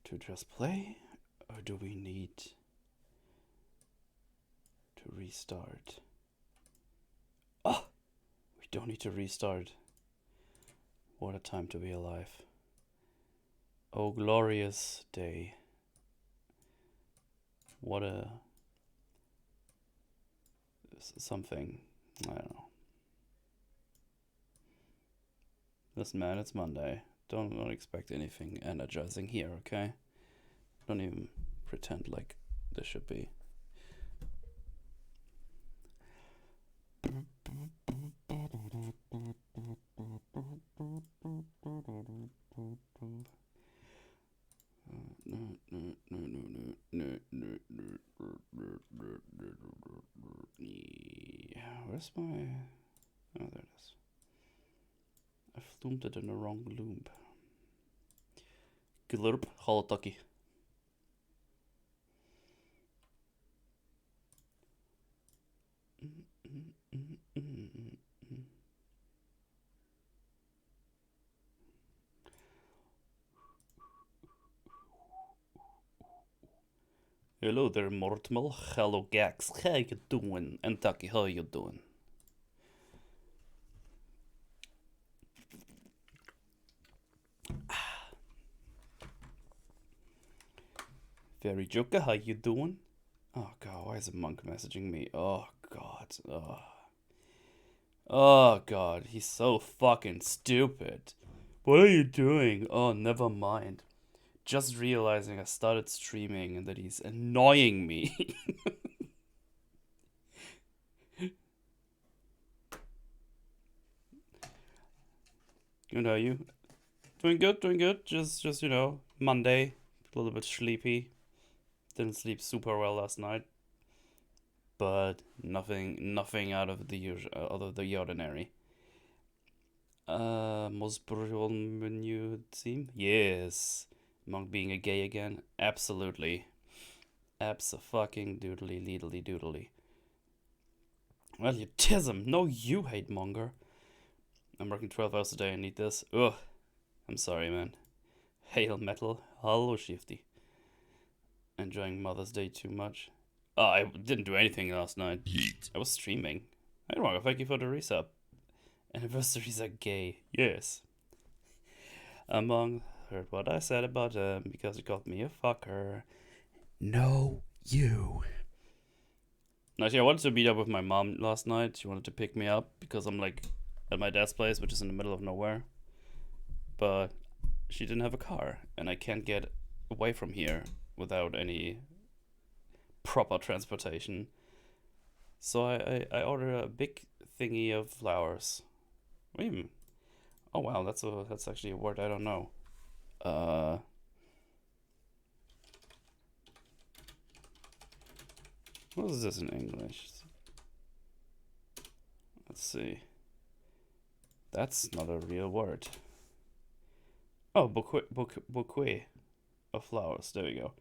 to just play, or do we need to restart? Oh, we don't need to restart. What a time to be alive. Oh, glorious day. What a something. I don't know. Listen, man, it's Monday. Don't expect anything energizing here, okay? Don't even pretend like this should be. Where's my... Oh, there it is. I flumed it in the wrong loop. Glurp, Holotaki. Hello there, Mortimer. Hello, Gax. How you doing? And Taki, how you doing? Very Joker, how you doing? Oh god, why is a monk messaging me? Oh god. Oh god, he's so fucking stupid. What are you doing? Oh, never mind. Just realizing I started streaming and that he's annoying me. Good, how are you? Doing good. Just you know, Monday, a little bit sleepy. Didn't sleep super well last night, but nothing out of the ordinary. Most brutal menu theme? Yes. Monk being a gay again? Absolutely. Abso-fucking-doodly. Well, you tism. No, you hate monger. I'm working 12 hours a day. I need this. Ugh. I'm sorry, man. Hail metal. Hello, Shifty. Enjoying Mother's Day too much. Oh, I didn't do anything last night. Yeet. I was streaming. Hey, Mongo, thank you for the resub. Anniversaries are gay. Yes. Among heard what I said about him because he called me a fucker. No, you. Actually, I wanted to meet up with my mom last night. She wanted to pick me up because I'm like at my dad's place, which is in the middle of nowhere. But she didn't have a car, and I can't get away from here without any proper transportation. So I ordered a big thingy of flowers. Oh wow, that's actually a word I don't know. What is this in English? Let's see. That's not a real word. Oh, bouquet of flowers. There we go.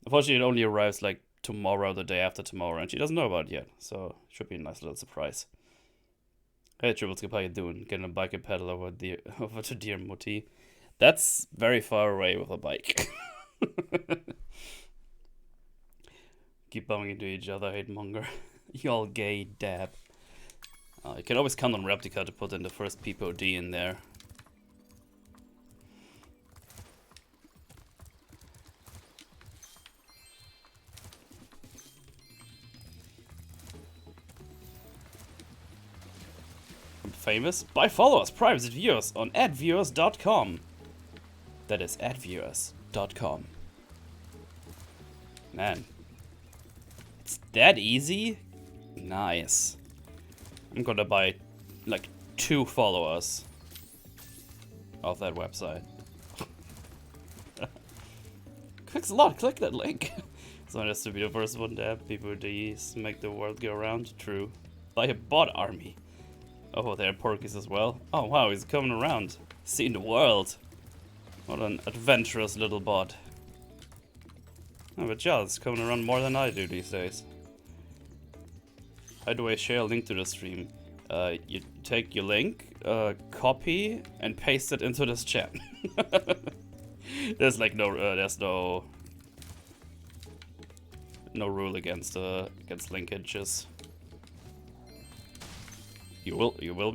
Unfortunately, it only arrives like tomorrow, the day after tomorrow, and she doesn't know about it yet. So it should be a nice little surprise. Hey, Triple Skip, how you doing? Getting a bike and pedal over to Dear Mutti. That's very far away with a bike. Keep bumping into each other, hate monger. You all gay dab. You can always count on Replica to put in the first PPOD in there. I'm famous by followers, private viewers on adviewers.com. That is adviewers.com. Man. It's that easy? Nice. I'm gonna buy like 2 followers off that website. Thanks a lot, click that link. Someone has to be the first one to have people make the world go round. True. Buy a bot army. Oh, there are porkies as well. Oh wow, he's coming around. Seeing the world. What an adventurous little bot. Oh, but Jebs coming around more than I do these days. How do I share a link to the stream? You take your link, copy, and paste it into this chat. There's like there's no rule against linkages. You will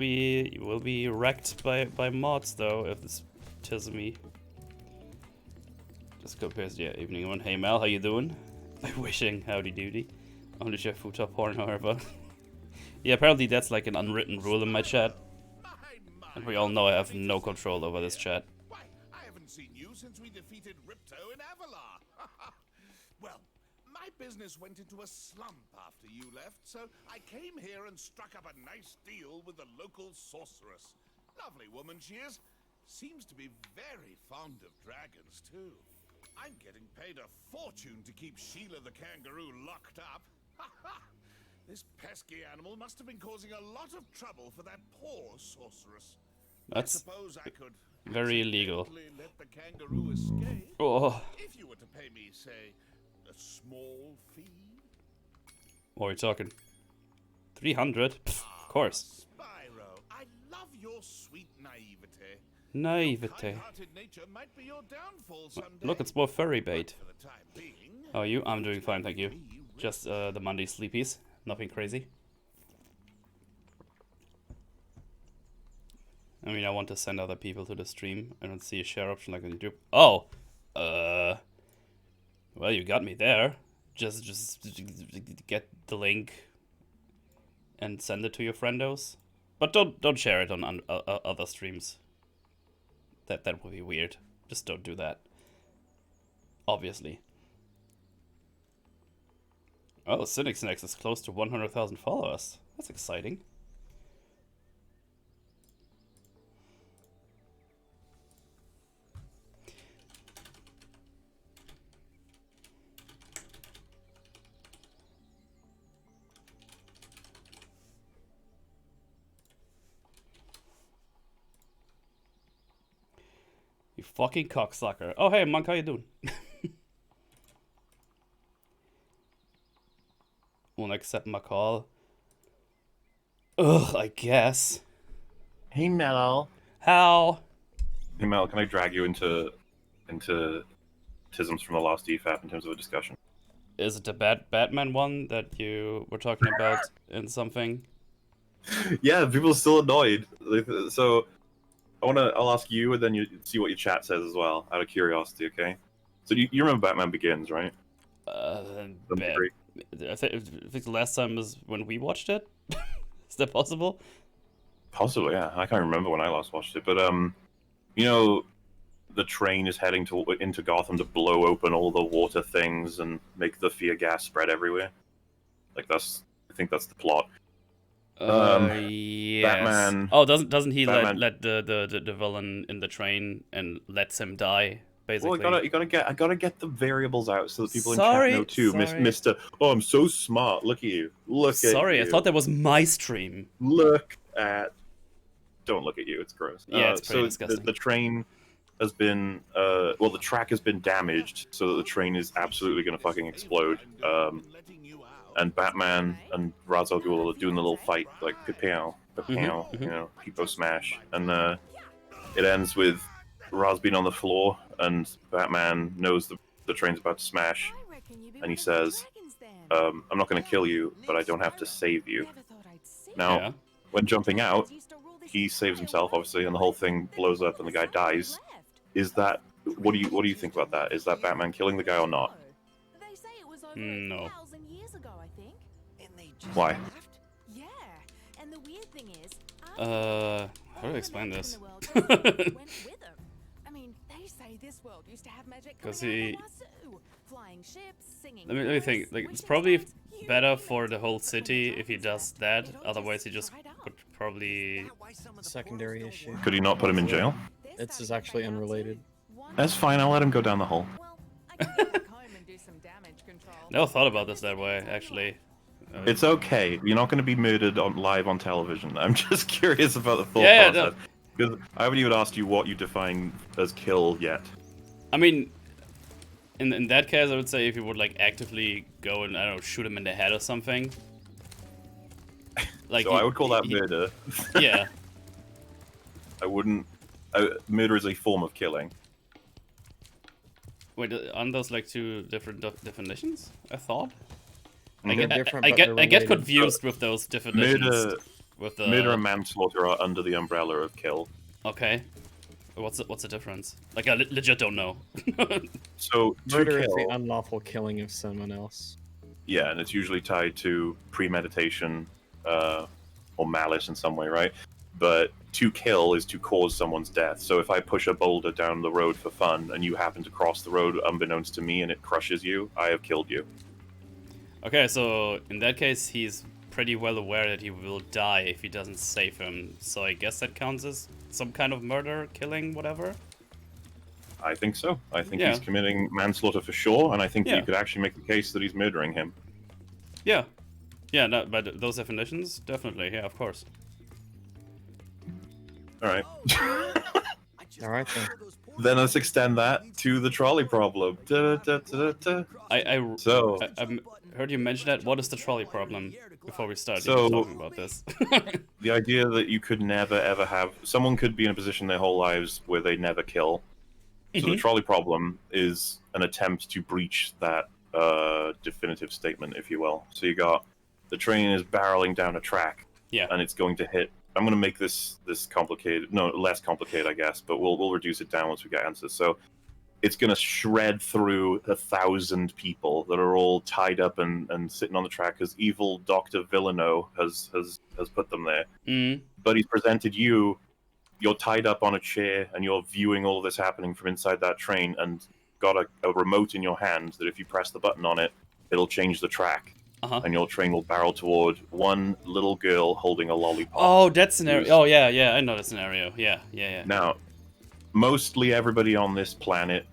be wrecked by mods though if this tism. Just go past, yeah, evening one. Hey Mel, how you doing? I'm wishing howdy doody. Only chef food top porn, however. Yeah, apparently that's like an unwritten rule in my chat. And we all know I have no control over this chat. Why, I haven't seen you since we defeated Ripto in Avalar. Well, my business went into a slump after you left, so I came here and struck up a nice deal with the local sorceress. Lovely woman she is. Seems to be very fond of dragons, too. I'm getting paid a fortune to keep Sheila the kangaroo locked up. This pesky animal must have been causing a lot of trouble for that poor sorceress. That's I suppose I could very illegal. let the kangaroo escape. Oh. If you were to pay me, say, a small fee. What are we talking? 300? Pff, of course. Spyro, I love your sweet naivete. Naivete. Kind-hearted nature might be your downfall someday. Look, it's more furry bait. For the time being, How are you? I'm doing fine, thank you. Just the Monday sleepies. Nothing crazy. I mean, I want to send other people to the stream. I don't see a share option like on YouTube. Oh! Well, you got me there. Just get the link and send it to your friendos. But don't share it on other streams. That would be weird. Just don't do that. Obviously. Oh, Cynics Next is close to 100,000 followers. That's exciting. You fucking cocksucker. Oh, hey, Monk, how you doing? Won't accept my call. Ugh, I guess. Hey, Mel. How? Hey, Mel, can I drag you into tisms from the last EFAP in terms of a discussion? Is it the Batman one that you were talking about in something? Yeah, people are still annoyed. So, I'll ask you, and then you see what your chat says as well, out of curiosity, okay? So you remember Batman Begins, right? I think the last time was when we watched it. Is that possible? Possibly, yeah. I can't remember when I last watched it, but you know, the train is heading into Gotham to blow open all the water things and make the fear gas spread everywhere. Like I think that's the plot. Yes. Batman. Oh, doesn't he Batman, let the villain in the train and lets him die? Basically. Well, I gotta get the variables out so that people Sorry, in chat know too. sorry. Mister, oh, I'm so smart. Look at you. Look at you. Sorry, I thought that was my stream. Look at. Don't look at you. It's gross. Yeah, it's pretty disgusting. The train has been, well, the track has been damaged, so that the train is absolutely gonna fucking explode. And Batman and Ra's al Ghul are doing the little fight, like pipow, you know, peepo smash, and it ends with Ra's being on the floor, and Batman knows the train's about to smash, and he says, I'm not going to kill you, but I don't have to save you. Now, when jumping out, he saves himself, obviously, and the whole thing blows up and the guy dies. Is that, what do you think about that? Is that Batman killing the guy or not? No. Why? Yeah, and the weird thing is, How do I explain this? I mean, they say this world used to have magic. Because he. Flying ships, singing. Let me think. Like, it's probably better for the whole city if he does that. Otherwise, he just would probably. Secondary issue. Could he not put him in jail? This is actually unrelated. That's fine. I'll let him go down the hole. Never thought about this that way, actually. It's okay. You're not going to be murdered live on television. I'm just curious about the thought process. Because I haven't even asked you what you define as kill yet. I mean, in that case, I would say if you would like actively go and, I don't know, shoot him in the head or something. Like so I would call that murder. Yeah. I wouldn't. Murder is a form of killing. Wait, aren't those like two different definitions? I thought. Mhm. They're different, I but get they're I get related. confused with those definitions. Murder, With the murder and manslaughter are under the umbrella of kill. okay. What's the difference? Like I legit don't know. So to Murder is the kill, unlawful killing of someone else. yeah, and it's usually tied to premeditation or malice in some way, right? But to kill is to cause someone's death. So if I push a boulder down the road for fun and you happen to cross the road unbeknownst to me and it crushes you, I have killed you. Okay, so in that case, he's pretty well aware that he will die if he doesn't save him. So I guess that counts as some kind of murder, killing, whatever. I think so. I think Yeah. he's committing manslaughter for sure, and I think Yeah. you could actually make the case that he's murdering him. Yeah. Yeah, no, but those definitions, definitely, yeah, of course. All right. All right then. Then let's extend that to the trolley problem. Da-da-da-da-da. I So, heard you mention that. What is the trolley problem before we start So- even talking about this? the idea that you could never ever have someone could be in a position their whole lives where they never kill. So the trolley problem is an attempt to breach that definitive statement, if you will. So you got the train is barreling down a track, Yeah. and it's going to hit. I'm going to make this complicated, no, less complicated, I guess, but we'll reduce it down once we get answers. So it's going to shred through 1,000 people that are all tied up and sitting on the track because evil Dr. Villano has put them there. Mm. But he's presented you. You're tied up on a chair and you're viewing all of this happening from inside that train and got a remote in your hand that if you press the button on it, it'll change the track. Uh-huh. And your train will barrel toward one little girl holding a lollipop. Oh, that scenario. Who's- Oh, yeah, I know that scenario. Yeah. Now, mostly everybody on this planet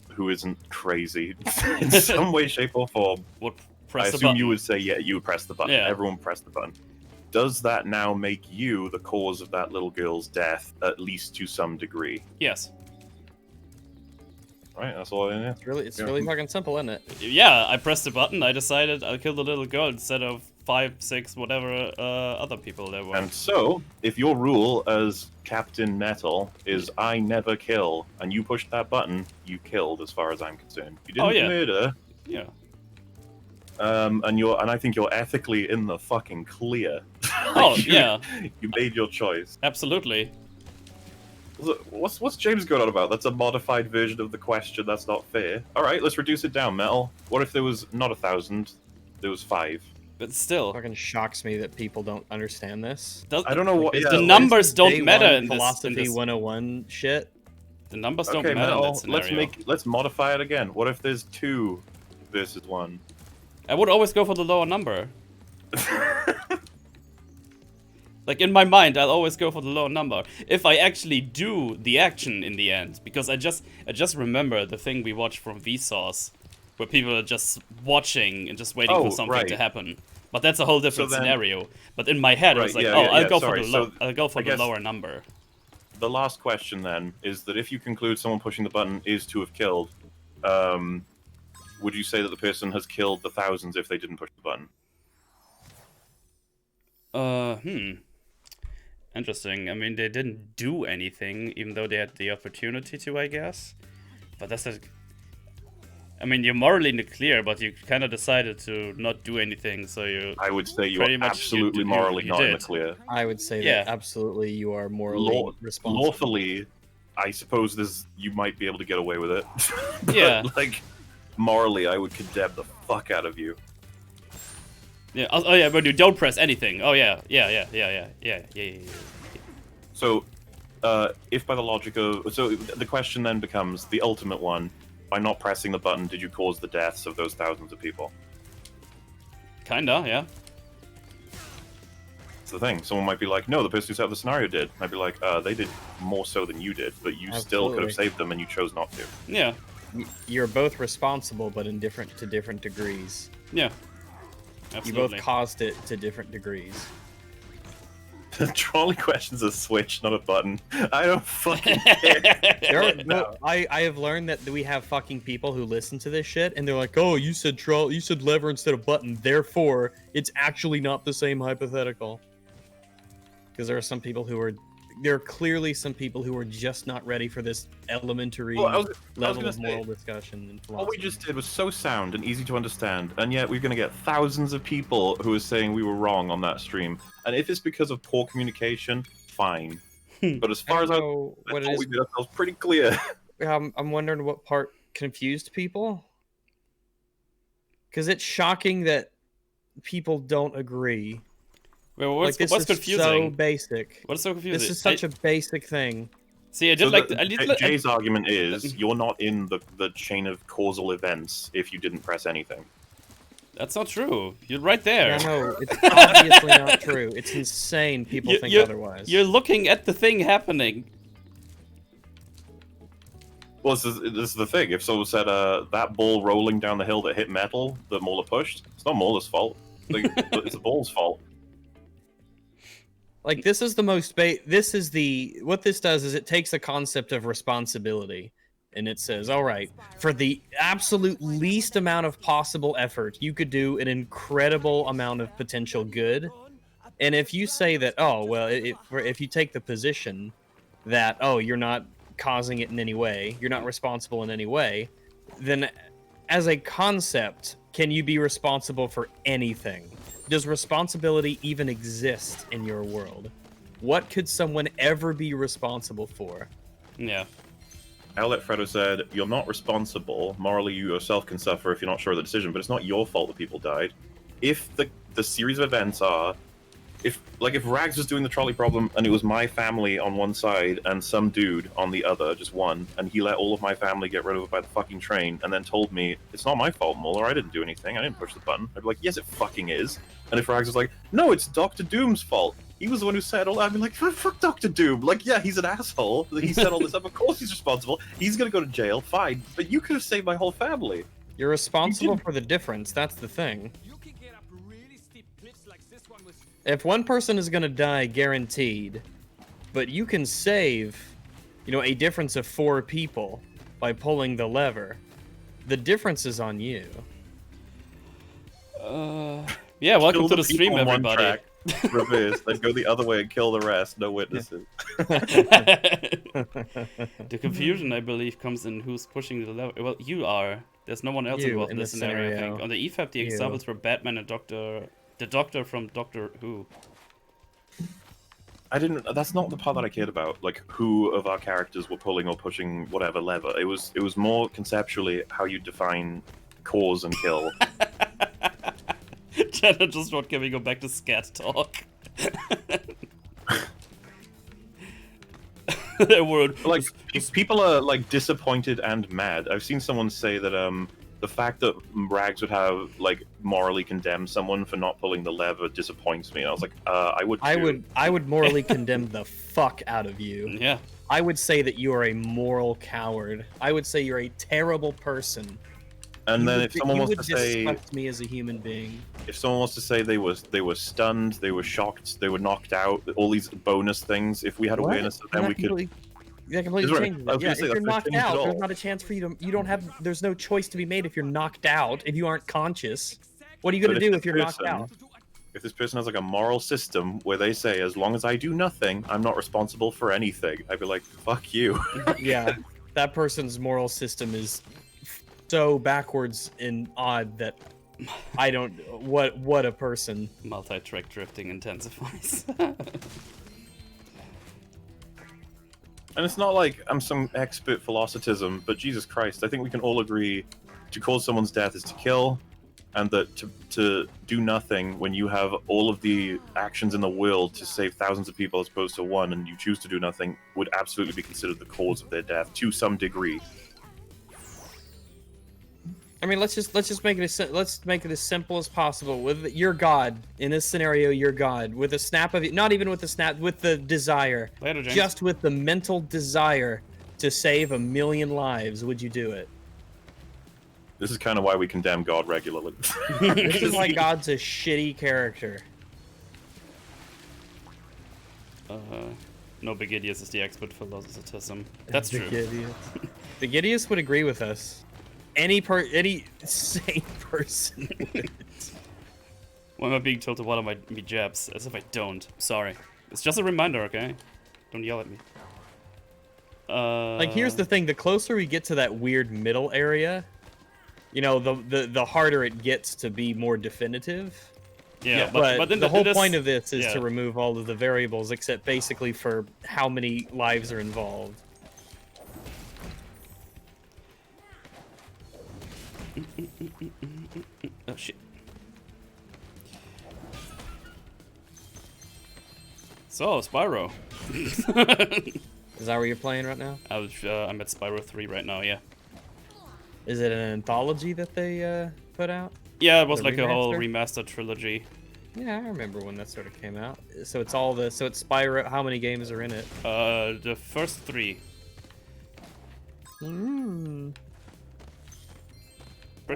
who isn't crazy in some way, shape, or form, Would I press the assume button. you would say, yeah, you would press the button. Yeah. Everyone press the button. Does that now make you the cause of that little girl's death, at least to some degree? Yes. Right, that's all in it. It's Yeah. really fucking simple, isn't it? Yeah, I pressed the button. I decided I'll kill the little girl instead of 5, 6, whatever other people there were. And so, if your rule as Captain Nettle is I never kill, and you pushed that button, you killed, as far as I'm concerned. You didn't Oh, yeah. murder, Yeah. and I think you're ethically in the fucking clear. Oh, You- yeah. You made your choice. Absolutely. What's James going on about? That's a modified version of the question. That's not fair. All right, let's reduce it down, Metal. What if there was not 1,000? There was 5. But still, Fucking shocks me that people don't understand this. I don't know what. It's Yeah, the let's- numbers don't Day matter one in this. philosophy In this 101 shit. the numbers don't Okay, matter in Metal. that scenario. Let's modify it again. What if there's 2 versus 1? I would always go for the lower number. Like in my mind, I'll always go for the lower number if I actually do the action in the end. Because I just remember the thing we watched from Vsauce, where people are just watching and just waiting Oh, for something to right. happen. But that's a whole different then- scenario. But in my head, I was Right, like, yeah, oh, yeah, I'll yeah, go sorry. for the So, I'll go for I the guess- lower number. The last question then is that if you conclude someone pushing the button is to have killed, would you say that the person has killed the thousands if they didn't push the button? Interesting. I mean, they didn't do anything, even though they had the opportunity to, I guess. But that's a... I mean, you're morally in the clear, but you kind of decided to not do anything, so you... I would say you Pretty are much absolutely you morally not in the did. clear. I would say Yeah. that absolutely you are morally responsible. Lawfully, I suppose you might be able to get away with it. But, Yeah. like, morally, I would condemn the fuck out of you. Yeah. Oh, yeah, but you don't press anything. Oh, yeah. Yeah. So, if by the logic of... So, the question then becomes, the ultimate one, by not pressing the button, did you cause the deaths of those thousands of people? Kinda, yeah. That's the thing. Someone might be like, no, the person who set up the scenario did. I'd be like, they did more so than you did, but you still could have Absolutely. saved them and you chose not to. Yeah. You're both responsible, but in different degrees. Yeah. You Absolutely. both caused it to different degrees. Trolley question's a switch, not a button. I don't fucking care. There are, no, I have learned that we have fucking people who listen to this shit, and they're like, "Oh, you said lever instead of button, therefore it's actually not the same hypothetical." Because there are some people who are there are clearly some people who are just not ready for this elementary Well, I was level gonna of moral say, discussion and what we philosophy. just did was so sound and easy to understand, and yet we're going to get thousands of people who are saying we were wrong on that stream. And if it's because of poor communication, fine. But as I far don't as I know what it thought is. we made ourselves pretty clear. I'm wondering what part confused people. Because it's shocking that people don't agree. Wait, Like, this what's is so confusing? basic. What's so confusing? This is such a basic thing. See, I did So like. Jay's argument is you're not in the chain of causal events if you didn't press anything. That's not true. You're right there. Yeah, no, it's obviously not true. It's insane people think otherwise. You're looking at the thing happening. Well, this is the thing. If someone said that ball rolling down the hill that hit metal that Mauler pushed, it's not Mauler's fault. Like, it's the ball's fault. Like, this is the most this is the what this does is it takes the concept of responsibility and it says, all right, for the absolute least amount of possible effort, you could do an incredible amount of potential good. And if you say that, oh well, if you take the position that, oh, you're not causing it in any way, you're not responsible in any way, then as a concept, can you be responsible for anything? Does responsibility even exist in your world? What could someone ever be responsible for? Yeah. Outlet Fredo said, "You're not responsible. Morally, you yourself can suffer if you're not sure of the decision, but it's not your fault that people died. If the series of events are, if Rags was doing the trolley problem and it was my family on one side and some dude on the other, just one, and he let all of my family get run over by the fucking train and then told me, it's not my fault, Mauler, I didn't do anything, I didn't push the button. I'd be like, yes, it fucking is. And if Rags was like, no, it's Dr. Doom's fault. He was the one who said all that. I'd be like, fuck Dr. Doom. Like, yeah, he's an asshole. He set all this up. Of course he's responsible. He's gonna go to jail, fine. But you could have saved my whole family. You're responsible for the difference. That's the thing. If one person is going to die guaranteed, but you can save, a difference of 4 people by pulling the lever, the difference is on you. Yeah, welcome Kill to the the stream, people on one everybody. track, reverse, then go the other way and kill the rest. No witnesses. The confusion, I believe, comes in who's pushing the lever. Well, you are. There's no one else You involved in in this this scenario, I scenario. think. On the EFAP, the You. examples were Batman and the Doctor from Doctor Who. That's not the part that I cared about. Like, who of our characters were pulling or pushing whatever lever. It was more conceptually how you define cause and kill. Jenna just not giving go back to scat talk. There were Like, people are like disappointed and mad. I've seen someone say that the fact that Rags would have like morally condemned someone for not pulling the lever disappoints me. And I was like, I would too. I would morally condemn the fuck out of you. Yeah. I would say that you are a moral coward. I would say you're a terrible person. And then if someone wants to you would say, disgust me as a human being. if someone wants to say they were stunned, they were shocked, they were knocked out, all these bonus things, if we had awareness of them, we could. That completely That's right. changes I it. was Yeah, gonna if say, you're that's not knocked changed at out, all. there's not a chance for you to. You don't have. There's no choice to be made if you're knocked out. If you aren't conscious, what are you But gonna if do this if you're knocked person- out? If this person has like a moral system where they say, as long as I do nothing, I'm not responsible for anything, I'd be like, fuck you. Yeah, that person's moral system is so backwards and odd that I don't. What a person. Multi-track drifting intensifies. And it's not like I'm some expert philosophism, but Jesus Christ, I think we can all agree to cause someone's death is to kill, and that to do nothing when you have all of the actions in the world to save thousands of people as opposed to one, and you choose to do nothing, would absolutely be considered the cause of their death to some degree. I mean, let's just make it as simple as possible. With your God in this scenario, your God with a snap of not even with the snap, with the desire, Later, James. just with the mental desire to save 1 million lives, would you do it? This is kind of why we condemn God regularly. This is why God's a shitty character. No, Bigidius is the expert for tism. That's true. Bigidius would agree with us. Any sane person would. Why am I being told to water my Jebs? As if I don't. Sorry. It's just a reminder, okay? Don't yell at me. Like, here's the thing: the closer we get to that weird middle area, you know, the harder it gets to be more definitive. Yeah, But in the whole this, point of this is yeah. to remove all of the variables, except basically for how many lives are involved. Oh shit. So Spyro. Is that where you're playing right now? I'm at Spyro 3 right now. Yeah. Is it an anthology that they put out? Yeah, it was The like a whole remaster? remastered trilogy. Yeah, I remember when that sort of came out. So it's all the it's Spyro. How many games are in it? The first 3. Pretty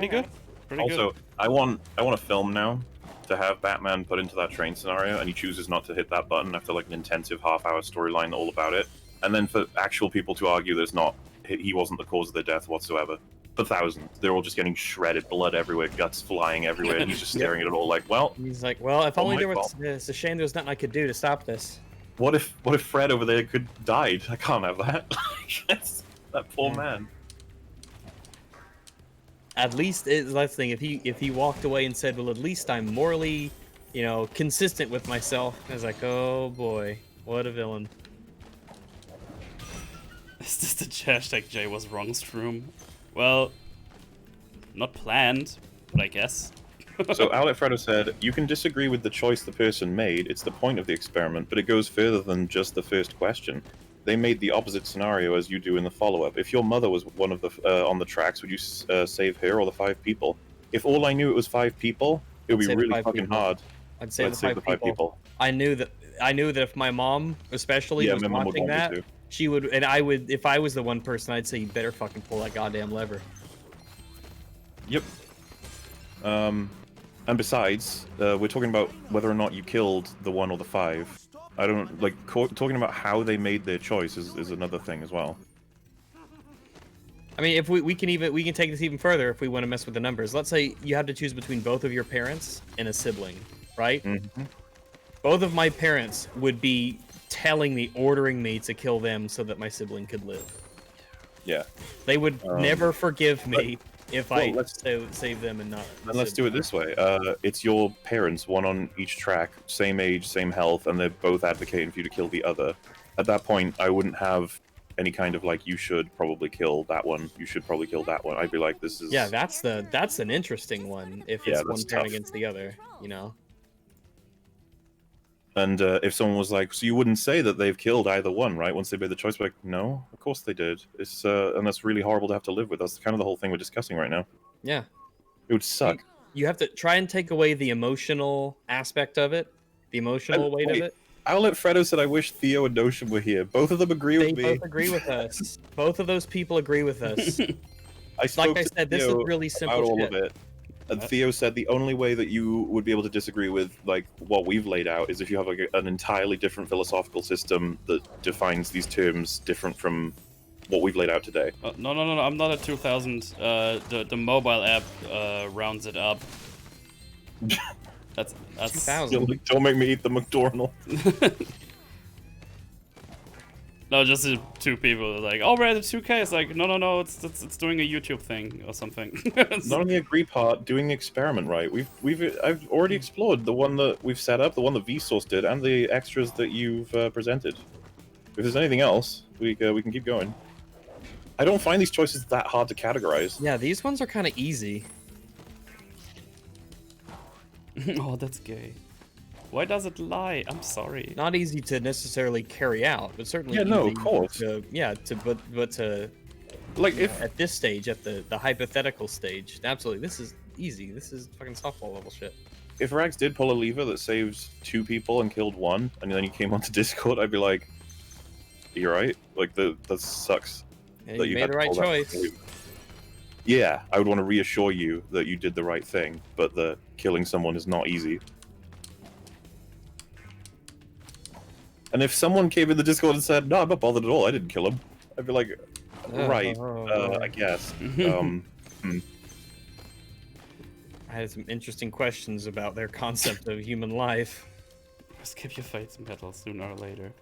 good. Pretty good. Also, I want a film now to have Batman put into that train scenario, and he chooses not to hit that button after like an intensive half-hour storyline all about it, and then for actual people to argue that it's not he wasn't the cause of their death whatsoever. For thousands, they're all just getting shredded, blood everywhere, guts flying everywhere, and he's just staring at it all like, well, He's like, well, if only my there was. fault. It's a shame there was nothing I could do to stop this. what if Fred over there could died? I can't have that. That poor man. At least that's the thing. If he walked away and said, well, at least I'm morally, you know, consistent with myself. I was like, oh boy, what a villain. Is this the hashtag Jay was wrong Stroom? Well, not planned, but I guess. So Outlet Fredo said, you can disagree with the choice the person made, it's the point of the experiment, but it goes further than just the first question. They made the opposite scenario as you do in the follow-up. If your mother was one of the on the tracks, would you save her or the 5 people? If all I knew it was 5 people, it would I'd be save the really 5 fucking people. hard. I'd save I'd the 5 people. I knew that if my mom, especially, Yeah, was my mom would watching want me that, to. she would, and I would, if I was the one person, I'd say, you better fucking pull that goddamn lever. Yep. And besides, we're talking about whether or not you killed the 1 or the 5. I don't like talking about how they made their choice is another thing as well. I mean, if we can take this even further if we want to mess with the numbers. Let's say you have to choose between both of your parents and a sibling, right? Mm-hmm. Both of my parents would be telling me, ordering me to kill them so that my sibling could live. Yeah. They would never forgive me if I let's- save them and not. Then let's do it this way. It's your parents, one on each track, same age, same health, and they're both advocating for you to kill the other. At that point, I wouldn't have any kind of like, you should probably kill that one. You should probably kill that one. I'd be like, this is. Yeah, that's an interesting one. If Yeah, it's one that's parent tough. against the other, you know. And if someone was like, so you wouldn't say that they've killed either one, right? Once they made the choice, like, no, of course they did. It's and that's really horrible to have to live with. That's kind of the whole thing we're discussing right now. Yeah. It would suck. You have to try and take away the emotional aspect of it, the emotional weight of it. Outlet Fredo said, I wish Theo and Notion were here. Both of them agree They with me. both agree with us. Both of those people agree with us. I spoke Like I to said, this is Theo really about simple all shit. of it. And Theo said the only way that you would be able to disagree with like what we've laid out is if you have like an entirely different philosophical system that defines these terms different from what we've laid out today. No, I'm not at 2000. The mobile app rounds it up. That's 2000. Don't make me eat the McDonald's. No, just the 2 people like, oh, we're at the 2K. It's like, no, it's doing a YouTube thing or something. Not on the agree part, doing the experiment right. I've already explored the one that we've set up, the one that Vsauce did, and the extras that you've presented. If there's anything else, we can keep going. I don't find these choices that hard to categorize. Yeah, these ones are kind of easy. Oh, that's gay. Why does it lie? I'm sorry. Not easy to necessarily carry out, but certainly Yeah, no, easy of course. but to Like if at this stage, at the hypothetical stage, absolutely, this is easy. This is fucking softball level shit. if Rags did pull a lever that saves 2 people and killed 1, and then he came onto Discord, I'd be like, "You're right. Like that sucks." And that you had made the to right pull that choice. lever. Yeah, I would want to reassure you that you did the right thing, but that killing someone is not easy. And if someone came in the Discord and said, "No, I'm not bothered at all. I didn't kill him," I'd be like, "Right, I guess." I had some interesting questions about their concept of human life. Skip your fate's metal sooner or later.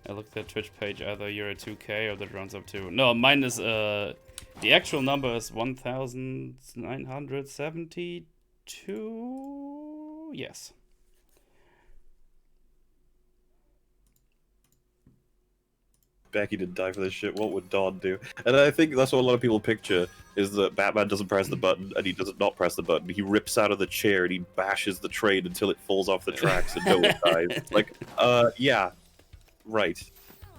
I looked at Twitch page, either you're at 2K or that runs up to... No, mine is, the actual number is 1,972? Yes. Becky didn't die for this shit. What would Dawn do? And I think that's what a lot of people picture, is that Batman doesn't press the button, and he doesn't not press the button. He rips out of the chair, and he bashes the train until it falls off the tracks and no one dies. Like, yeah. Right.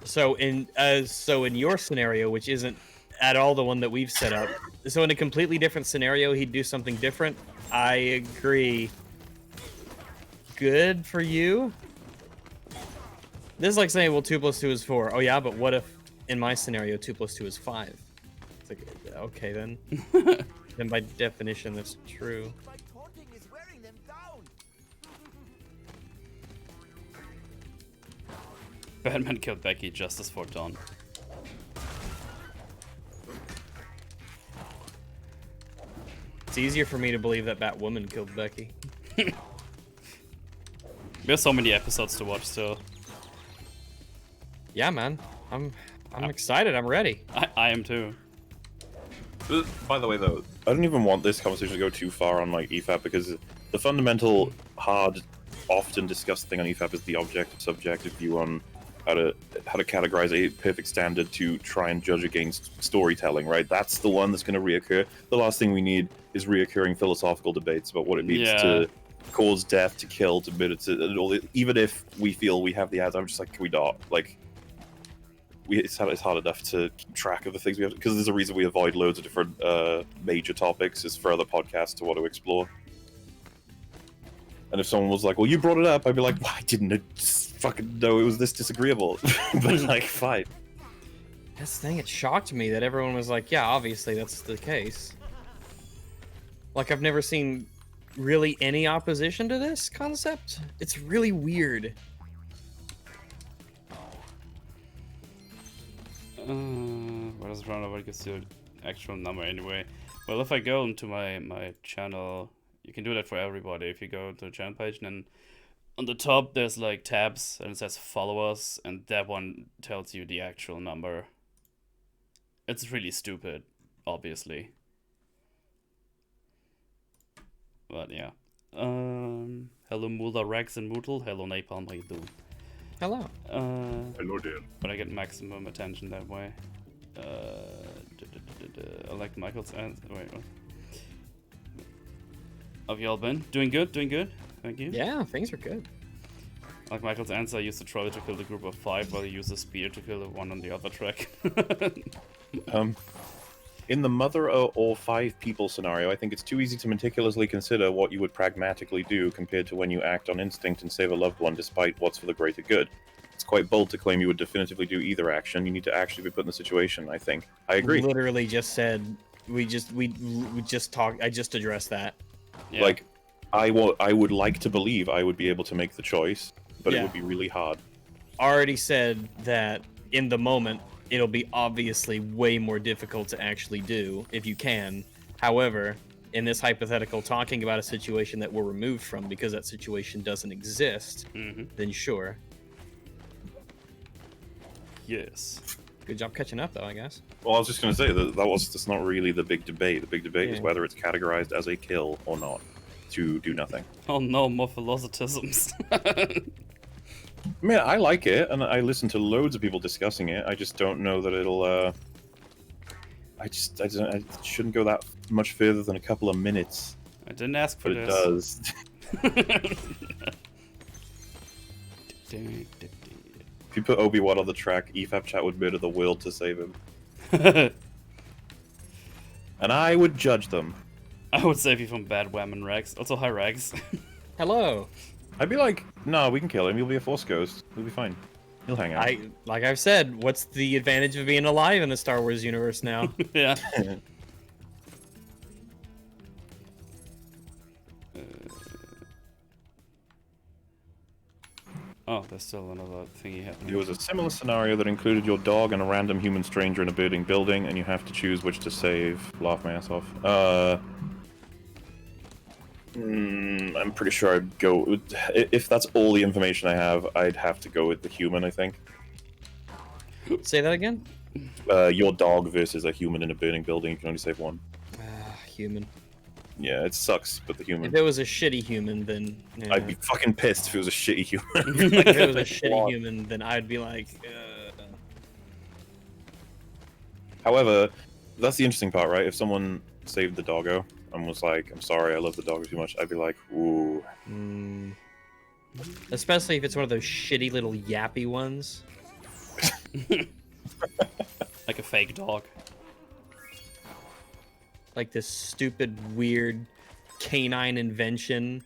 So in your scenario, which isn't at all the one that we've set up, so in a completely different scenario, he'd do something different. I agree. Good for you. This is like saying, well, 2 + 2 is 4. Oh yeah, but what if in my scenario 2 + 2 is 5? It's like, okay then. Then by definition, that's true. My taunting is wearing them down. Batman killed Becky, justice for Dawn. It's easier for me to believe that Batwoman killed Becky. There's so many episodes to watch still. Yeah, man. I'm excited. I'm ready. I am too. By the way, though, I don't even want this conversation to go too far on like EFAP, because the fundamental, hard, often discussed thing on EFAP is the objective-subjective view on how to categorize a perfect standard to try and judge against storytelling. Right? That's the one that's going to reoccur. The last thing we need is reoccurring philosophical debates about what it means to cause death, to kill, to murder, to all. Even if we feel we have the answer, I'm just like, can we not? Like, it's hard enough to keep track of the things we have, because there's a reason we avoid loads of different major topics is for other podcasts to want to explore. And if someone was like, well, you brought it up, I'd be like, well, I didn't fucking know it was this disagreeable. But like, fine. That's the thing, it shocked me that everyone was like, yeah, obviously that's the case. Like, I've never seen really any opposition to this concept. It's really weird. What does roundabout gets to actual number anyway? Well, if I go into my channel, you can do that for everybody. If you go to the channel page, and then on the top there's like tabs, and it says follow us, and that one tells you the actual number. It's really stupid, obviously. But yeah. Hello Mulder, Rex, and Mootle. Hello Napalm, how you doing? Hello. Hello, dear. But I get maximum attention that way. I like Michael's answer. Wait, what? Have y'all been? Doing good? Doing good? Thank you. Yeah, things are good. I like Michael's answer. I used the trolley to kill the group of 5, while he used the spear to kill the one on the other track. In the mother or 5 people scenario, I think it's too easy to meticulously consider what you would pragmatically do compared to when you act on instinct and save a loved one despite what's for the greater good. It's quite bold to claim you would definitively do either action. You need to actually be put in the situation, I think. I agree. Literally just said, we just talked, I just addressed that. Yeah. Like, I would like to believe I would be able to make the choice, but Yeah. it would be really hard. Already said that in the moment, it'll be obviously way more difficult to actually do if you can. However, in this hypothetical, talking about a situation that we're removed from because that situation doesn't exist, then sure. Yes. Good job catching up, though, I guess. Well, I was just going to say that's not really the big debate. The big debate is Yeah. whether it's categorized as a kill or not, to do nothing. Oh no, more philosophisms. I mean, I like it, and I listen to loads of people discussing it. I just don't know that it'll. I shouldn't go that much further than a couple of minutes. I didn't ask for But it this. does. If you put Obi-Wan on the track, EFAP chat would murder the world to save him, and I would judge them. I would save you from bad wham, Rex. Also, hi, Rex. Hello. I'd be like, no, we can kill him. He'll be a Force ghost. He'll be fine. He'll hang out. Like I've said, what's the advantage of being alive in the Star Wars universe now? Yeah. Oh, there's still another thingy happening. It was a similar scenario that included your dog and a random human stranger in a burning building, and you have to choose which to save. Laugh my ass off. I'm pretty sure I'd go... If that's all the information I have, I'd have to go with the human, I think. Say that again. Your dog versus a human in a burning building. You can only save one. Human. Yeah, it sucks, but the human. If it was a shitty human, then yeah. I'd be fucking pissed if it was a shitty human. Like, if it was a shitty human, then I'd be like. However, that's the interesting part, right? If someone saved the doggo and was like, "I'm sorry, I love the doggo too much," I'd be like, "Ooh." Especially if it's one of those shitty little yappy ones. Like a fake dog. Like this stupid, weird canine invention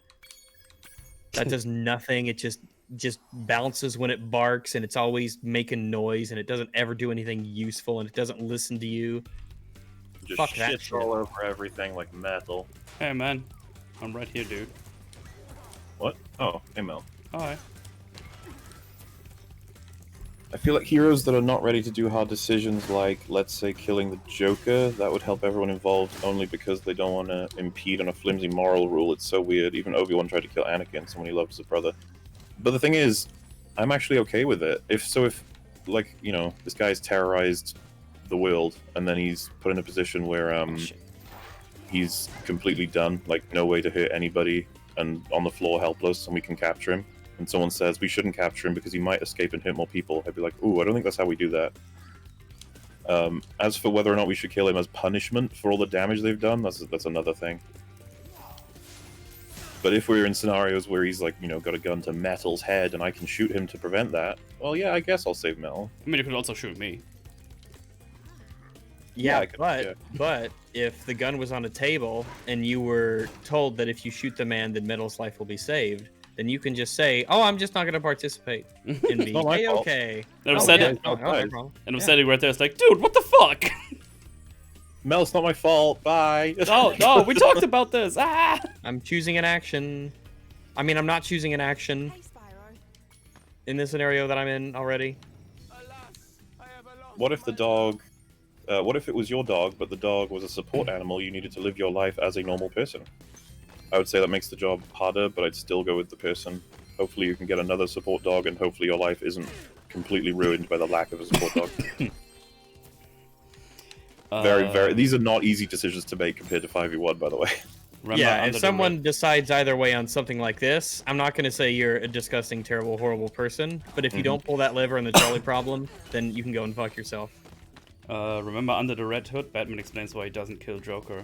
that does nothing. It just bounces when it barks, and it's always making noise, and it doesn't ever do anything useful, and it doesn't listen to you. Just Fuck that shits shit. all over everything like metal. Hey man, I'm right here, dude. What? Oh, hey Mel. Hi. I feel like heroes that are not ready to do hard decisions, like, let's say, killing the Joker, that would help everyone involved only because they don't want to impede on a flimsy moral rule. It's so weird. Even Obi-Wan tried to kill Anakin, someone he loved as a brother. But the thing is, I'm actually okay with it. If, like, you know, this guy's terrorized the world, and then he's put in a position where, he's completely done, like, no way to hurt anybody, and on the floor helpless, and we can capture him. And someone says we shouldn't capture him because he might escape and hurt more people, I'd be like, ooh, I don't think that's how we do that. As for whether or not we should kill him as punishment for all the damage they've done, that's another thing. But if we're in scenarios where he's like, you know, got a gun to Metal's head and I can shoot him to prevent that, well, yeah, I guess I'll save Mel. I mean, you could also shoot me. Yeah, I could- but if the gun was on a table and you were told that if you shoot the man, then Metal's life will be saved, then you can just say, "Oh, I'm just not going to participate," and be not my fault. okay. And I'm Oh, standing, yeah, no, no problem. and I'm standing right there. It's like, dude, what the fuck? Mel, it's not my fault, bye! No, we talked about this. Ah! I'm choosing an action. I mean, I'm not choosing an action Hey, Spyro. in the scenario that I'm in already. What if the dog... what if it was your dog, but the dog was a support animal, you needed to live your life as a normal person? I would say that makes the job harder, but I'd still go with the person. Hopefully you can get another support dog, and hopefully your life isn't completely ruined by the lack of a support dog. These are not easy decisions to make compared to 5v1, by the way. Yeah, if someone decides either way on something like this, I'm not going to say you're a disgusting, terrible, horrible person, but if you don't pull that lever in the trolley problem, then you can go and fuck yourself. Remember Under the Red Hood? Batman explains why he doesn't kill Joker.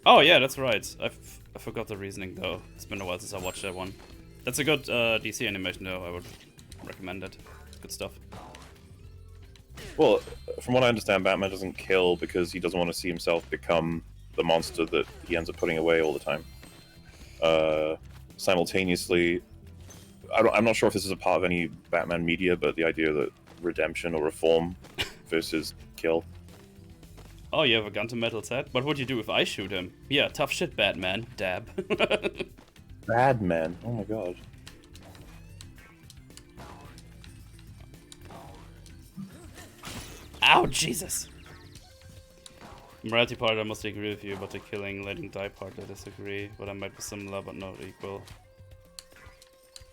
Oh yeah, that's right. I forgot the reasoning though. It's been a while since I watched that one. That's a good DC animation though. I would recommend it. Good stuff. Well, from what I understand, Batman doesn't kill because he doesn't want to see himself become the monster that he ends up putting away all the time. Simultaneously, I'm not sure if this is a part of any Batman media, but the idea that redemption or reform versus kill. Oh, you have a gun to Metal's head? What would you do if I shoot him? Yeah, tough shit, Batman. Dab. Badman. Oh my god. Ow, Jesus. Morality part, I mostly agree with you, but the killing, letting die part, I disagree. But I might be similar, but not equal.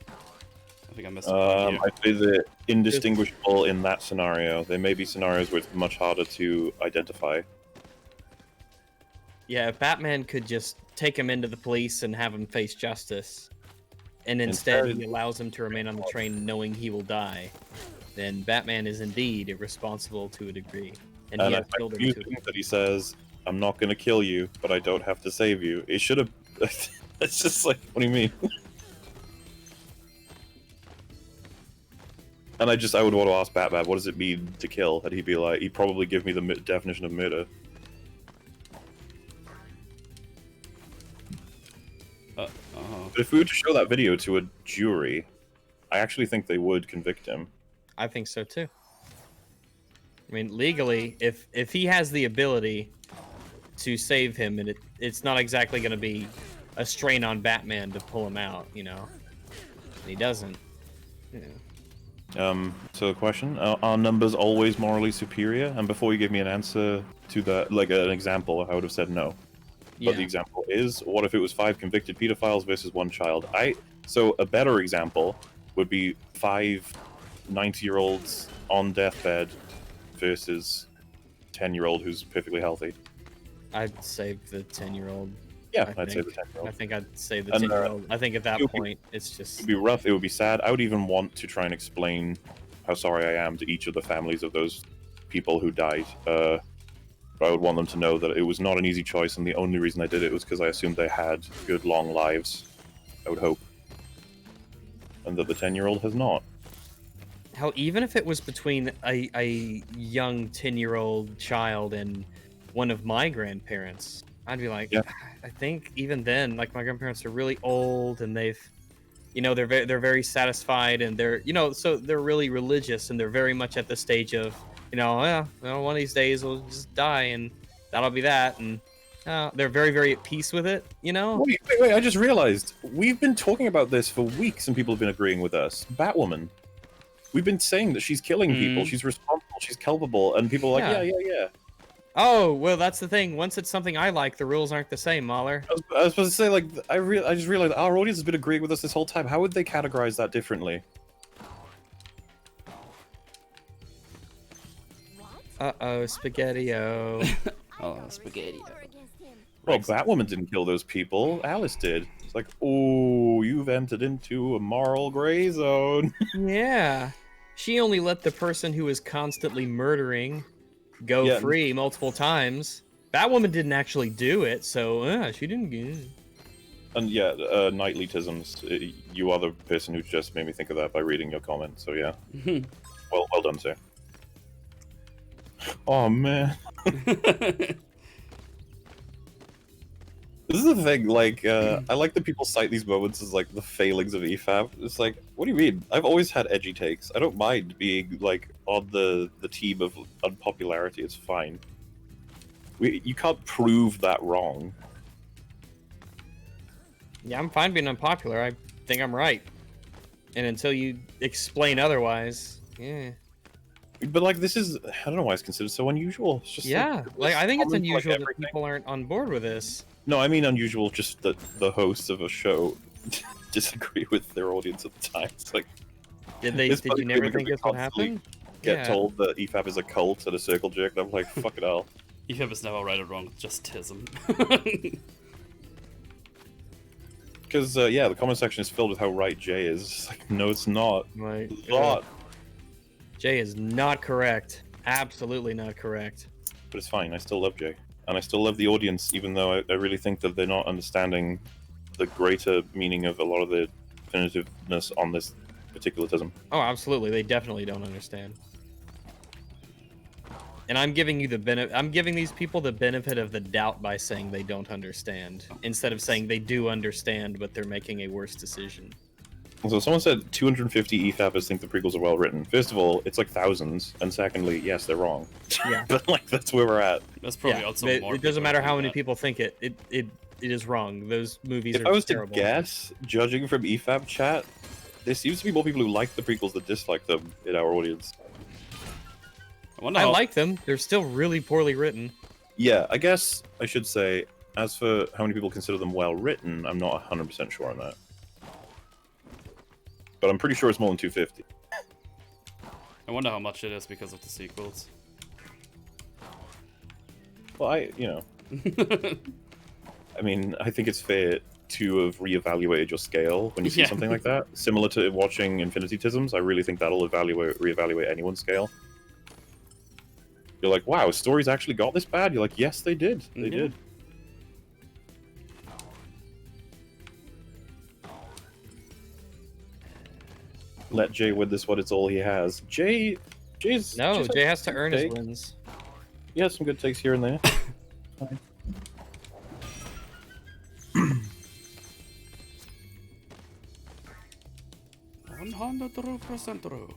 I think I missed it. I'd say they're indistinguishable in that scenario. There may be scenarios where it's much harder to identify. Yeah, if Batman could just take him into the police and have him face justice, and instead he allows him to remain on the train knowing he will die, then Batman is indeed irresponsible to a degree. And he And I has find killed him confusing too. that he says, "I'm not going to kill you, but I don't have to save you." It should have. It's just like, what do you mean? And I would want to ask Batman, what does it mean to kill? And he'd be like, he'd probably give me the definition of murder. But if we were to show that video to a jury, I actually think they would convict him. I think so too. I mean, legally, if he has the ability to save him, and it's not exactly going to be a strain on Batman to pull him out, you know, and he doesn't. Yeah. So the question, are numbers always morally superior? And before you give me an answer to that, like an example, I would have said no. Yeah. But the example is, what if it was 5 convicted pedophiles versus 1 child? So a better example would be 5 90-year-olds on deathbed versus 10-year-old who's perfectly healthy? I'd save the 10-year-old. Yeah, I I'd say the think. 10-year-old. I think I'd save the And, 10-year-old. I think at that it would be- point, it's It just. would be rough. It would be sad. I would even want to try and explain how sorry I am to each of the families of those people who died. But I would want them to know that it was not an easy choice, and the only reason I did it was because I assumed they had good, long lives. I would hope. And that the 10-year-old has not. Hell, even if it was between a young 10-year-old child and one of my grandparents, I'd be like, Yeah. I think even then, like, my grandparents are really old and they've, they're very satisfied and they're, so they're really religious and they're very much at the stage of, one of these days we'll just die and that'll be that. And they're very, very at peace with it, Wait, I just realized. We've been talking about this for weeks and people have been agreeing with us. Batwoman. We've been saying that she's killing people, she's responsible, she's culpable, and people are like, yeah. Oh, well, that's the thing. Once it's something I like, the rules aren't the same, Mauler. I was supposed to say, like, I just realized our audience has been agreeing with us this whole time. How would they categorize that differently? Uh-oh, Spaghetti-O. Oh, spaghetti. Well, Batwoman didn't kill those people. Alice did. It's like, oh, you've entered into a moral gray zone. Yeah. She only let the person who was constantly murdering go free multiple times. Batwoman didn't actually do it, so she didn't get it. And yeah, nightly tisms. You are the person who just made me think of that by reading your comment. So yeah, well done, sir. Oh man, this is the thing. Like, I like that people cite these moments as like the failings of EFAB. It's like, what do you mean? I've always had edgy takes. I don't mind being like on the team of unpopularity. It's fine. You can't prove that wrong. Yeah, I'm fine being unpopular. I think I'm right. And until you explain otherwise, yeah. But like, this is, I don't know why it's considered so unusual. It's just like I think it's common, like, unusual that everything. people aren't on board with this. No, I mean unusual just that the hosts of a show disagree with their audience at the time. It's like, Did it's you funny never because think we this would constantly happen? Get told that EFAB is a cult and a circle jerk, and I'm like, fuck it all. EFAB is never right or wrong, it's just tism. Because yeah, the comment section is filled with how right Jay is. It's like, no, it's not. Right. It's not. Jay is not correct. Absolutely not correct. But it's fine. I still love Jay, and I still love the audience, even though I really think that they're not understanding the greater meaning of a lot of the definitiveness on this particular tism. Oh, absolutely. They definitely don't understand. And I'm giving you the benefit. I'm giving these people the benefit of the doubt by saying they don't understand, instead of saying they do understand, but they're making a worse decision. So someone said 250 EFAPers think the prequels are well written. First of all, it's like thousands, and secondly, yes, they're wrong. Yeah. But like, that's where we're at. That's probably also more. It doesn't matter how many that. people think it. It is wrong. Those movies If are I was terrible. to guess, judging from EFAB chat, there seems to be more people who like the prequels than dislike them in our audience. I like them. They're still really poorly written. Yeah, I guess I should say, as for how many people consider them well written, I'm not 100% sure on that. But I'm pretty sure it's more than 250. I wonder how much it is because of the sequels. Well, I mean, I think it's fair to have reevaluated your scale when you see something like that. Similar to watching Infinity Tisms, I really think that'll reevaluate anyone's scale. You're like, wow, stories actually got this bad? You're like, yes, they did. They did. Let Jay win this one, it's all he has. Jay has to earn his takes. wins. He has some good takes here and there. Fine. 100% true.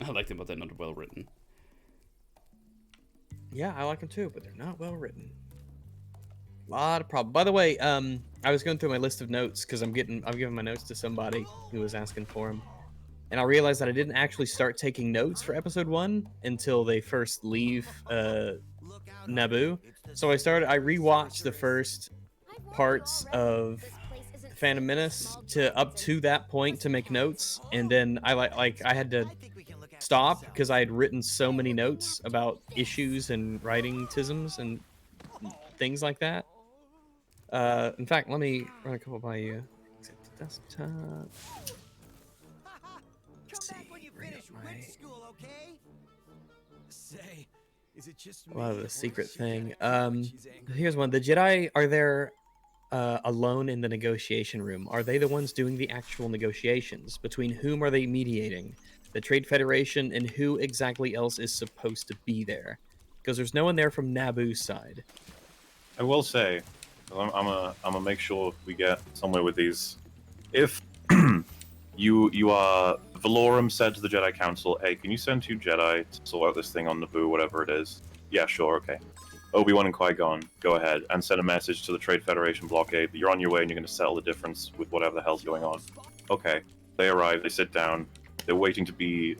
I like them, but they're not well written. Yeah, I like them too, but they're not well written. A lot of problems. By the way, I was going through my list of notes because I'm giving my notes to somebody who was asking for them. and I realized that I didn't actually start taking notes for episode 1 until they first leave Naboo. So I rewatched the first parts of Phantom Menace to up to that point to make notes, and then I had to stop because I had written so many notes about issues and writing tisms and things like that. In fact, let me run a couple by you. Exit to desktop. Come back when you finish witch school, okay? Say, is it just A lot of me, the or secret is she getting thing. when she's angry? Here's one. The Jedi, are there alone in the negotiation room? Are they the ones doing the actual negotiations? Between whom are they mediating? The Trade Federation, and who exactly else is supposed to be there? Because there's no one there from Naboo's side. I will say, I'm gonna make sure we get somewhere with these. If you are Valorum said to the Jedi Council, "Hey, can you send 2 Jedi to sort out this thing on Naboo, whatever it is?" Yeah, sure, okay. Obi-Wan and Qui-Gon, go ahead and send a message to the Trade Federation blockade that you're on your way and you're going to settle the difference with whatever the hell's going on. Okay, they arrive, they sit down, they're waiting to be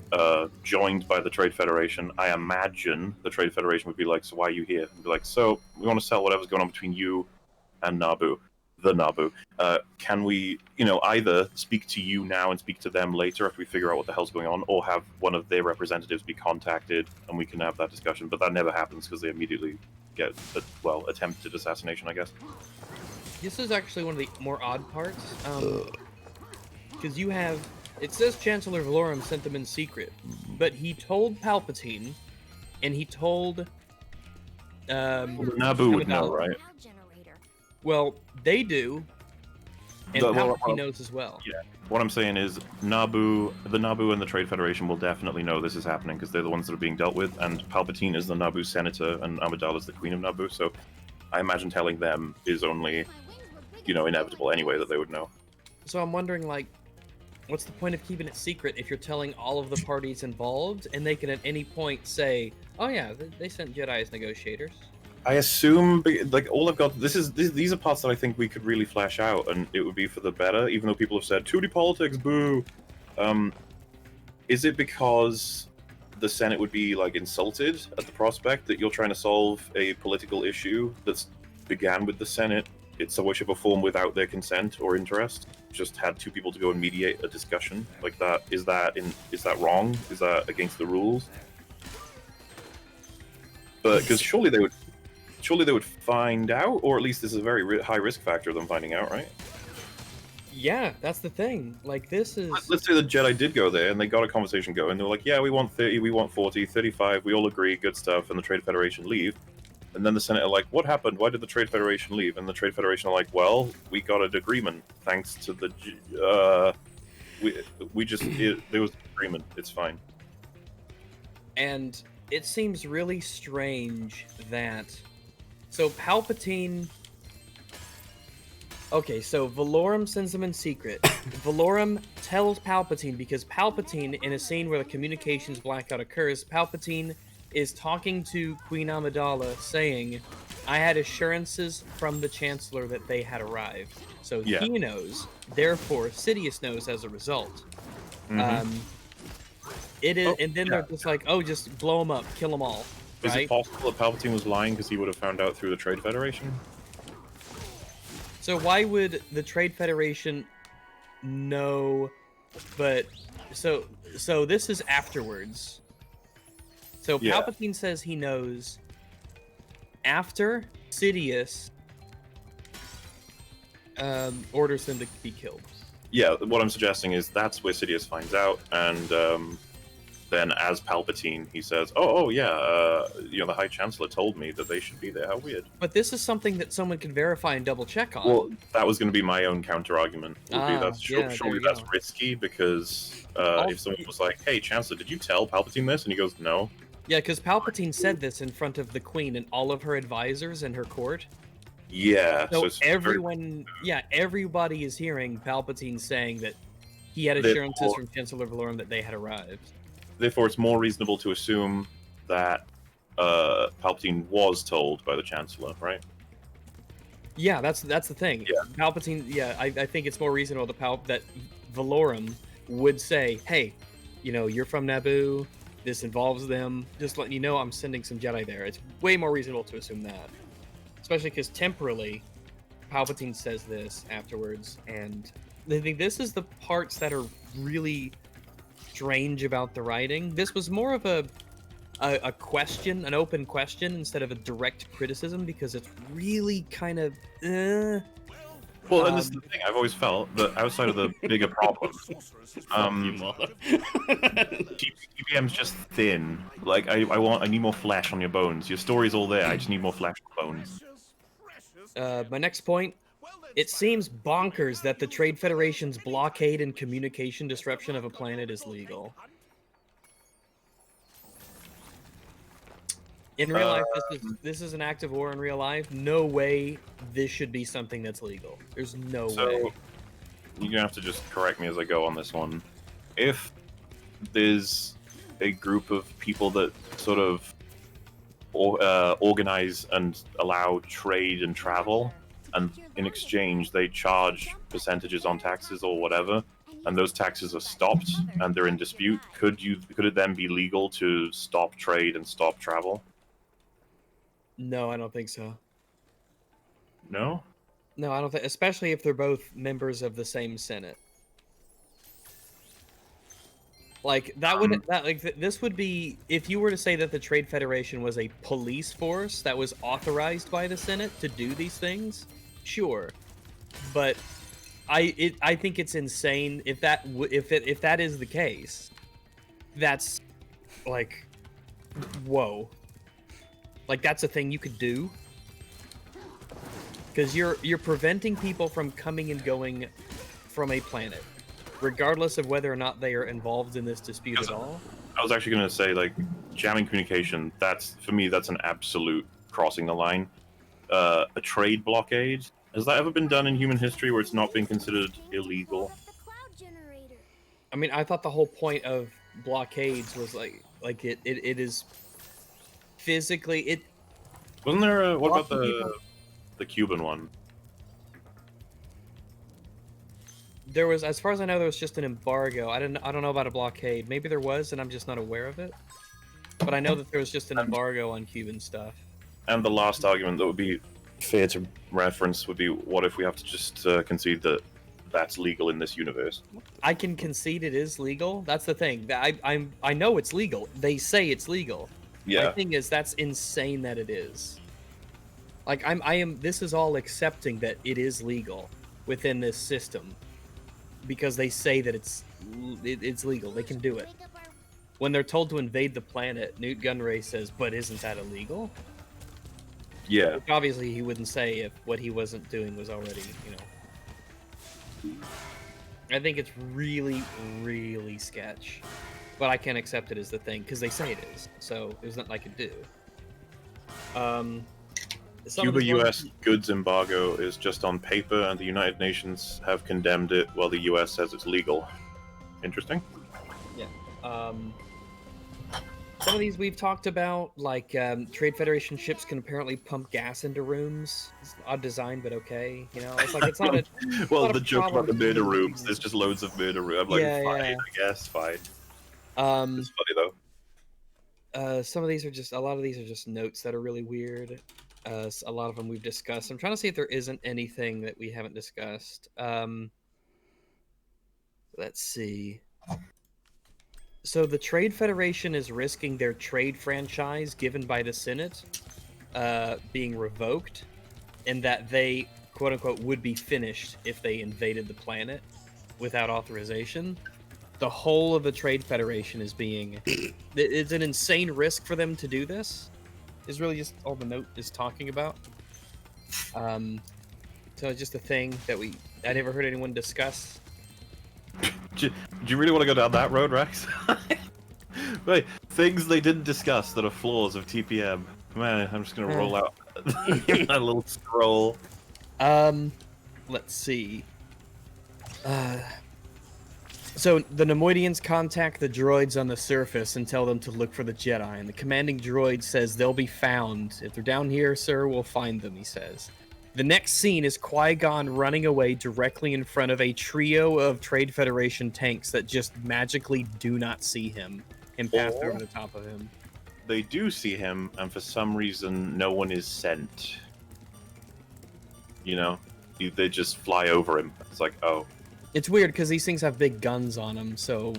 joined by the Trade Federation. I imagine the Trade Federation would be like, "So why are you here?" And be like, "So we want to settle whatever's going on between you and Naboo, the Naboo. Can we, either speak to you now and speak to them later after we figure out what the hell's going on, or have one of their representatives be contacted and we can have that discussion?" But that never happens because they immediately get, attempted assassination, I guess. This is actually one of the more odd parts. Because it says Chancellor Valorum sent them in secret, but he told Palpatine, and he told Naboo would know, right? Well, they do, and Palpatine knows as well. Yeah. What I'm saying is, the Naboo and the Trade Federation will definitely know this is happening because they're the ones that are being dealt with, and Palpatine is the Naboo senator, and Amidala is the Queen of Naboo. So, I imagine telling them is only, inevitable anyway that they would know. So I'm wondering, what's the point of keeping it secret if you're telling all of the parties involved, and they can at any point say, "Oh yeah, they sent Jedi as negotiators"? I assume, all I've got, these are parts that I think we could really flesh out, and it would be for the better, even though people have said, 2D politics, boo! Is it because the Senate would be, insulted at the prospect that you're trying to solve a political issue that's began with the Senate, in some way, shape, or form without their consent or interest? Just had 2 people to go and mediate a discussion like that. Is that wrong? Is that against the rules? But because surely they would find out, or at least this is a very high risk factor of them finding out, right? Yeah, that's the thing. This is... Let's say the Jedi did go there and they got a conversation going. They were like, "Yeah, we want 30, we want 40, 35, we all agree, good stuff," and the Trade Federation leave. And then the Senate are like, "What happened? Why did the Trade Federation leave?" And the Trade Federation are like, "Well, we got an agreement thanks to the... there was an agreement. It's fine." And it seems really strange that... So Palpatine... Okay, so Valorum sends them in secret. Valorum tells Palpatine, because Palpatine, in a scene where the communications blackout occurs, Palpatine is talking to Queen Amidala, saying, "I had assurances from the Chancellor that they had arrived." So Yeah. he knows, therefore Sidious knows as a result. Mhm. It is, and then yeah. they're just like, "Oh, just blow them up, kill them all." Is Right? it possible that Palpatine was lying because he would have found out through the Trade Federation? So why would the Trade Federation know? But so this is afterwards. So Yeah. Palpatine says he knows after Sidious orders them to be killed. Yeah, what I'm suggesting is that's where Sidious finds out, and then as Palpatine, he says, "Oh yeah, the High Chancellor told me that they should be there. How weird." But this is something that someone can verify and double check on. Well, that was going to be my own counter argument. Surely there you that's go. risky because Also- if someone was like, "Hey, Chancellor, did you tell Palpatine this?" and he goes, "No." Yeah, because Palpatine said this in front of the Queen and all of her advisors and her court. Yeah. So it's very- everybody is hearing Palpatine saying that he had assurances Therefore- from Chancellor Valorum that they had arrived. Therefore, it's more reasonable to assume that Palpatine was told by the Chancellor, right? Yeah, that's the thing. Yeah. Palpatine. Yeah, I think it's more reasonable that Valorum would say, hey, you know, you're from Naboo, this involves them, just letting you know I'm sending some Jedi there. It's way more reasonable to assume that. Especially because temporally, Palpatine says this afterwards, and I think this is the parts that are really strange about the writing. This was more of a question, an open question, instead of a direct criticism, because it's really kind of Well, and this is the thing. I've always felt that outside of the bigger problem, You mother. TPM's just thin. Like I need more flesh on your bones. Your story's all there. I just need more flesh on bones. my next point. It seems bonkers that the Trade Federation's blockade and communication disruption of a planet is legal. In real life, this is an act of war in real life. No way this should be something that's legal. There's no way. So you're gonna have to just correct me as I go on this one. If there's a group of people that sort of organize and allow trade and travel, and in exchange they charge percentages on taxes or whatever, and those taxes are stopped and they're in dispute, could it then be legal to stop trade and stop travel? No, I don't think so. No? No, I don't think, especially if they're both members of the same Senate. Like this would be if you were to say that the Trade Federation was a police force that was authorized by the Senate to do these things. Sure, but I think it's insane if that is the case. That's like, whoa. Like that's a thing you could do, because you're preventing people from coming and going from a planet, regardless of whether or not they are involved in this dispute at all. I was actually going to say, like, jamming communication, that's, for me, that's an absolute crossing the line. A trade blockade, has that ever been done in human history where it's not been considered illegal? I mean, I thought the whole point of blockades was like it is physically it. Wasn't there a, what about Blocking people- the Cuban one? There was, as far as I know, there was just an embargo. I don't know about a blockade. Maybe there was, and I'm just not aware of it. But I know that there was just an embargo on Cuban stuff. And the last argument that would be fair to reference would be, what if we have to just concede that that's legal in this universe? I can concede it is legal. That's the thing. I know it's legal. They say it's legal. Yeah. My thing is, that's insane that it is. Like I am. This is all accepting that it is legal within this system, because they say that it's legal. They can do it. When they're told to invade the planet, Newt Gunray says, "But isn't that illegal?" Yeah. Which obviously he wouldn't say if what he wasn't doing was already, I think it's really, really sketch. But I can't accept it as the thing, because they say it is. So there's nothing I could do. Cuba-US goods embargo is just on paper, and the United Nations have condemned it, while the US says it's legal. Interesting. Yeah. Some of these we've talked about, like Trade Federation ships can apparently pump gas into rooms. It's odd design, but okay. It's like it's not a. Well, not the a joke about the problem murder to rooms, use. there's just loads of murder rooms. I'm like, Yeah, fine, yeah. I guess, fine. It's funny, though. Some of these are just, a lot of these are just notes that are really weird. A lot of them we've discussed. I'm trying to see if there isn't anything that we haven't discussed. Let's see. So the Trade Federation is risking their trade franchise given by the Senate being revoked, and that they, quote unquote, would be finished if they invaded the planet without authorization. The whole of the Trade Federation is being... It's an insane risk for them to do this, is really just all the note is talking about. So it's just a thing that I never heard anyone discuss. Do you really want to go down that road, Rex? Wait, things they didn't discuss that are flaws of TPM. Man, I'm just gonna roll out that little scroll. Let's see. So the Nemoidians contact the droids on the surface and tell them to look for the Jedi, and the commanding droid says they'll be found. If they're down here, sir, we'll find them, he says. The next scene is Qui-Gon running away directly in front of a trio of Trade Federation tanks that just magically do not see him and pass Or- over the top of him. They do see him, and for some reason, no one is sent. You know, they just fly over him. It's like, oh, It's weird because these things have big guns on them, so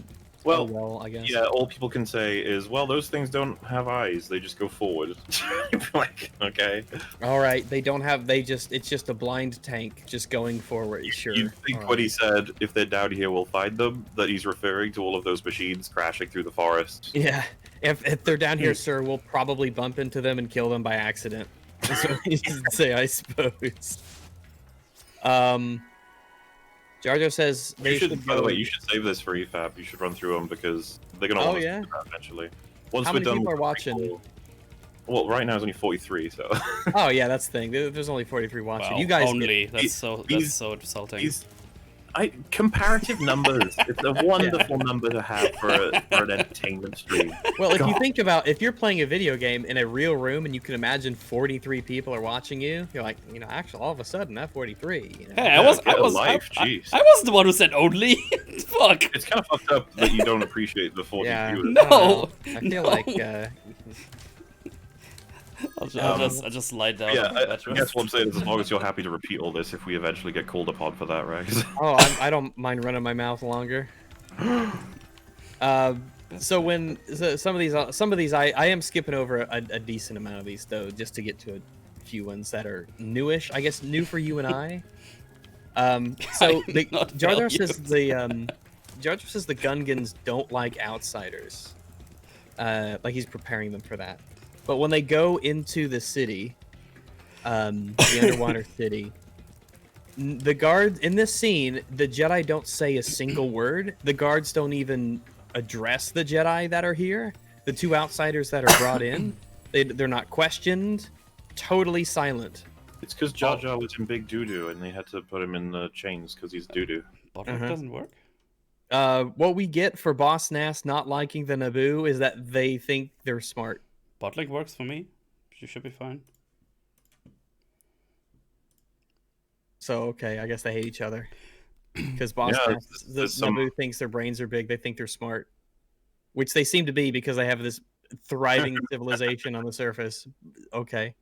well, I guess. yeah. All people can say is, well, those things don't have eyes; they just go forward. Like, okay. All right, they don't have. It's just a blind tank just going forward. Sure. You think all what right. he said, if they're down here, we'll find them, that he's referring to all of those machines crashing through the forest. Yeah, if they're down here, sir, we'll probably bump into them and kill them by accident. That's what he should say, I suppose. Jar Jar says they You should, by go... the way, you should save this for EFAP. You should run through them because they're gonna Oh, want us yeah? to do that eventually. Once How we're many done people with are the watching? prequel- Well, right now it's only 43, so Oh yeah, that's the thing. There's only 43 watching. Wow, You guys only. get... That's so insulting. these comparative numbers. It's a wonderful number to have for an entertainment stream. Well, if you God. think about, if you're playing a video game in a real room and you can imagine 43 people are watching you, you're like, actually, all of a sudden, that 43. You know? Hey, I Get a life, I jeez. was the one who said only. Fuck. It's kind of fucked up that you don't appreciate the 40 Yeah. viewers. No. I feel no. like I'll just lie down. Yeah, on the I mattress. guess what I'm saying is as long as you're happy to repeat all this if we eventually get called upon for that, right? I don't mind running my mouth longer. So some of these I am skipping over a decent amount of these though, just to get to a few ones that are newish. I guess new for you and I. So I'm not Jar Jar valued. says Jar Jar says the Gungans don't like outsiders. Like he's preparing them for that. But when they go into the city, the underwater city, the guards in this scene, the Jedi don't say a single word. The guards don't even address the Jedi that are here. The two outsiders that are brought in, they're not questioned. Totally silent. It's because Jar Jar was in Big Doo-Doo and they had to put him in the chains because he's doo-doo. Bottle doesn't work. What we get for Boss Nass not liking the Naboo is that they think they're smart. Bottling works for me. She should be fine. So okay, I guess they hate each other. Because Boss Yeah, Nass, the there's some- Naboo thinks their brains are big. They think they're smart, which they seem to be because they have this thriving civilization on the surface. Okay.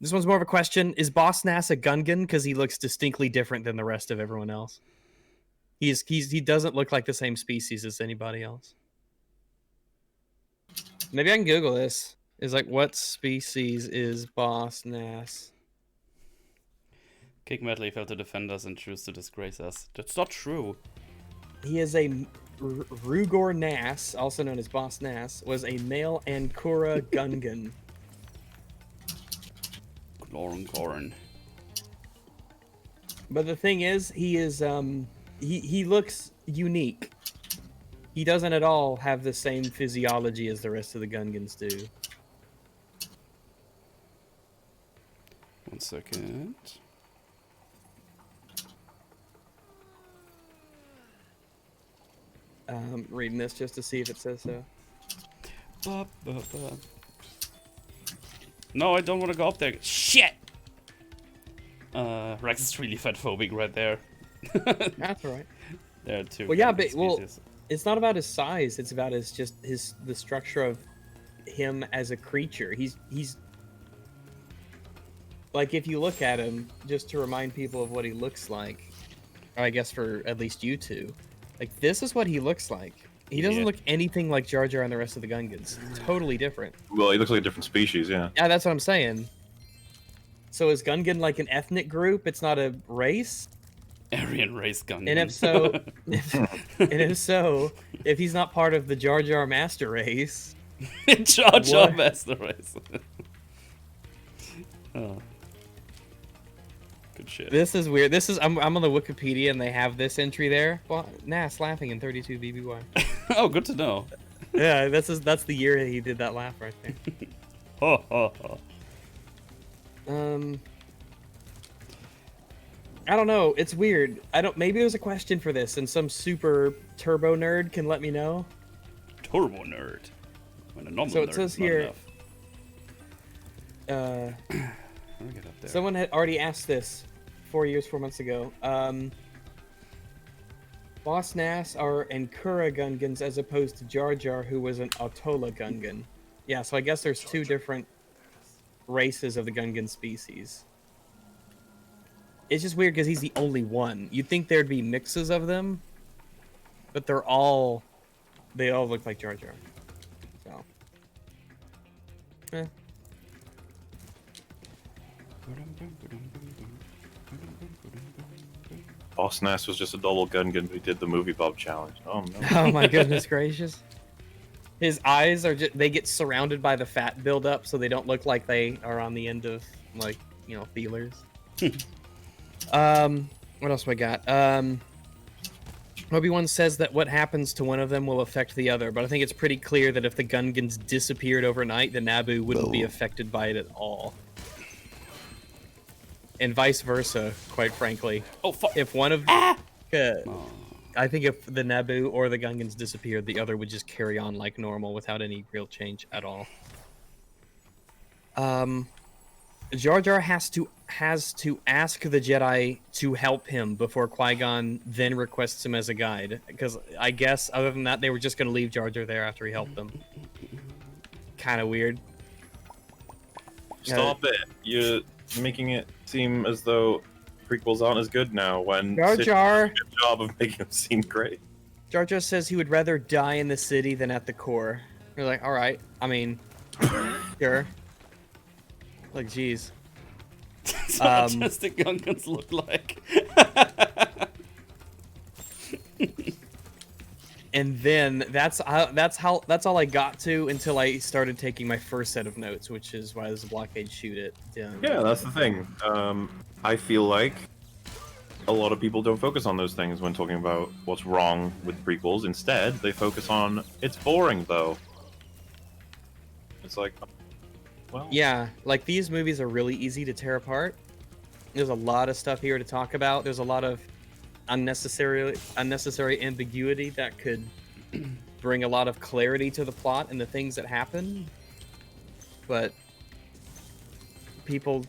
This one's more of a question: is Boss Nass a Gungan? Because he looks distinctly different than the rest of everyone else. He doesn't look like the same species as anybody else. Maybe I can Google this. Is like, what species is Boss Nass? Kick Medley failed to defend us and choose to disgrace us. That's not true. He is a Rugor Nass, also known as Boss Nass, was a male Ankura Gungan. Goran. But the thing is, he is he looks unique. He doesn't at all have the same physiology as the rest of the Gungans do. 1 second. Reading this just to see if it says so. No, I don't want to go up there. Shit! Rex is really fatphobic right there. That's all right. There are two. Well, yeah, different but well, species. it's not about his size. It's about the structure of him as a creature. He's like, if you look at him, just to remind people of what he looks like, or I guess for at least you two, like this is what he looks like. He doesn't Yeah. look anything like Jar Jar and the rest of the Gungans. Totally different. Well, he looks like a different species, yeah. Yeah, that's what I'm saying. So is Gungan like an ethnic group? It's not a race? Aryan race gun. And if so, if he's not part of the Jar Jar master race, Jar Jar What? Master Race. Oh. Good shit. this is weird. I'm on the Wikipedia and they have this entry there. Well, Nass laughing in 32 BBY. Oh, good to know. Yeah, that's the year he did that laugh right there. Ho, ho, ho. I don't know. It's weird. Maybe there's a question for this, and some super turbo nerd can let me know. Turbo nerd. When a normal So it nerd says is not here- enough. Let me get up there. Someone had already asked this 4 months ago. Boss Nass are Ankura Gungans as opposed to Jar Jar, who was an Autola Gungan. Yeah, so I guess there's two different races of the Gungan species. It's just weird because he's the only one. You'd think there'd be mixes of them, but they all look like Jar Jar. So, Boss Nass was just a double Gungan who did the movie Bob challenge. Oh no. Oh my goodness gracious. His eyes are just, they get surrounded by the fat buildup so they don't look like they are on the end of, like, you know, feelers. What else we got? Obi-Wan says that what happens to one of them will affect the other, but I think it's pretty clear that if the Gungans disappeared overnight, the Naboo wouldn't be affected by it at all. And vice versa, quite frankly. Oh, fuck. If one of... I think if the Naboo or the Gungans disappeared, the other would just carry on like normal without any real change at all. Jar Jar has to ask the Jedi to help him before Qui-Gon then requests him as a guide. Because I guess other than that, they were just going to leave Jar Jar there after he helped them. Kind of weird. Stop it. You're making it seem as though prequels aren't as good now when Jar Jar Sid did a good job of making them seem great. Jar Jar says he would rather die in the city than at the core. You're like, all right. I mean, sure. Like, geez. That's what autistic Gungans look like. And then that's all I got to until I started taking my first set of notes, which is why there's a blockade shoot it. Yeah, that's the thing. I feel like a lot of people don't focus on those things when talking about what's wrong with prequels. Instead, they focus on it's boring though. It's like, well, Yeah, like these movies are really easy to tear apart. There's a lot of stuff here to talk about. There's a lot of unnecessary ambiguity that could bring a lot of clarity to the plot and the things that happen. But people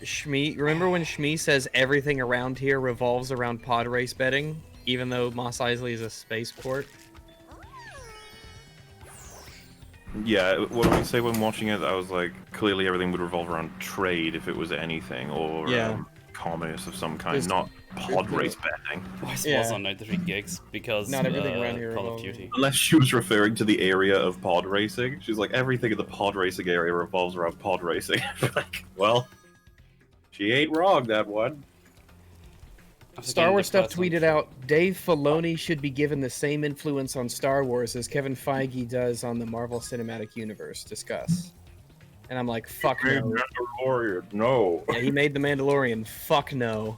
Shmi, remember when Shmi says everything around here revolves around pod race betting, even though Mos Eisley is a spaceport? yeah. What did we say when watching it? I was like, clearly everything would revolve around trade if it was anything, or Yeah. commerce of some kind, There's- not pod there's- race betting. I suppose Yeah. on 93 gigs because Not everything around here Call of revolves- Duty. Unless she was referring to the area of pod racing. She's like, everything in the pod racing area revolves around pod racing. Like, well, she ain't wrong, that one. Star Wars stuff Depressing. tweeted out, Dave Filoni should be given the same influence on Star Wars as Kevin Feige does on the Marvel Cinematic Universe. Discuss. And I'm like, fuck no. Mandalorian, no. Yeah, he made The Mandalorian. Fuck no.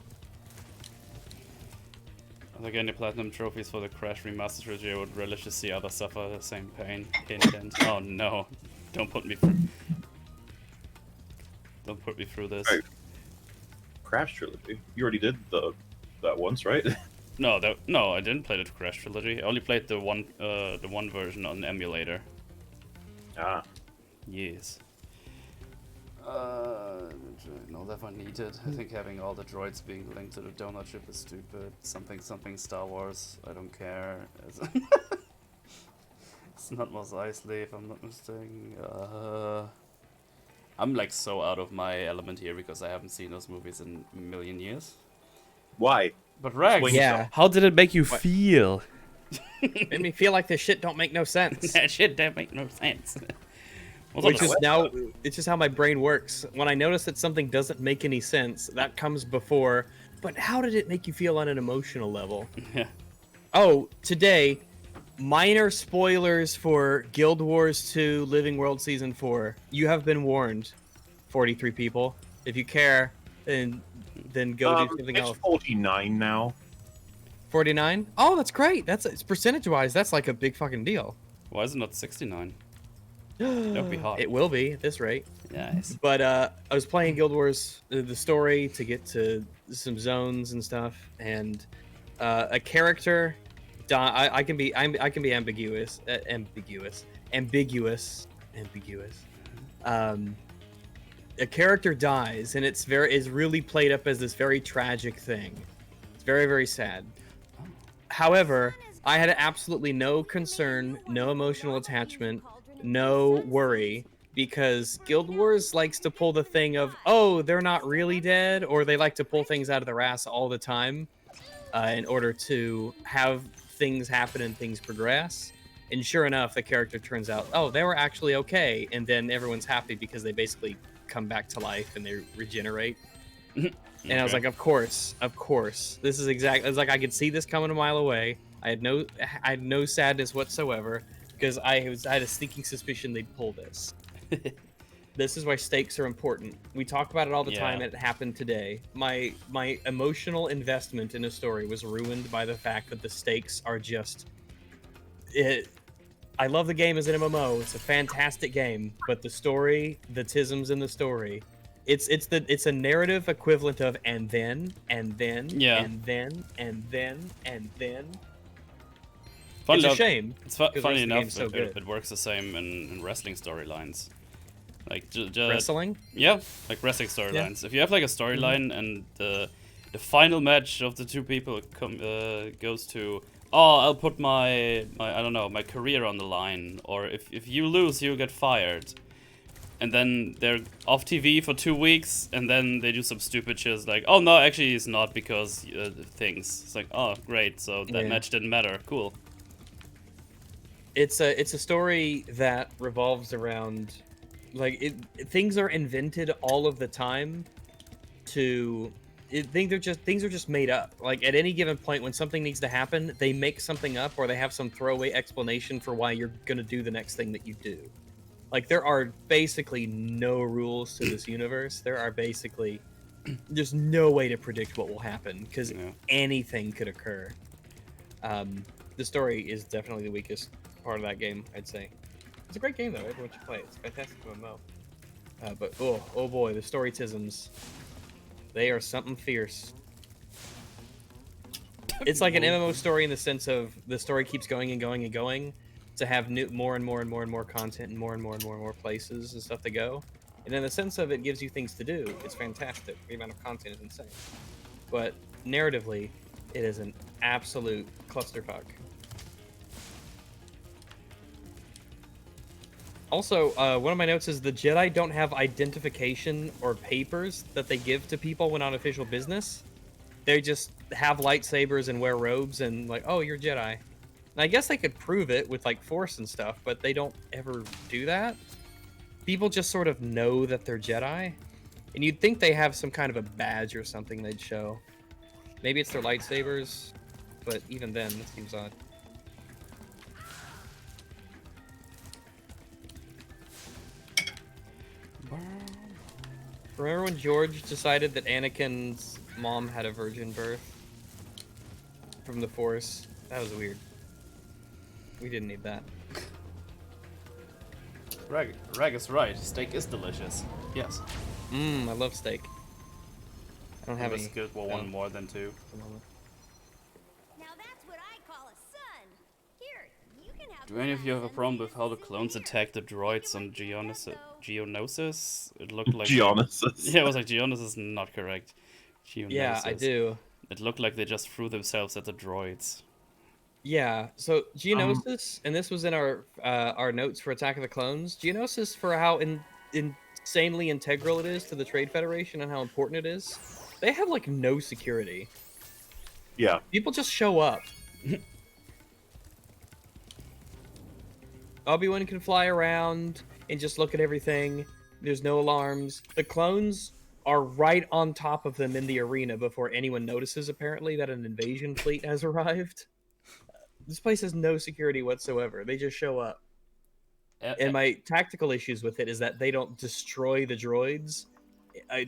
I think any platinum trophies for the Crash Remastered trilogy, I would relish to see others suffer the same pain. Hint, hint. Oh no. Don't put me through. Don't put me through this. Right. Crash trilogy. You already did that once, right? No, I didn't play the Crash trilogy. I only played the one version on emulator. Ah. Yes. No, that one needed. I think having all the droids being linked to the donut ship is stupid. Something Star Wars. I don't care. It's not Mos Eisley, if I'm not mistaken. I'm like so out of my element here because I haven't seen those movies in a million years. Why? But Rex, Explain Yeah. how did it make you feel? Made me feel like this shit don't make no sense. That shit that make no sense. Which is now, it's just how my brain works. When I notice that something doesn't make any sense, that comes before, but how did it make you feel on an emotional level? Yeah. Oh, today, minor spoilers for Guild Wars 2 Living World Season 4. You have been warned, 43 people. If you care, then go do something it's else. 49 now. 49? Oh, that's great. It's percentage-wise, that's like a big fucking deal. Why is it not 69? That would be hot. It will be at this rate. Nice. But I was playing Guild Wars, the story, to get to some zones and stuff, and a character. I can be ambiguous. ambiguous. A character dies, and is really played up as this very tragic thing. It's very, very sad. However, I had absolutely no concern, no emotional attachment, no worry, because Guild Wars likes to pull the thing of, oh, they're not really dead, or they like to pull things out of their ass all the time in order to have things happen and things progress. And sure enough, the character turns out, oh, they were actually okay, and then everyone's happy because they basically come back to life and they regenerate. And I was like, of course. This is exactly. It's like I could see this coming a mile away. I had no sadness whatsoever because I had a sneaking suspicion they'd pull this. This is why stakes are important. We talk about it all the time, and it happened today. My emotional investment in a story was ruined by the fact that the stakes are just. I love the game as an MMO. It's a fantastic game, but the story, the tisms in the story. It's a narrative equivalent of and then and then and then and then and then. It's a shame. It's funny enough, it works the same in wrestling storylines. Like wrestling? Yeah, like wrestling storylines. Yeah. If you have like a storyline and the final match of the two people goes to, oh, I'll put my I don't know, my career on the line, or if you lose, you get fired. And then they're off TV for 2 weeks, and then they do some stupid shit like, oh no, actually he's not because things. It's like, oh great, so that match didn't matter. Cool. It's a story that revolves around, like things are invented all of the time. Things are just made up. Like at any given point when something needs to happen, they make something up or they have some throwaway explanation for why you're gonna do the next thing that you do. Like, there are basically no rules to this universe. There are basically... There's no way to predict what will happen, because anything could occur. The story is definitely the weakest part of that game, I'd say. It's a great game, though. Everyone should play it. It's a fantastic MMO. But, oh boy, the story tisms. They are something fierce. It's like an MMO story in the sense of the story keeps going and going and going, to have more and more and more and more content and more places and stuff to go. And in the sense of it gives you things to do, it's fantastic. The amount of content is insane. But narratively, it is an absolute clusterfuck. Also, one of my notes is the Jedi don't have identification or papers that they give to people when on official business. They just have lightsabers and wear robes and like, oh, you're Jedi. And I guess they could prove it with like Force and stuff, but they don't ever do that. People just sort of know that they're Jedi. And you'd think they have some kind of a badge or something they'd show. Maybe it's their lightsabers, but even then, that seems odd. Remember when George decided that Anakin's mom had a virgin birth from the Force? That was weird. We didn't need that. Rag is right. Steak is delicious. Yes. I love steak. I don't have any. Good. Well, one more than two. Now that's what I call a son. Here, you can have. Do any of you have a problem with how the clones attack the droids on Geonosis? It looked like Geonosis. Yeah, it was like Geonosis, not correct. Geonosis. Yeah, I do. It looked like they just threw themselves at the droids. Yeah, so Geonosis, and this was in our notes for Attack of the Clones. Geonosis, for how insanely integral it is to the Trade Federation and how important it is, they have like no security. Yeah. People just show up. Obi-Wan can fly around and just look at everything. There's no alarms. The clones are right on top of them in the arena before anyone notices, apparently, that an invasion fleet has arrived. This place has no security whatsoever. They just show up. And my tactical issues with it is that they don't destroy the droids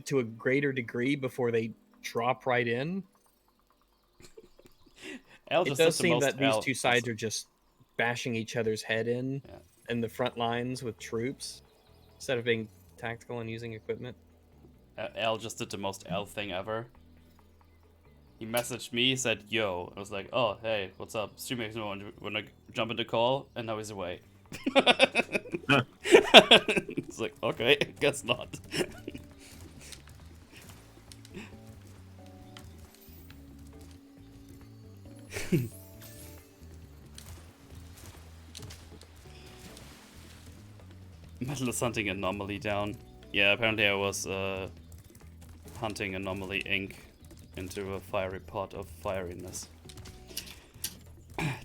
to a greater degree before they drop right in. It does seem that these two sides are just bashing each other's head in the front lines with troops instead of being tactical and using equipment. Al just did the most L thing ever. He messaged me, said, yo. I was like, oh, hey, what's up? Streaming, wanna jump into call? And now he's away. It's like, okay, guess not. Metal is hunting anomaly down. Yeah, apparently I was hunting anomaly ink into a fiery pot of fieriness.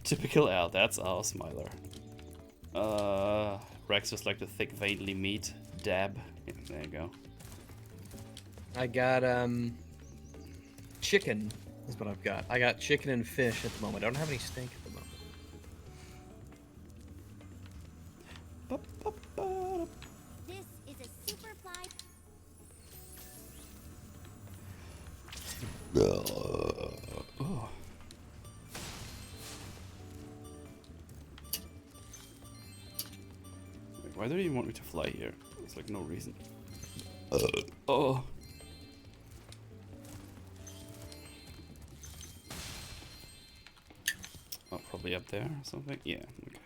Typical L, that's our Smiler. Rex just like the thick veiny meat. Dab. Yeah, there you go. I got chicken is what I've got. I got chicken and fish at the moment. I don't have any steak at the moment. This is a super fly. Oh. Wait, why do you want me to fly here? There's like no reason. Oh. Oh, probably up there or something? Yeah, okay.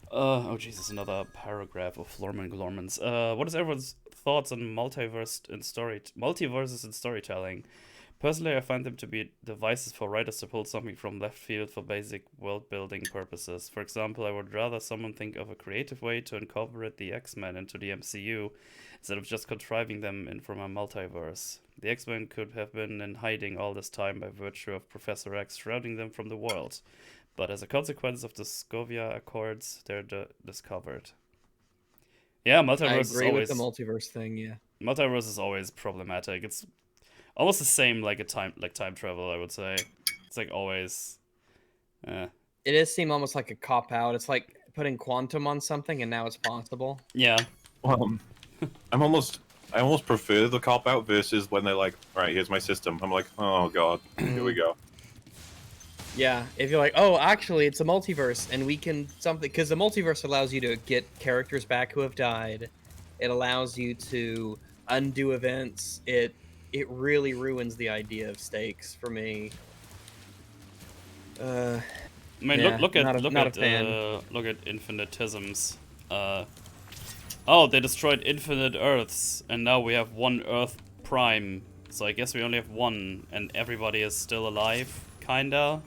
Oh Jesus, another paragraph of Florman Glormans. What is everyone's thoughts on multiverses in storytelling? Personally, I find them to be devices for writers to pull something from left field for basic world-building purposes. For example, I would rather someone think of a creative way to incorporate the X-Men into the MCU instead of just contriving them in from a multiverse. The X-Men could have been in hiding all this time by virtue of Professor X shrouding them from the world. But as a consequence of the Sokovia Accords, they're discovered. Yeah, I multiverse agree is with always the multiverse thing, yeah. multiverse is always problematic. It's almost the same like time travel, I would say. It's like always. It does seem almost like a cop out. It's like putting quantum on something and now it's possible. Yeah. Well, I almost prefer the cop out versus when they're like, all right, here's my system. I'm like, oh god, here we go. Yeah, if you're like, oh, actually, it's a multiverse, and we can something because the multiverse allows you to get characters back who have died. It allows you to undo events. It really ruins the idea of stakes for me. I mean, Yeah, look not a at fan. look at infinite tisms. Oh, they destroyed infinite Earths, and now we have one Earth Prime. So I guess we only have one, and everybody is still alive, kinda.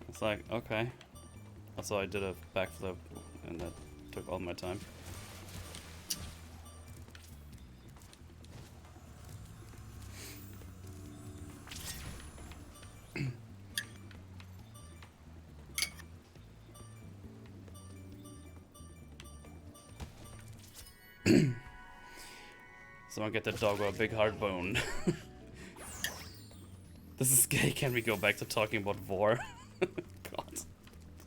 It's like, okay. Also, I did a backflip, and that took all my time. Someone get the dog with a big hard bone. This is gay. Can we go back to talking about war? God,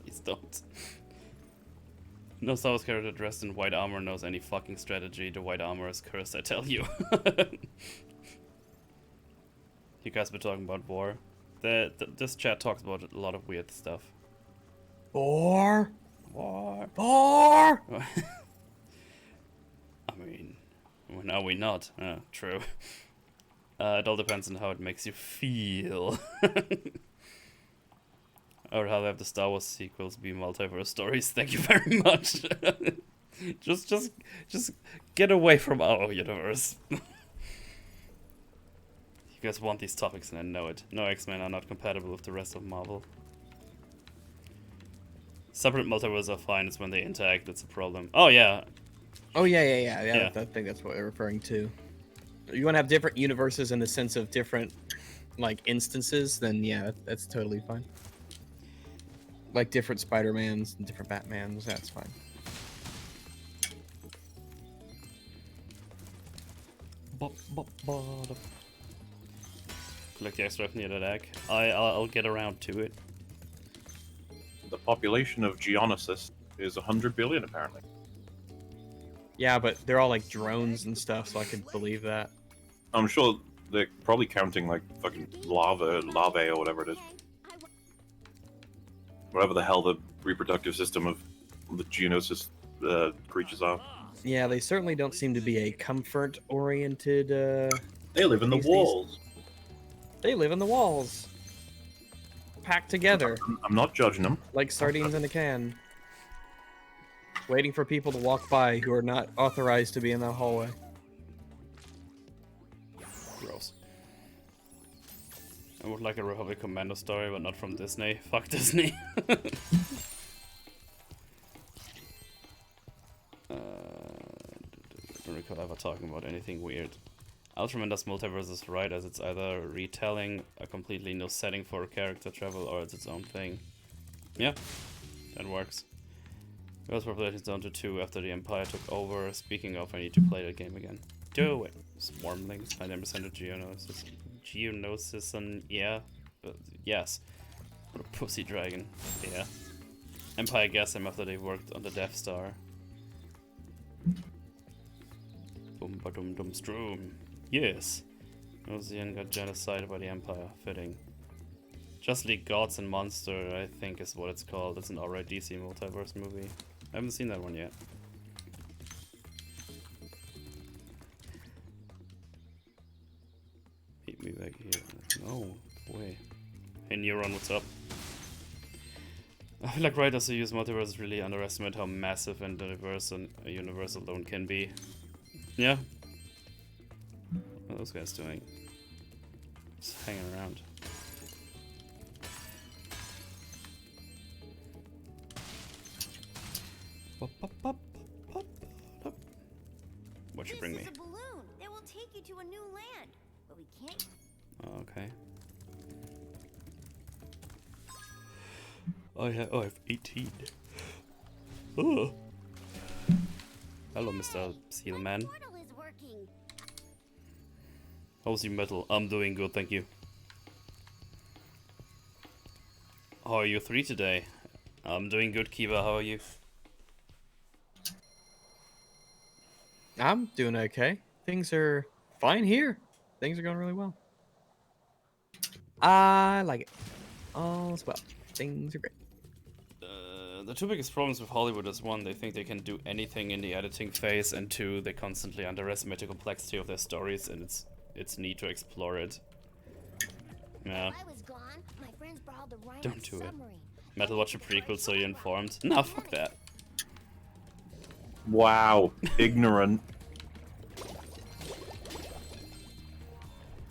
please don't. No Star Wars character dressed in white armor knows any fucking strategy. The white armor is cursed, I tell you. You guys been talking about war? This chat talks about a lot of weird stuff. War. War. War. I mean, when are we not? True. It all depends on how it makes you feel. Or how they have the Star Wars sequels be multiverse stories. Thank you very much. just get away from our universe. You guys want these topics and I know it. No, X-Men are not compatible with the rest of Marvel. Separate multiverses are fine, it's when they interact that's a problem. Oh yeah. Oh yeah. Yeah. I think that's what they're referring to. You want to have different universes in the sense of different, like, instances, then yeah, that's totally fine. Like different Spider-Mans and different Batmans, that's fine. Collect the extra near that egg. I'll get around to it. The population of Geonosis is 100 billion, apparently. Yeah, but they're all like drones and stuff, so I could believe that. I'm sure they're probably counting like fucking larvae or whatever it is. Whatever the hell the reproductive system of the Geonosis creatures are. Yeah, they certainly don't seem to be a comfort-oriented, They live in the species. walls. They live in the walls. packed together I'm not judging them. like sardines in a can, waiting for people to walk by who are not authorized to be in that hallway. Gross. I would like a Republic Commando story, but not from Disney. Fuck Disney. Don't recall ever talking about anything weird. Ultraman does multiverses right, as it's either retelling a completely new setting for character travel or it's its own thing. Yeah, that works. Earth's population is down to 2 after the Empire took over. Speaking of, I need to play that game again. Do it! Swarmlings, 99% of Geonosis. Geonosis and yeah. Yes. What a pussy dragon. Yeah. Empire gas them after they worked on the Death Star. Boom ba dum dum stroom. Yes. Ocean got genocided by the Empire. Fitting. Just League Gods and Monster, I think is what it's called. It's an alright DC multiverse movie. I haven't seen that one yet. Meet me back here. No way. Hey Neuron, what's up? I feel like writers who use multiverses really underestimate how massive and diverse a universe alone can be. Yeah. What are those guys doing? Just hanging around. What you bring me? This is a balloon that will take you to a new land, but we can't. Oh, okay. I have 18. Oh. Hello, Mr. Sealman. Portal is working. How's your metal? I'm doing good, thank you. How are you 3 today? I'm doing good, Kiva. How are you? I'm doing okay. Things are fine here. Things are going really well. I like it. All's well. Things are great. The 2 biggest problems with Hollywood is 1, they think they can do anything in the editing phase, and 2, they constantly underestimate the complexity of their stories, and it's neat to explore it. Yeah. While I was gone, my friends borrowed the Rhino Don't do it. submarine. Metal, watch a prequel so you're informed. Nah, fuck that. Wow, ignorant.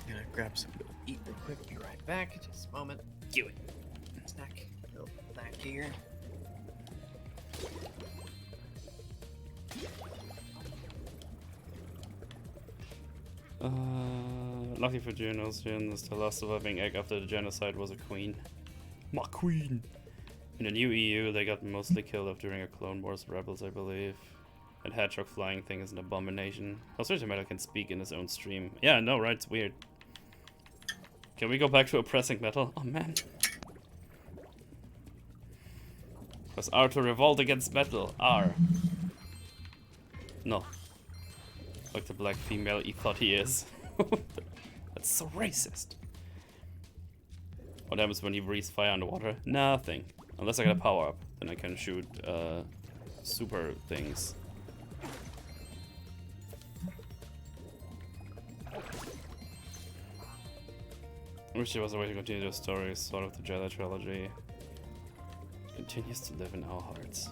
Gonna grab something to eat real quick. Be right back. Just a moment. Do it. Snack. Little back here. Lucky for Geonosians, the last surviving egg after the genocide was a queen. My queen! In the new EU, they got mostly killed off during a Clone Wars Rebels, I believe. That hedgehog flying thing is an abomination. How strange Metal can speak in his own stream. Yeah, I know, right? It's weird. Can we go back to oppressing Metal? Oh man. Press R to revolt against Metal. R. No. Like the black female he thought he is. That's so racist. What happens when he breathes fire underwater? Nothing. Unless I get a power up, then I can shoot super things. I wish there was a way to continue the story, sort of the Jedi trilogy. It continues to live in our hearts.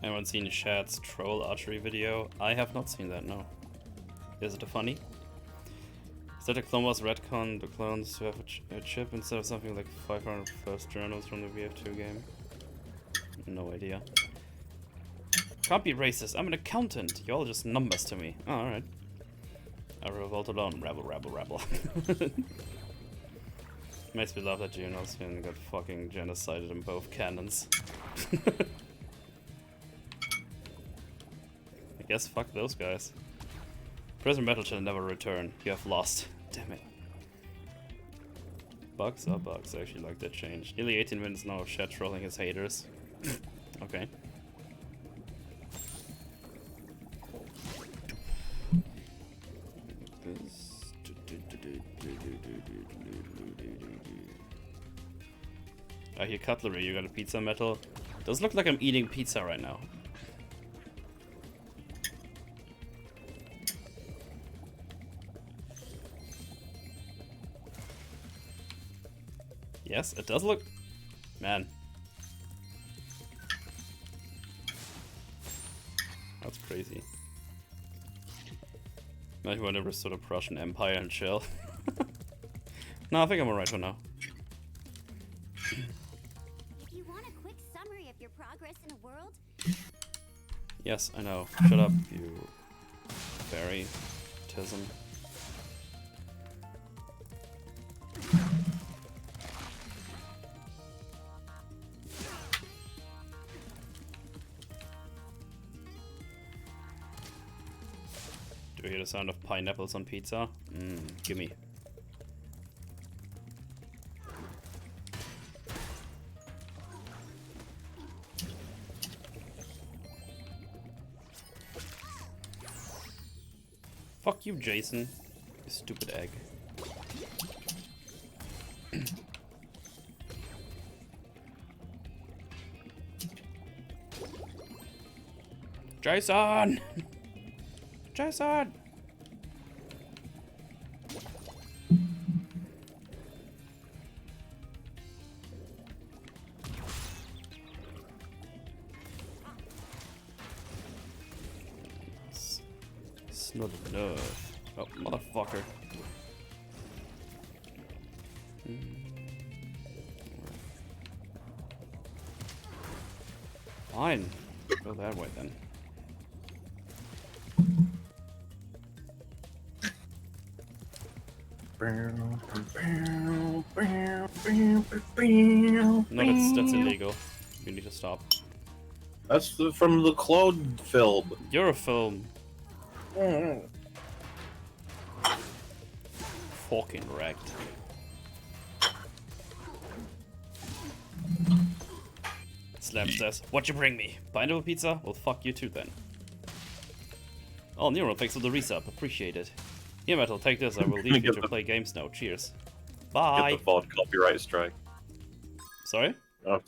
Anyone seen Shad's troll archery video? I have not seen that, no. Is it a funny? Is that a Clone Wars retcon, the clones to have a chip instead of something like 500 first journals from the VF2 game? No idea. Can't be racist, I'm an accountant. You're all just numbers to me. Oh, alright. I revolt alone. Rebel, rebel, rebel. Makes me laugh that Geonosian got fucking genocided in both canons. I guess fuck those guys. Prison Metal shall never return. You have lost. Damn it. Bugs are bugs. I actually like that change. Nearly 18 minutes now of Shad trolling his haters. Okay. I hear cutlery. You got a pizza, Metal? Does look like I'm eating pizza right now. Yes, it does look... Man. That's crazy. Like whatever sort of Prussian Empire and chill. No, I think I'm alright for now. If you want a quick summary of your progress in a world, Yes, I know. Shut up, you fairy tism. Do you hear the sound of pineapples on pizza? Gimme. Fuck you, Jason. You stupid egg. Jason! Jason! It's not enough. Oh, motherfucker. Fine. Go that way then. No, that's illegal. You need to stop. That's from the Claude film. You're a film. Fucking wrecked. Slam says, "What you bring me? Pineapple pizza? Well, fuck you too then." Oh, Nero, thanks for the resub. Appreciate it. Yeah, Metal, take this. I will leave you to play games now. Cheers. Bye. Get the VOD copyright strike. Sorry? I'm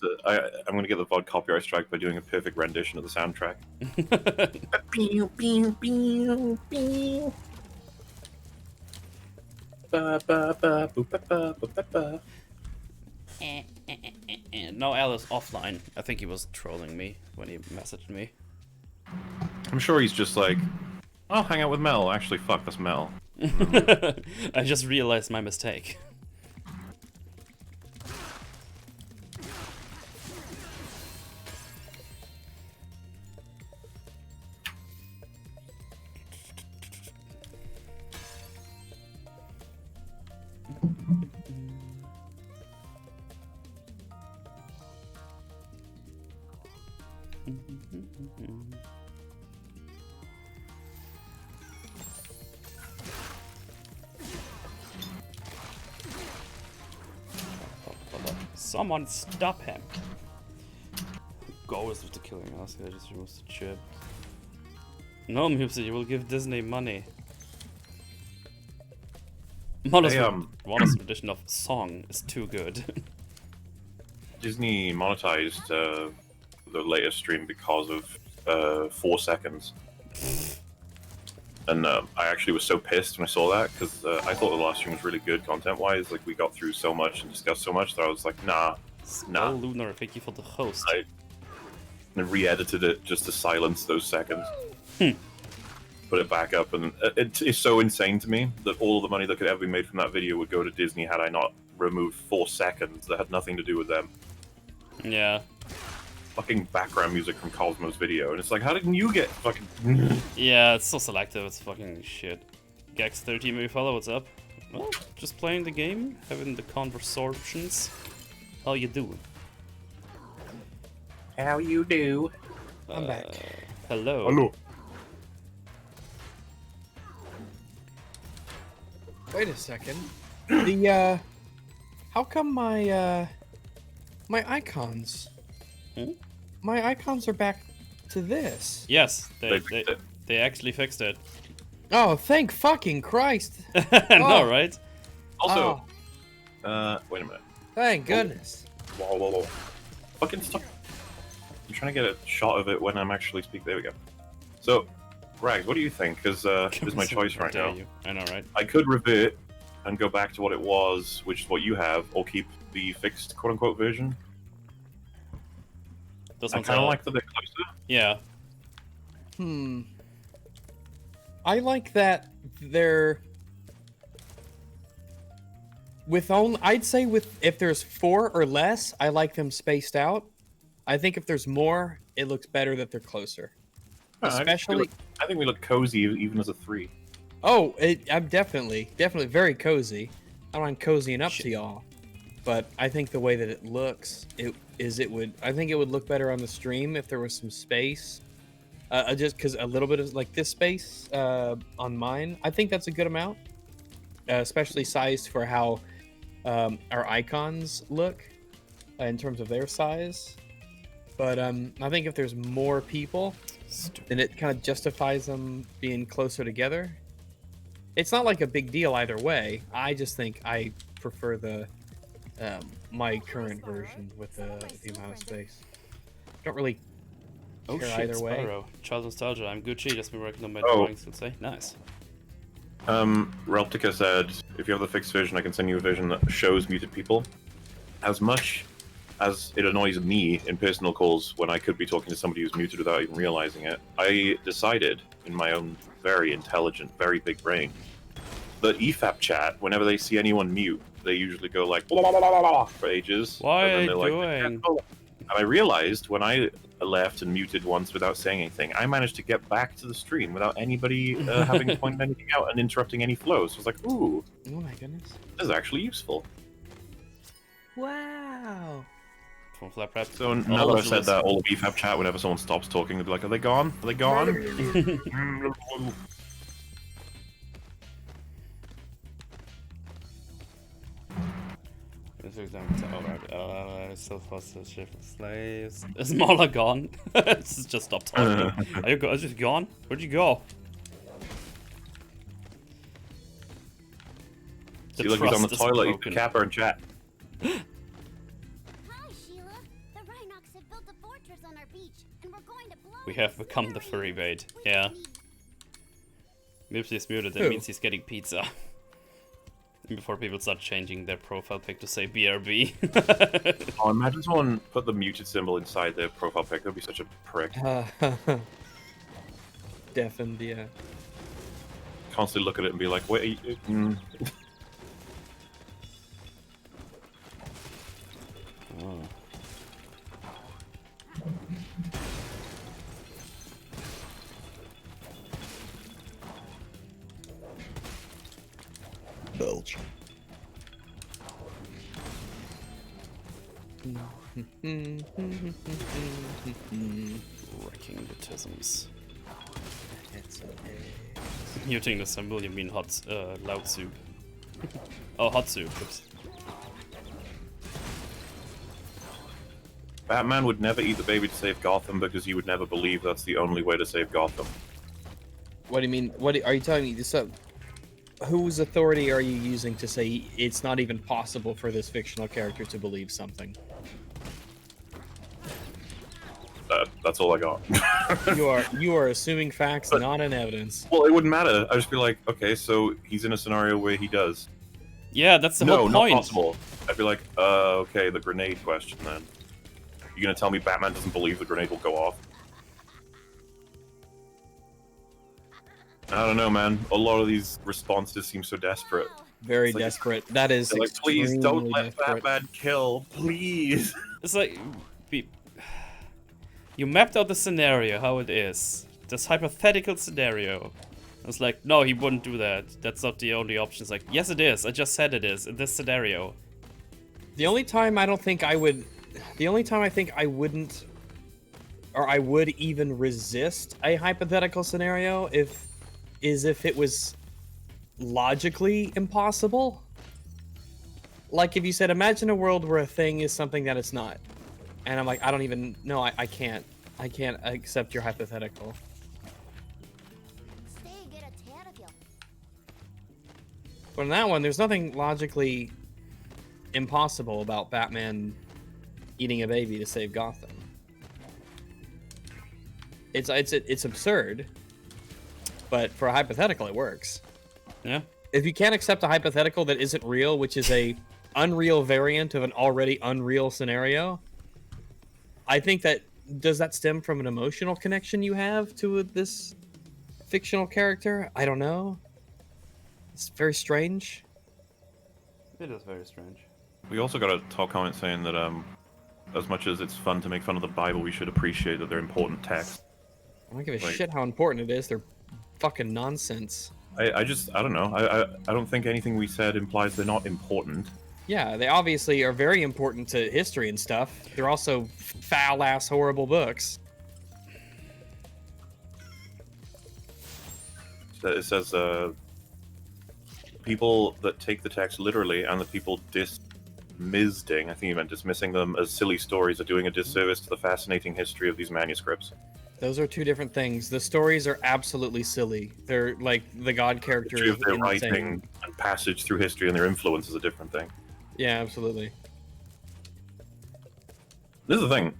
gonna get the VOD copyright strike by doing a perfect rendition of the soundtrack. No, Alice offline. I think he was trolling me when he messaged me. I'm sure he's just like, I'll hang out with Mel. Actually, fuck, that's Mel. I just realized my mistake. Someone stop him. Goes with the killing us. I just removes the chip. No, Mupsy, you will give Disney money. Modest edition of song is too good. Disney monetized the latest stream because of 4 seconds. And I actually was so pissed when I saw that, because I thought the last stream was really good content-wise. Like, we got through so much and discussed so much that I was like, nah. Oh, Lunar, thank you for the host. I re-edited it just to silence those seconds. Put it back up, and it is so insane to me that all of the money that could ever be made from that video would go to Disney had I not removed 4 seconds that had nothing to do with them. Yeah. Fucking background music from Cosmo's video, and it's like, how didn't you get fucking... Yeah, it's so selective, it's fucking shit. Gax13, maybe follow, what's up? Well, just playing the game, having the conversations. How you do? How you do? I'm back. Hello. Hello. Wait a second. The how come my my icons? My icons are back to this. Yes, They fixed it. they actually fixed it. Oh, thank fucking Christ! No, right? Also, wait a minute. Thank goodness. Whoa. Fucking stop. I'm trying to get a shot of it when I'm actually speaking. There we go. So, Rags, what do you think? Because this is my choice right now. I know, right? I could revert and go back to what it was, which is what you have, or keep the fixed quote-unquote version. Those I ones kind of are- like that they're closer. Yeah. I like that they're with only. I'd say if there's 4 or less, I like them spaced out. I think if there's more, it looks better that they're closer. Especially, I think we look cozy even as a 3. oh, I'm definitely very cozy. I don't mind cozying up to y'all, but I think the way that it looks, I think it would look better on the stream if there was some space. Just because a little bit of like this space on mine, I think that's a good amount, especially sized for how our icons look in terms of their size. But I think if there's more people, then it kind of justifies them being closer together. It's not like a big deal either way. I just think I prefer the my current version with the amount of space. Don't really Oh care shit, either way. Spyro. Child nostalgia. I'm Gucci. Just been working on my Oh. drawings. Would say nice. Relptica said, if you have the fixed version, I can send you a version that shows muted people. As much as it annoys me in personal calls when I could be talking to somebody who's muted without even realizing it, I decided in my own very intelligent, very big brain that EFAP chat, whenever they see anyone mute, they usually go like blah, blah, blah, blah, blah, for ages. Why and are then you they're like, doing? and I realized when I left and muted once without saying anything, I managed to get back to the stream without anybody having pointed anything out and interrupting any flow. So I was like, ooh, Oh my goodness! this is actually useful. Wow. From Flap Rap. So now that I've said that, all of EFAP chat, whenever someone stops talking, they'll be like, are they gone? Are they gone? Still faster shift slaves. Is Mauler gone? Just stop talking. Are you just gone? Where'd you go? See, look, he's on the trust is toilet. He's broken. the capper in chat. Hi, Sheila. The Rhinox have built a fortress on our beach, and we're going to blow We it have become the smithereens. furry bait. We Yeah. need Mipsy is muted. That Who? means he's getting pizza. Before people start changing their profile pic to say BRB. Oh, imagine someone put the muted symbol inside their profile pic. That'd be such a prick. Deafened, yeah. Constantly look at it and be like, wait, Oh. Belch. Wrecking the tisms. It's okay. Muting the symbol, you mean loud soup. Oh, hot soup. Oops. Batman would never eat the baby to save Gotham because he would never believe that's the only way to save Gotham. What do you mean? Are you telling me this? Whose authority are you using to say it's not even possible for this fictional character to believe something? That's all I got. You are assuming facts, not in evidence. Well, it wouldn't matter. I'd just be like, okay, so he's in a scenario where he does. Yeah, that's the No, whole not point. possible. I'd be like, okay, the grenade question then. You gonna tell me Batman doesn't believe the grenade will go off? I don't know, man. A lot of these responses seem so desperate. Very It's like- desperate. That is They're like, please don't extremely let desperate. Batman kill, please. It's like you mapped out the scenario how it is. This hypothetical scenario. It's like, no, he wouldn't do that. That's not the only option. It's like, yes, it is. I just said it is in this scenario. The only time I don't think I would, the only time I think I wouldn't, or I would even resist a hypothetical scenario is if it was logically impossible. Like if you said, imagine a world where a thing is something that it's not. And I'm like, I don't even, no, I can't accept your hypothetical. Stay and get a tan of you. But in that one, there's nothing logically impossible about Batman eating a baby to save Gotham. It's absurd, but for a hypothetical, it works. Yeah. if you can't accept a hypothetical that isn't real, which is a unreal variant of an already unreal scenario, I think that does that stem from an emotional connection you have to this fictional character? I don't know. It's very strange. It is very strange. We also got a top comment saying that as much as it's fun to make fun of the Bible, we should appreciate that they're important texts. I don't give a Like- shit how important it is. They're fucking nonsense. I don't know. I don't think anything we said implies they're not important. Yeah, they obviously are very important to history and stuff. They're also foul-ass, horrible books. It says people that take the text literally and the people dismissing, I think he meant dismissing them as silly stories, are doing a disservice to the fascinating history of these manuscripts. Those are two different things. The stories are absolutely silly. They're like the god character History is of their insane. writing and passage through history and their influence is a different thing. Yeah, absolutely. This is the thing.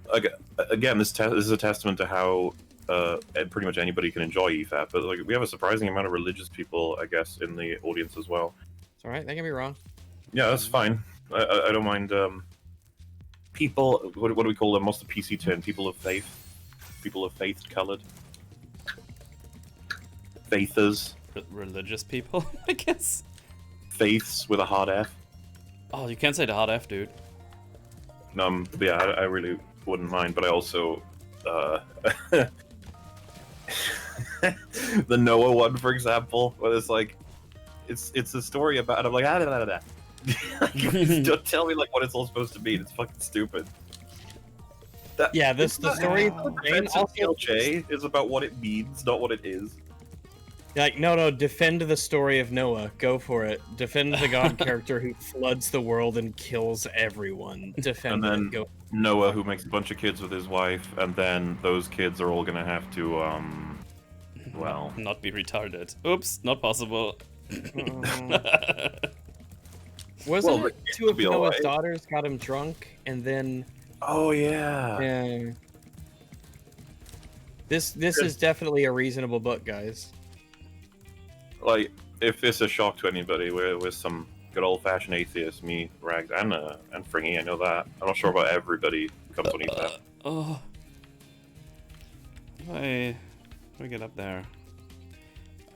Again, this is a testament to how pretty much anybody can enjoy EFAP, but like we have a surprising amount of religious people, I guess, in the audience as well. It's all right. They can be wrong. Yeah, that's fine. I don't mind. People, what do we call them? What's the PC term? People of faith. People of faith colored. Faithers. Religious people, I guess. Faiths with a hard F. Oh, you can't say the hard F, dude. But yeah, I really wouldn't mind, but I also the Noah one, for example, where it's like it's a story about, I'm like, don't tell me like what it's all supposed to mean. It's fucking stupid. Yeah, the story. LJ is about what it means, not what it is. Like, no, defend the story of Noah. Go for it. Defend the god character who floods the world and kills everyone. Defend And then it. Go. Noah, who makes a bunch of kids with his wife, and then those kids are all gonna have to, well... Not be retarded. Oops, not possible. Wasn't Well, it two of be Noah's alright. daughters got him drunk, and then... Oh, yeah. Yeah. This is definitely a reasonable book, guys. Like, if it's a shock to anybody, we're some good old-fashioned atheists, me, Rags, and Fringy, I know that. I'm not sure about everybody who comes on EFAP. Oh. How do I get up there?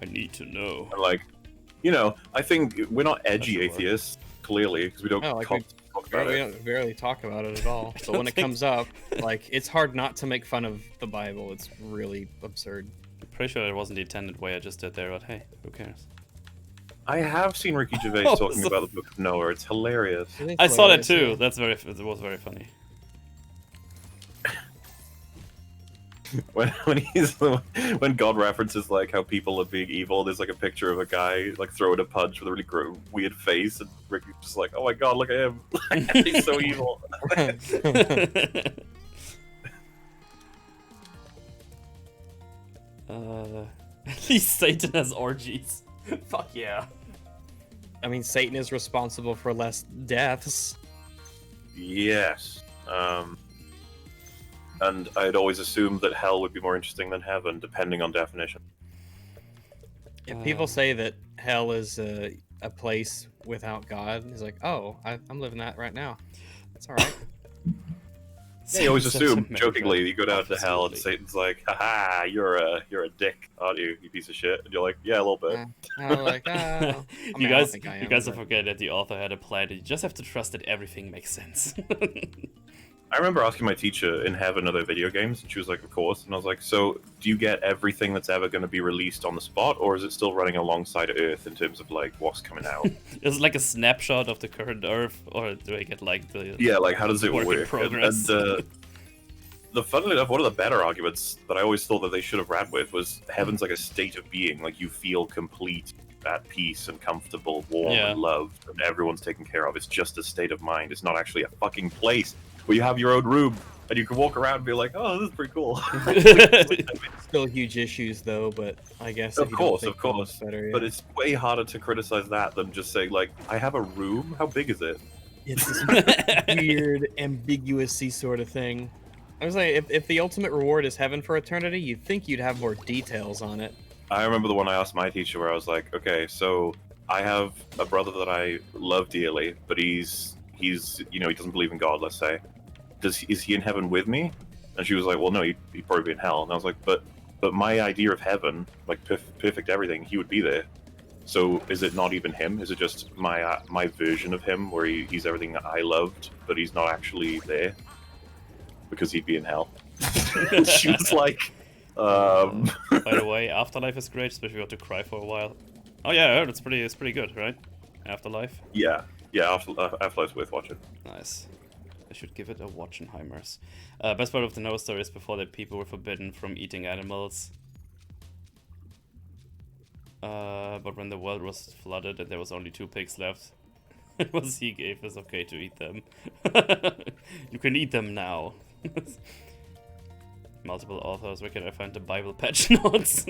I need to know. And like, you know, I think we're not edgy That's the word. atheists, clearly, because we don't No, like talk about We it. don't barely talk about it at all. I But when don't it think- comes up, like, it's hard not to make fun of the Bible. It's really absurd. I'm pretty sure it wasn't the intended way I just did there, but hey, who cares? I have seen Ricky Gervais Oh, talking so- about the Book of Noah. It's hilarious. It is I saw that hilarious, too. It was very funny. When God references like how people are being evil, there's like a picture of a guy like throwing a punch with a really weird face, and Ricky's just like, "Oh my God, look at him! He's so evil." He's Satan has orgies. Fuck yeah. I mean, Satan is responsible for less deaths. Yes. And I'd always assumed that hell would be more interesting than heaven, depending on definition. If people say that hell is a place without God, it's like, oh, I'm living that right now. That's all right. Yeah, you always Such a assume, metaphor. jokingly, you go down to hell and Absolutely. Satan's like, "Haha, you're a dick, aren't you, you piece of shit?" And you're like, "Yeah, a little bit." I'm like, oh. I mean, you I guys, don't think I you am, guys but- forget that the author had a plan. You just have to trust that everything makes sense. I remember asking my teacher in heaven, are there video games? And she was like, of course. And I was like, so do you get everything that's ever going to be released on the spot, or is it still running alongside Earth in terms of like what's coming out? Is it like a snapshot of the current Earth, or do I get like the Yeah, like how does it Work in work? progress. The funnily enough, one of the better arguments that I always thought that they should have ran with was heaven's like a state of being, like you feel complete, at peace and comfortable, warm Yeah. and loved, and everyone's taken care of. It's just a state of mind. It's not actually a fucking place where you have your own room and you can walk around and be like, oh, this is pretty cool. Still huge issues though, but I guess Of if you don't course, think of course. it's better, But yeah. it's way harder to criticize that than just saying like, I have a room. How big is it? It's this weird, ambiguous-y sort of thing. I was like, if the ultimate reward is heaven for eternity, you'd think you'd have more details on it. I remember the one I asked my teacher where I was like, okay, so I have a brother that I love dearly, but he's he doesn't believe in God. Let's say, is he in heaven with me? And she was like, well, no, he'd probably be in hell. And I was like, but my idea of heaven, like perfect everything, he would be there. So is it not even him? Is it just my version of him, where he's everything that I loved, but he's not actually there because he'd be in hell? She was like, By the way, Afterlife is great, especially if you have to cry for a while. Oh yeah, I heard it's pretty good, right? Afterlife. yeah, Afterlife's worth watching. Nice. I should give it a Watchenheimers. Best part of the Noah story is before that people were forbidden from eating animals. But when the world was flooded and there was only 2 pigs left, it was he gave us okay to eat them. You can eat them now. Multiple authors, where can I find the Bible patch notes?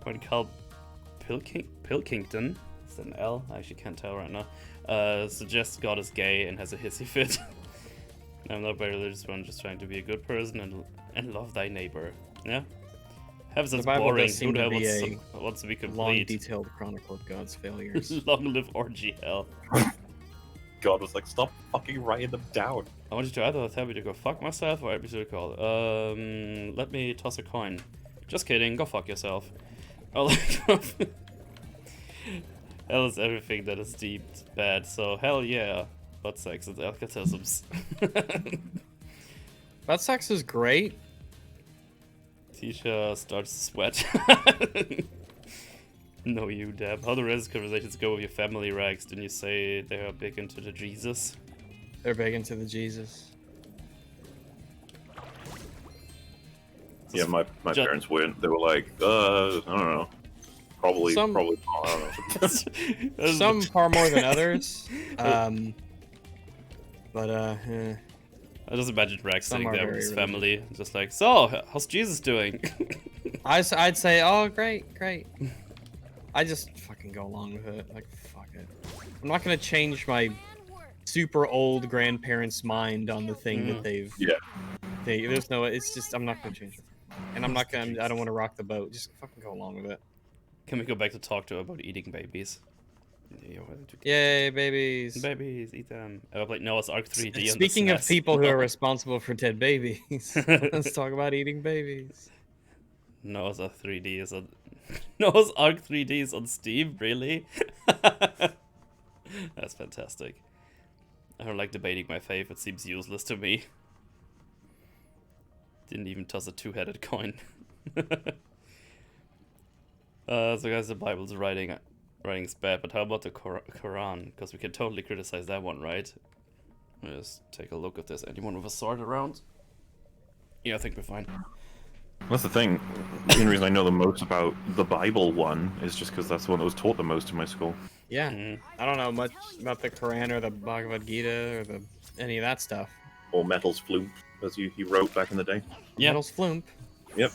When Carl Pilkington, is that an L? I actually can't tell right now. Suggests God is gay and has a hissy fit. I'm not very religious one, just trying to be a good person and love thy neighbor. Yeah? Heavens, that's Bible boring. does seem Who the to hell be wants to be Long, complete? detailed chronicle of God's failures. Long live orgy hell. God was like, stop fucking writing them down. I want you to either tell me to go fuck myself or episode call. Let me toss a coin. Just kidding, go fuck yourself. Oh, like, hell is everything that is deemed bad, so hell yeah. Butt sex and alcatisms. Butt sex is great. Tisha starts to sweat. No, you, Deb. How do rest conversations go with your family, Rags? Didn't you say they are big into the Jesus? They're big into the Jesus. Yeah, my parents weren't. They were like, I don't know. Probably, I don't know. Some far more than others. But I just imagine Rags Some sitting are there with very his religious. family, just like, so, how's Jesus doing? I'd say, oh, great. I just fucking go along with it. Like, fuck it. I'm not gonna change my super old grandparents' mind on the thing that they've. Yeah. There's no. It's just I'm not gonna change it. And I'm not gonna. I don't want to rock the boat. Just fucking go along with it. Can we go back to talk to her about eating babies? Yay, babies! Babies, eat them. I played Noah's Ark 3D. on the Speaking of SNES. people who are responsible for dead babies, let's talk about eating babies. Noah's Ark 3D is on. Noah's Ark 3D is on Steam, really? That's fantastic. I don't like debating my faith, it seems useless to me. Didn't even toss a 2-headed coin. So guys, the Bible's writing's bad, but how about the Quran? Because we can totally criticize that one, right? Let's take a look if there's anyone with a sword around. Yeah, I think we're fine. That's the thing. The only reason I know the most about the Bible one is just because that's the one that was taught the most in my school. Yeah, I don't know much about the Quran or the Bhagavad Gita or any of that stuff. Or Metal's Flume, as he wrote back in the day. Yeah. Metal's Floomp. Yep.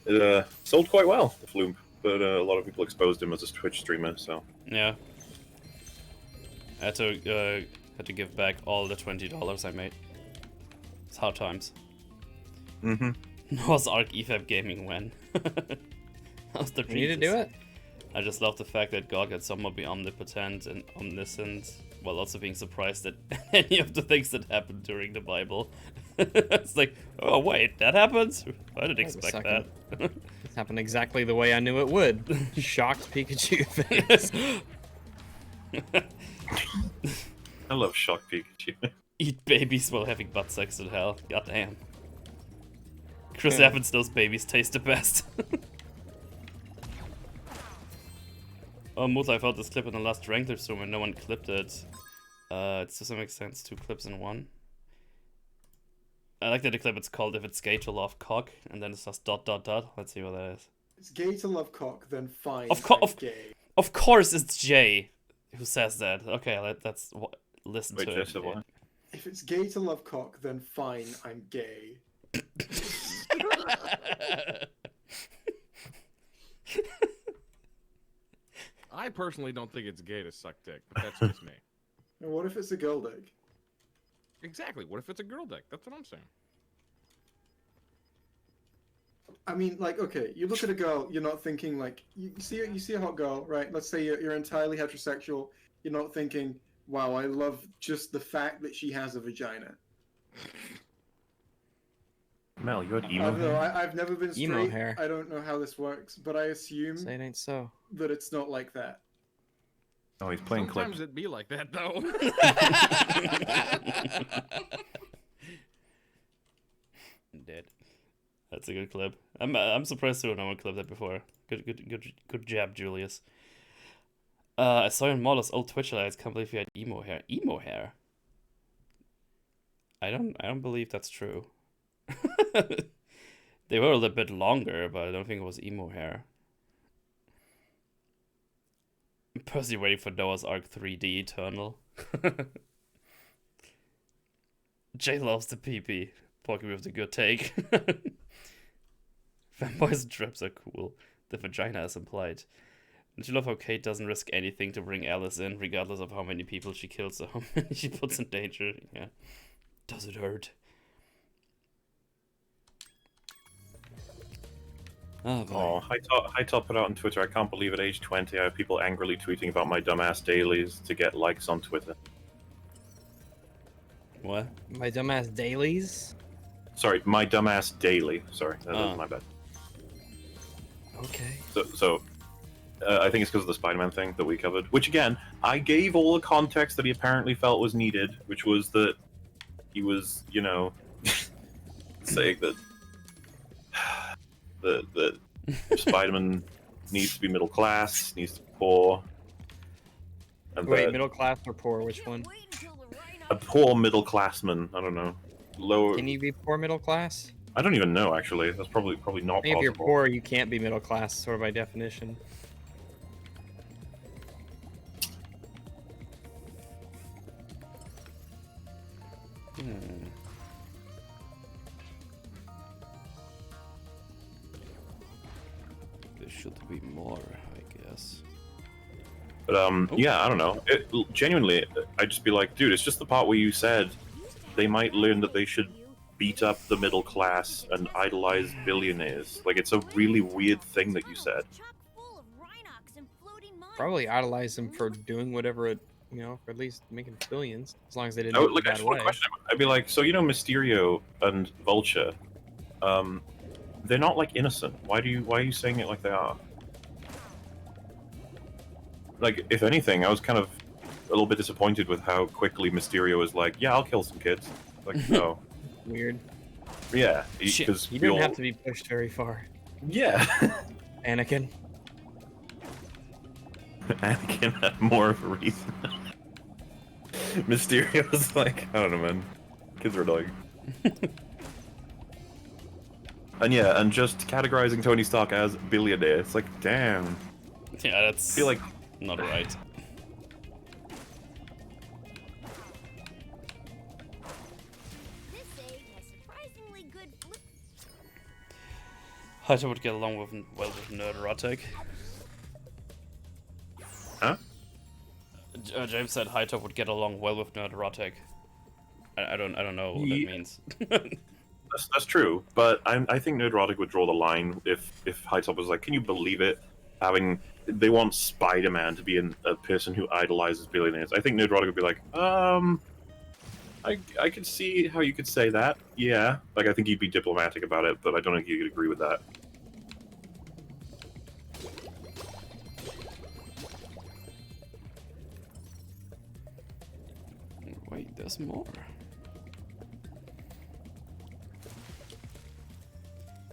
It sold quite well, the Flume, but a lot of people exposed him as a Twitch streamer, so... Yeah. I had to give back all the $20 I made. It's hard times. Mm-hmm. Noah's Ark EFAB Gaming when? How's the You need to do it. I just love the fact that God can somewhat be omnipotent and omniscient, while also being surprised at any of the things that happened during the Bible. It's like, oh wait, that happened? I didn't expect that. It happened exactly the way I knew it would. Shocked Pikachu face. I love Shock Pikachu. Eat babies while having butt sex in hell. Goddamn. Chris Evans knows babies taste the best. Oh, Muta, I found this clip in the last ranked stream and no one clipped it. It doesn't make sense, 2 clips in one. I like that the clip, it's called If It's Gay to Love Cock, and then it's just ... Let's see what that is. It's gay to love cock, then fine. Gay. Of course it's Jay who says that. Okay, let's listen Wait, to Jess, it. what? If it's gay to love cock, then fine, I'm gay. I personally don't think it's gay to suck dick, but that's just me. And what if it's a girl dick? Exactly. What if it's a girl dick? That's what I'm saying. I mean, like, okay, you look at a girl, you're not thinking like you see a hot girl, right? Let's say you're entirely heterosexual. You're not thinking, wow, I love just the fact that she has a vagina. Mel, you had I emo don't know. hair? I've never been Emo straight. hair. I don't know how this works, but I assume Say it ain't so. that it's not like that. Oh, he's playing Sometimes clips. it be like that though. Dead. That's a good clip. I'm surprised to no one clipped that before. Good job, Julius. I saw in Mauler's old Twitch highlights. Can't believe you had emo hair. Emo hair. I don't believe that's true. They were a little bit longer, but I don't think it was emo hair. Percy waiting for Noah's Ark 3D Eternal. Jay loves the PP. Poking with the good take. Fanboys and traps are cool. The vagina is implied. Don't you love how Kate doesn't risk anything to bring Alice in, regardless of how many people she kills or how many she puts in danger? Yeah. Does it hurt? Oh, boy. Oh, High Top put out on Twitter, I can't believe at age 20 I have people angrily tweeting about my dumbass dailies to get likes on Twitter. What? My dumbass dailies? Sorry, my dumbass daily. Sorry, that Oh. was my bad. Okay. So I think it's because of the Spider-Man thing that we covered. Which again, I gave all the context that he apparently felt was needed, which was that he was, you know, saying that that Spider-Man needs to be middle class, needs to be poor, and Wait, that middle class or poor? Which one? a poor middle classman. I don't know. Lower. Can you be poor middle class? I don't even know actually. That's probably not I think if you're possible. poor, you can't be middle class, sort of by definition. There should be more, I guess. But yeah, I don't know. Genuinely, I'd just be like, dude, it's just the part where you said they might learn that they should beat up the middle class and idolize billionaires. Like, it's a really weird thing that you said. Probably idolize them for doing whatever it, you know, for at least making billions, as long as they didn't Oh, do it look, in I a bad just want way. to question him. I'd be like, so you know, Mysterio and Vulture, they're not like innocent. Why are you saying it like they are? Like, if anything, I was kind of a little bit disappointed with how quickly Mysterio was like, yeah, I'll kill some kids. Like, no. Weird. Yeah, Shit, because he didn't have to be pushed very far. Yeah. Anakin. Anakin had more of a reason. Mysterio was like, I don't know, man. Kids are annoying. And yeah, and just categorizing Tony Stark as billionaire, it's like, damn. Yeah, that's I feel like not right. Haita would get along well with Nerderotic. Huh? James said Haita would get along well with Nerderotic. I don't know what Ye- that means. That's true, but I think Nerderotic would draw the line if Hightop was like, can you believe it? They want Spider-Man to be a person who idolizes billionaires. I think Nerderotic would be like, I could see how you could say that. Yeah, like I think he'd be diplomatic about it, but I don't think he could agree with that. Wait, there's more.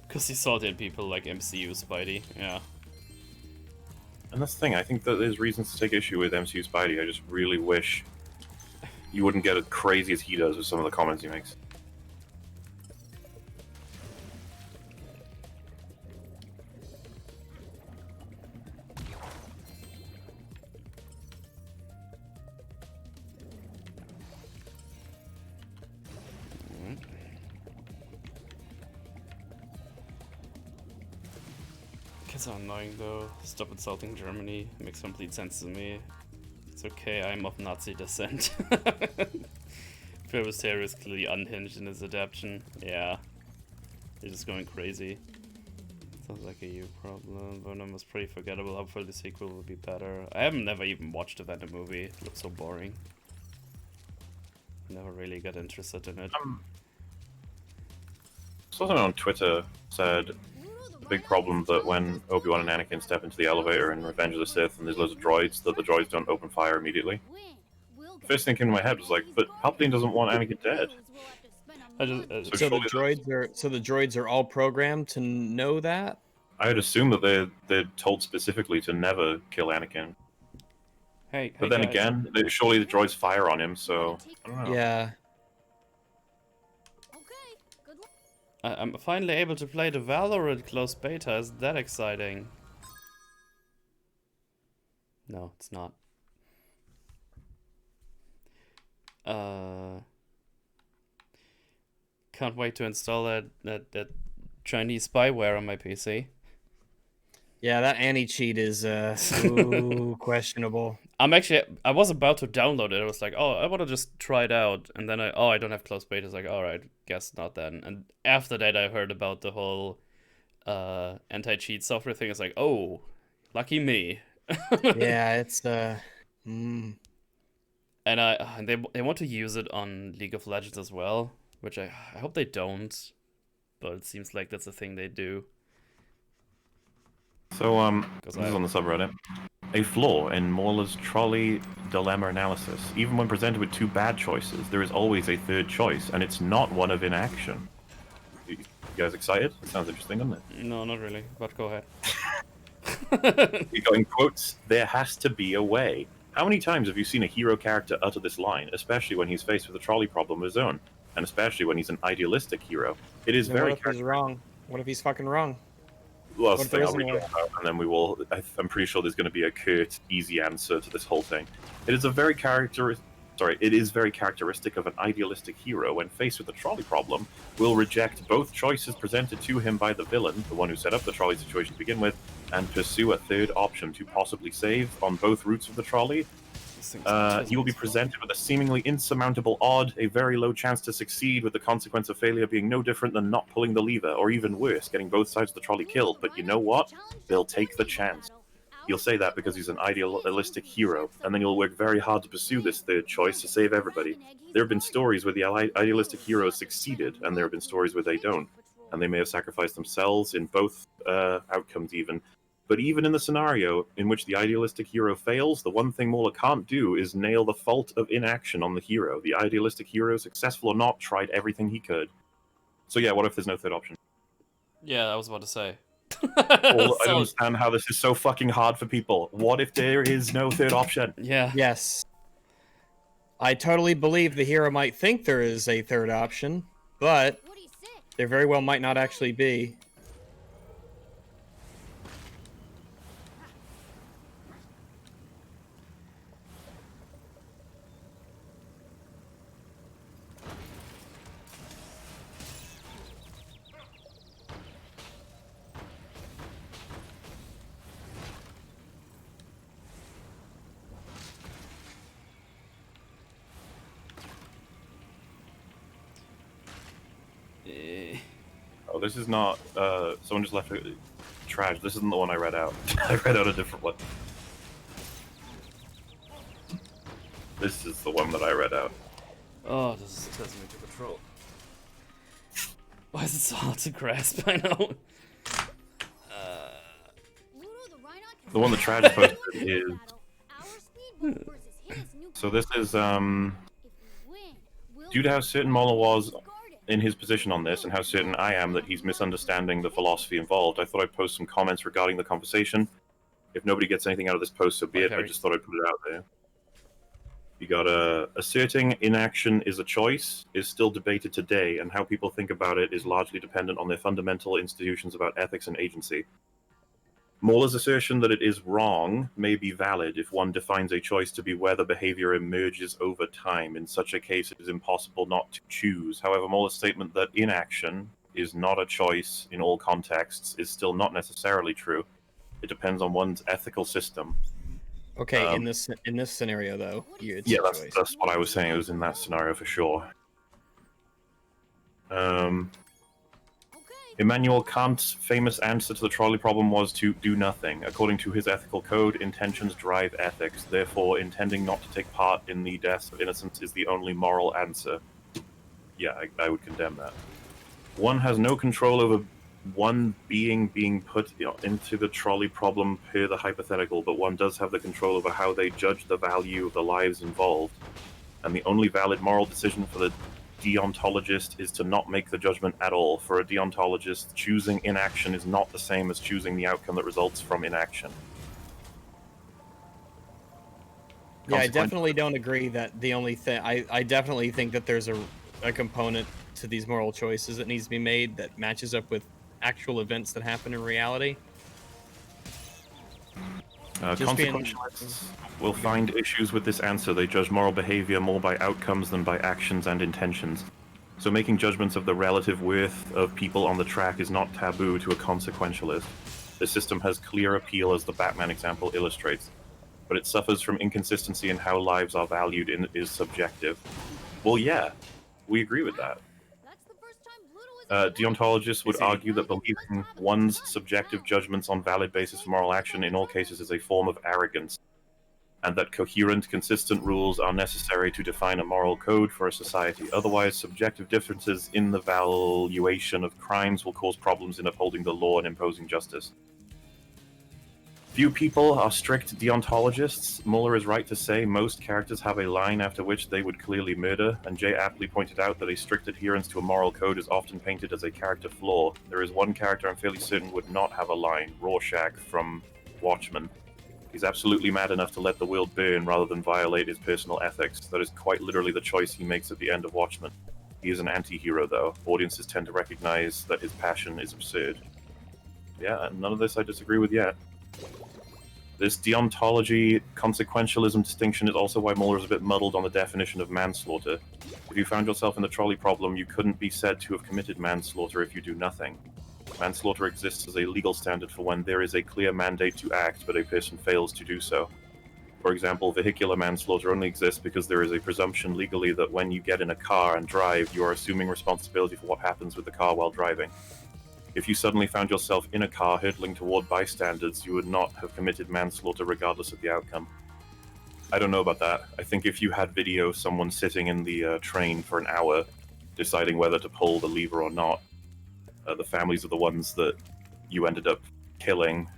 Because he salty at people like MCU Spidey, yeah. And that's the thing, I think that there's reasons to take issue with MCU Spidey. I just really wish you wouldn't get as crazy as he does with some of the comments he makes. Kids are annoying though. Stop insulting Germany. Makes complete sense to me. It's okay, I'm of Nazi descent. Ferris is clearly unhinged in his adaptation. Yeah. They're just going crazy. Sounds like a you problem. Venom was pretty forgettable. Hopefully the sequel will be better. I have never even watched a Venom movie. It looks so boring. Never really got interested in it. Someone on Twitter said the big problem that when Obi-Wan and Anakin step into the elevator in Revenge of the Sith and there's loads of droids, that the droids don't open fire immediately. First thing came to my head was like, but Palpatine doesn't want Anakin dead. So the droids are all programmed to know that? I would assume that they're told specifically to never kill Anakin. Hey, but then again, surely the droids fire on him, so I don't know. Yeah. I'm finally able to play the Valorant closed beta. Is that exciting? No, it's not. Can't wait to install that Chinese spyware on my PC. Yeah, that anti-cheat is ooh, questionable. I was about to download it. I was like, oh, I want to just try it out. And then I don't have closed beta. It's like, all right, guess not then. And after that, I heard about the whole anti-cheat software thing. It's like, oh, lucky me. Yeah, it's And they want to use it on League of Legends as well, which I hope they don't, but it seems like that's a thing they do. So this is on the subreddit. A flaw in Mauler's trolley dilemma analysis. Even when presented with two bad choices, there is always a third choice, and it's not one of inaction. You guys excited? It sounds interesting, doesn't it? No, not really, but go ahead. You got in quotes, there has to be a way. How many times have you seen a hero character utter this line, especially when he's faced with a trolley problem of his own, and especially when he's an idealistic hero? It is very. What if he's wrong? What if he's fucking wrong? Well, that's the thing I'll read about, and then we will. I'm pretty sure there's going to be a curt, easy answer to this whole thing. It is very characteristic of an idealistic hero when faced with a trolley problem, will reject both choices presented to him by the villain, the one who set up the trolley situation to begin with, and pursue a third option to possibly save on both routes of the trolley. He will be presented with a seemingly insurmountable odd, a very low chance to succeed, with the consequence of failure being no different than not pulling the lever, or even worse, getting both sides of the trolley killed. But you know what? They'll take the chance. He'll say that because he's an idealistic hero, and then he'll work very hard to pursue this third choice to save everybody. There have been stories where the idealistic heroes succeeded, and there have been stories where they don't, and they may have sacrificed themselves in both outcomes even. But even in the scenario in which the idealistic hero fails, the one thing Mauler can't do is nail the fault of inaction on the hero. The idealistic hero, successful or not, tried everything he could. So yeah, what if there's no third option? Yeah, I was about to say. I don't understand how this is so fucking hard for people. What if there is no third option? Yeah. Yes. I totally believe the hero might think there is a third option, but there very well might not actually be. Oh, this is not. Someone just left it trash. This isn't the one I read out. I read out a different one. This is the one that I read out. Oh, this is tells me to control. Why is it so hard to grasp? I know. The one that Trash posted is. So this is due to how certain Mauler was in his position on this, and how certain I am that he's misunderstanding the philosophy involved, I thought I'd post some comments regarding the conversation. If nobody gets anything out of this post, so be it. I just thought I'd put it out there. You got asserting inaction is a choice is still debated today, and how people think about it is largely dependent on their fundamental institutions about ethics and agency. Mauler's assertion that it is wrong may be valid if one defines a choice to be where the behavior emerges over time. In such a case, it is impossible not to choose. However, Mauler's statement that inaction is not a choice in all contexts is still not necessarily true. It depends on one's ethical system. Okay, in this scenario though, that's what I was saying. It was in that scenario for sure. Immanuel Kant's famous answer to the trolley problem was to do nothing. According to his ethical code, intentions drive ethics. Therefore, intending not to take part in the deaths of innocents is the only moral answer. Yeah, I would condemn that. One has no control over one being put into the trolley problem per the hypothetical, but one does have the control over how they judge the value of the lives involved. And the only valid moral decision for the deontologist is to not make the judgment at all. For a deontologist, choosing inaction is not the same as choosing the outcome that results from inaction. Yeah, I definitely don't agree that the only thing... I definitely think that there's a component to these moral choices that needs to be made that matches up with actual events that happen in reality. Consequentialists will find issues with this answer. They judge moral behavior more by outcomes than by actions and intentions. So making judgments of the relative worth of people on the track is not taboo to a consequentialist. The system has clear appeal, as the Batman example illustrates, but it suffers from inconsistency in how lives are valued and is subjective. Well, yeah, we agree with that. Deontologists would argue that believing one's subjective judgments on valid basis for moral action in all cases is a form of arrogance, and that coherent, consistent rules are necessary to define a moral code for a society. Otherwise, subjective differences in the valuation of crimes will cause problems in upholding the law and imposing justice. Few people are strict deontologists. Mueller is right to say most characters have a line after which they would clearly murder, and Jay aptly pointed out that a strict adherence to a moral code is often painted as a character flaw. There is one character I'm fairly certain would not have a line, Rorschach from Watchmen. He's absolutely mad enough to let the world burn rather than violate his personal ethics. That is quite literally the choice he makes at the end of Watchmen. He is an anti-hero, though. Audiences tend to recognize that his passion is absurd. Yeah, and none of this I disagree with yet. This deontology consequentialism distinction is also why Mueller is a bit muddled on the definition of manslaughter. If you found yourself in the trolley problem, you couldn't be said to have committed manslaughter if you do nothing. Manslaughter exists as a legal standard for when there is a clear mandate to act, but a person fails to do so. For example, vehicular manslaughter only exists because there is a presumption legally that when you get in a car and drive, you are assuming responsibility for what happens with the car while driving. If you suddenly found yourself in a car hurtling toward bystanders, you would not have committed manslaughter regardless of the outcome. I don't know about that. I think if you had video of someone sitting in the train for an hour, deciding whether to pull the lever or not, the families of the ones that you ended up killing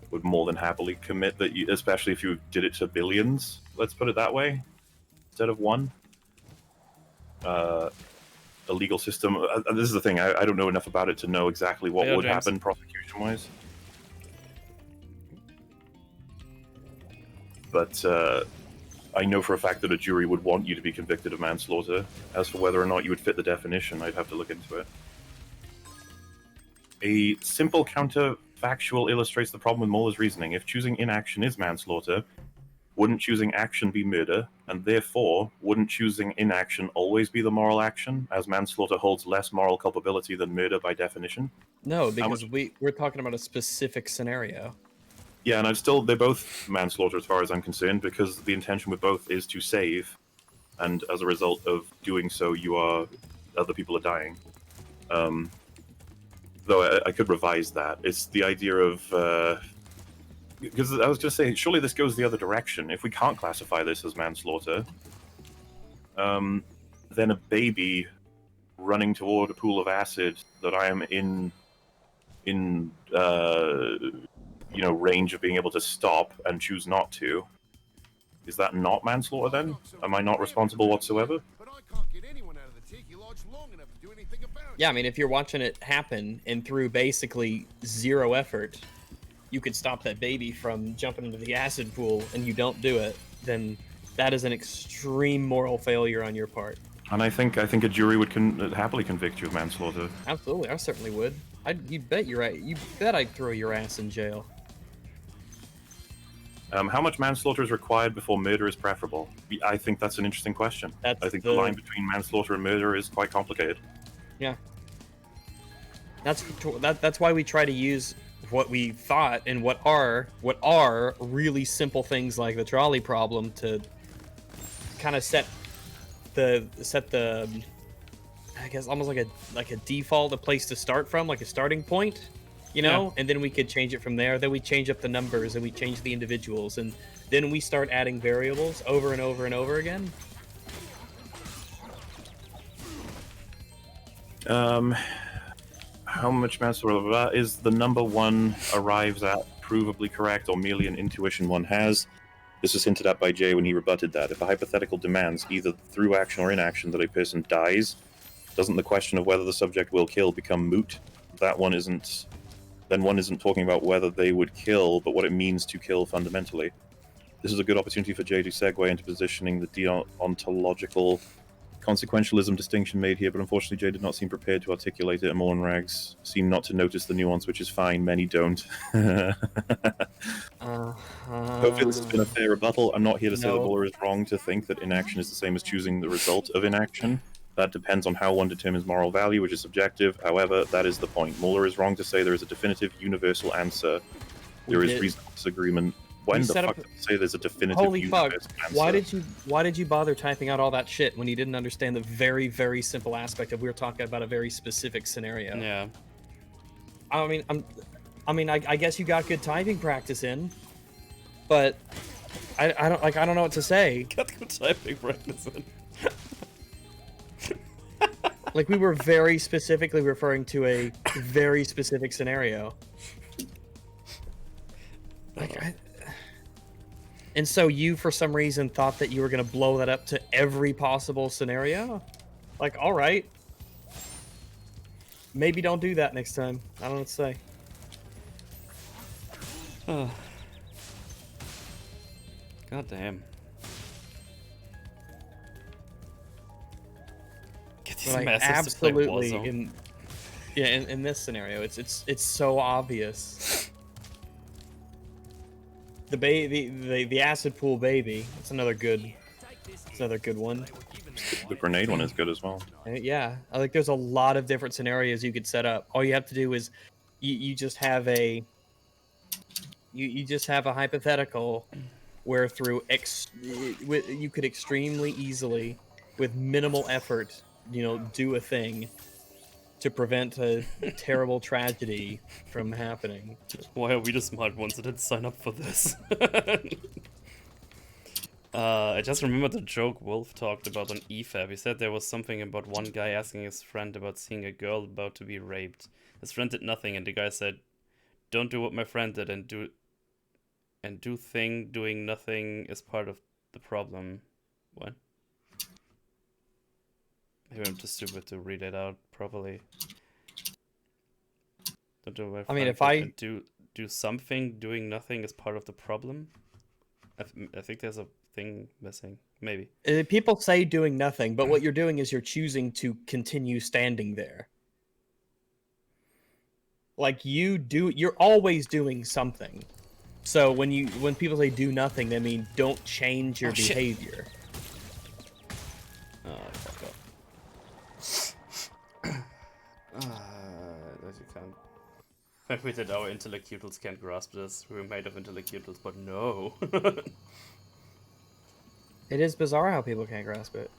would more than happily commit that, especially if you did it to billions, let's put it that way, instead of one. The legal system, this is the thing, I don't know enough about it to know exactly what would happen prosecution-wise. But I know for a fact that a jury would want you to be convicted of manslaughter. As for whether or not you would fit the definition, I'd have to look into it. A simple counterfactual illustrates the problem with Mueller's reasoning. If choosing inaction is manslaughter, wouldn't choosing action be murder? And therefore, wouldn't choosing inaction always be the moral action, as manslaughter holds less moral culpability than murder by definition? No, because we're talking about a specific scenario. Yeah, and they're both manslaughter as far as I'm concerned, because the intention with both is to save, and as a result of doing so, other people are dying. Though I could revise that. It's the idea of, because I was going to say, surely this goes the other direction. If we can't classify this as manslaughter, then a baby running toward a pool of acid that I am in range of being able to stop and choose not to, is that not manslaughter then? Am I not responsible whatsoever? Yeah, I mean, if you're watching it happen and through basically zero effort, you could stop that baby from jumping into the acid pool and you don't do it, then that is an extreme moral failure on your part. And I think a jury would happily convict you of manslaughter. Absolutely, I certainly would. You bet you're right. You bet I'd throw your ass in jail. How much manslaughter is required before murder is preferable? I think that's an interesting question. I think the line between manslaughter and murder is quite complicated. Yeah. That's why we try to use what we thought and what are really simple things like the trolley problem to kind of set the I guess almost like a default, a place to start from, like a starting point, you know, and then we could change it from there. Then we change up the numbers and we change the individuals, and then we start adding variables over and over and over again. How much mass is the number one arrives at provably correct or merely an intuition one has? This was hinted at by Jay when he rebutted that. If a hypothetical demands, either through action or inaction, that a person dies, doesn't the question of whether the subject will kill become moot? Then one isn't talking about whether they would kill, but what it means to kill fundamentally. This is a good opportunity for Jay to segue into positioning the deontological consequentialism distinction made here, but unfortunately Jay did not seem prepared to articulate it, and More and Rags seem not to notice the nuance, which is fine. Many don't. Hopefully this has been a fair rebuttal. I'm not here to say that Mauler is wrong to think that inaction is the same as choosing the result of inaction. That depends on how one determines moral value, which is subjective. However, that is the point. Mauler is wrong to say there is a definitive universal answer. There is reasonable disagreement. When the fuck did you say there's a definitive universal answer? Why did you bother typing out all that shit when you didn't understand the very, very simple aspect of we were talking about a very specific scenario? Yeah. I guess you got good typing practice in, but I don't know what to say. Got good typing practice in. Like, we were very specifically referring to a very specific scenario. And so you, for some reason, thought that you were going to blow that up to every possible scenario? Like, all right. Maybe don't do that next time. I don't know what to say. God damn. Get these masses to play Warzone. In this scenario, it's so obvious. The acid pool baby. It's another good one. The grenade one is good as well. Yeah, I think there's a lot of different scenarios you could set up. All you have to do is you just have a hypothetical where through you could extremely easily, with minimal effort, do a thing to prevent a terrible tragedy from happening. Why are we the smart ones that didn't sign up for this? I just remembered the joke Wolf talked about on EFAB. He said there was something about one guy asking his friend about seeing a girl about to be raped. His friend did nothing, and the guy said, "Don't do what my friend did, and doing nothing is part of the problem." What? Maybe I'm too stupid to read it out properly. Don't do what my friend if I do something, doing nothing is part of the problem. I think there's a thing missing. Maybe. People say doing nothing, but what you're doing is you're choosing to continue standing there. Like, you're always doing something. So when people say do nothing, they mean don't change your behavior. Oh, fuck up. That you can't. We did our intellectuals can't grasp this. We're made of intellectuals, but no. It is bizarre how people can't grasp it.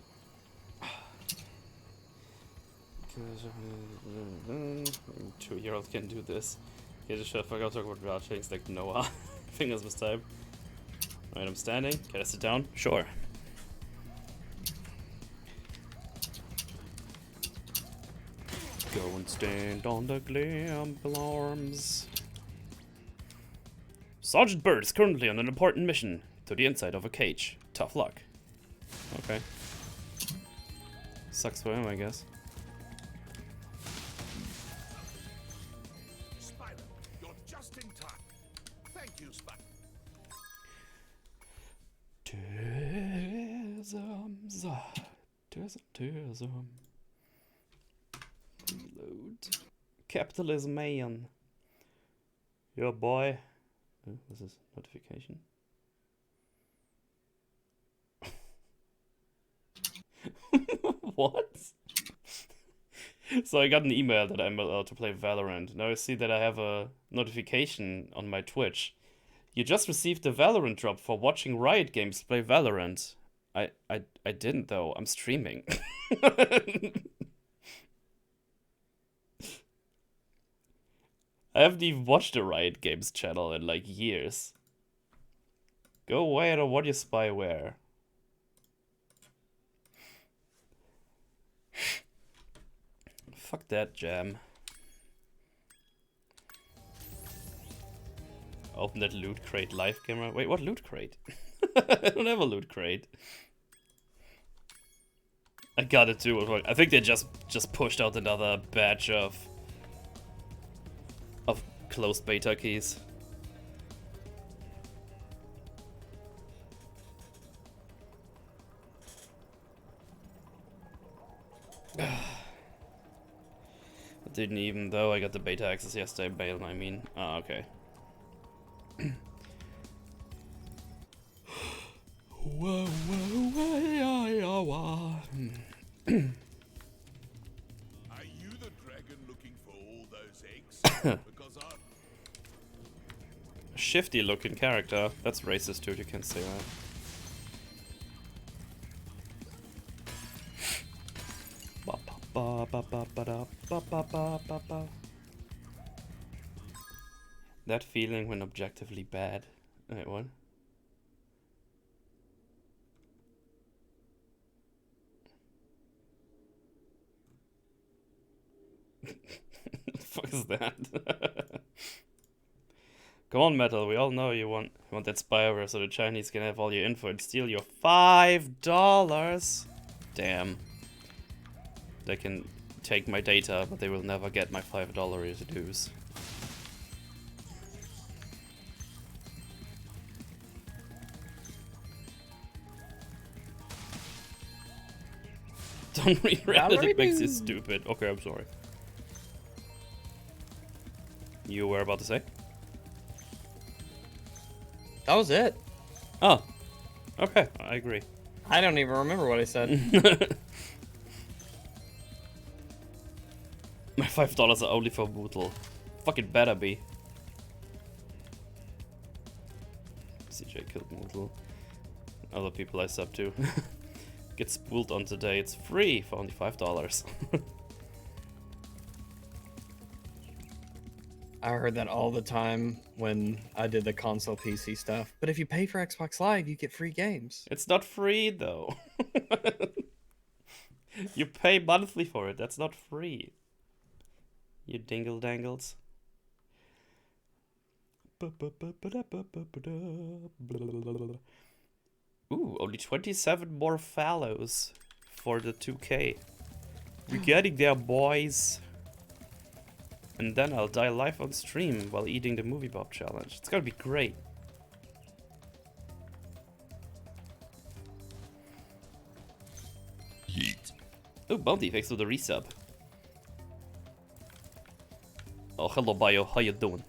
2-year-old can do this. Okay, just shut the fuck up, talk about rad things like Noah. Fingers this time. Alright, I'm standing. Can I sit down? Sure. Go and stand on the glamble arms. Sergeant Bird is currently on an important mission to the inside of a cage. Tough luck. Okay. Sucks for him, I guess. Spyro, you're just in time. Thank you, Spyro. Tism. Reload. Capitalism, man. Your boy. Oh, this is notification. What? So I got an email that I'm allowed to play Valorant. Now I see that I have a notification on my Twitch. You just received a Valorant drop for watching Riot Games play Valorant. I didn't though. I'm streaming. I haven't even watched the Riot Games channel in like years. Go away, I don't want your spyware. Fuck that jam. Open that loot crate live camera. Wait, what loot crate? I don't have a loot crate. I got it too. I think they just pushed out another batch of closed beta keys. Didn't even though I got the beta access yesterday, bail I mean. Oh, okay. Whoa, whoa, whoa, Are you the dragon looking for all those eggs? Because I'm... Shifty looking character. That's racist too, you can say that. That feeling when objectively bad. Wait, what? What the fuck is that? Come on, Metal, we all know you want that spyware so the Chinese can have all your info and steal your $5. Damn. They can take my data, but they will never get my $5 residues. Don't read Reddit, it makes you stupid. Okay, I'm sorry. You were about to say? That was it. Oh. Okay, I agree. I don't even remember what I said. My $5 are only for Bootle. Fucking better be. CJ killed Mootle. Other people I sub to. Get spooled on today. It's free for only $5. I heard that all the time when I did the console PC stuff. But if you pay for Xbox Live, you get free games. It's not free though. You pay monthly for it. That's not free. You dingle dangles. Ooh, only 27 more fallows for the 2K. We're getting there, boys. And then I'll die live on stream while eating the Movie Bob challenge. It's gonna be great. Yeet. Oh, Bounty, thanks for the resub. Oh, hello, Bio. How you doing?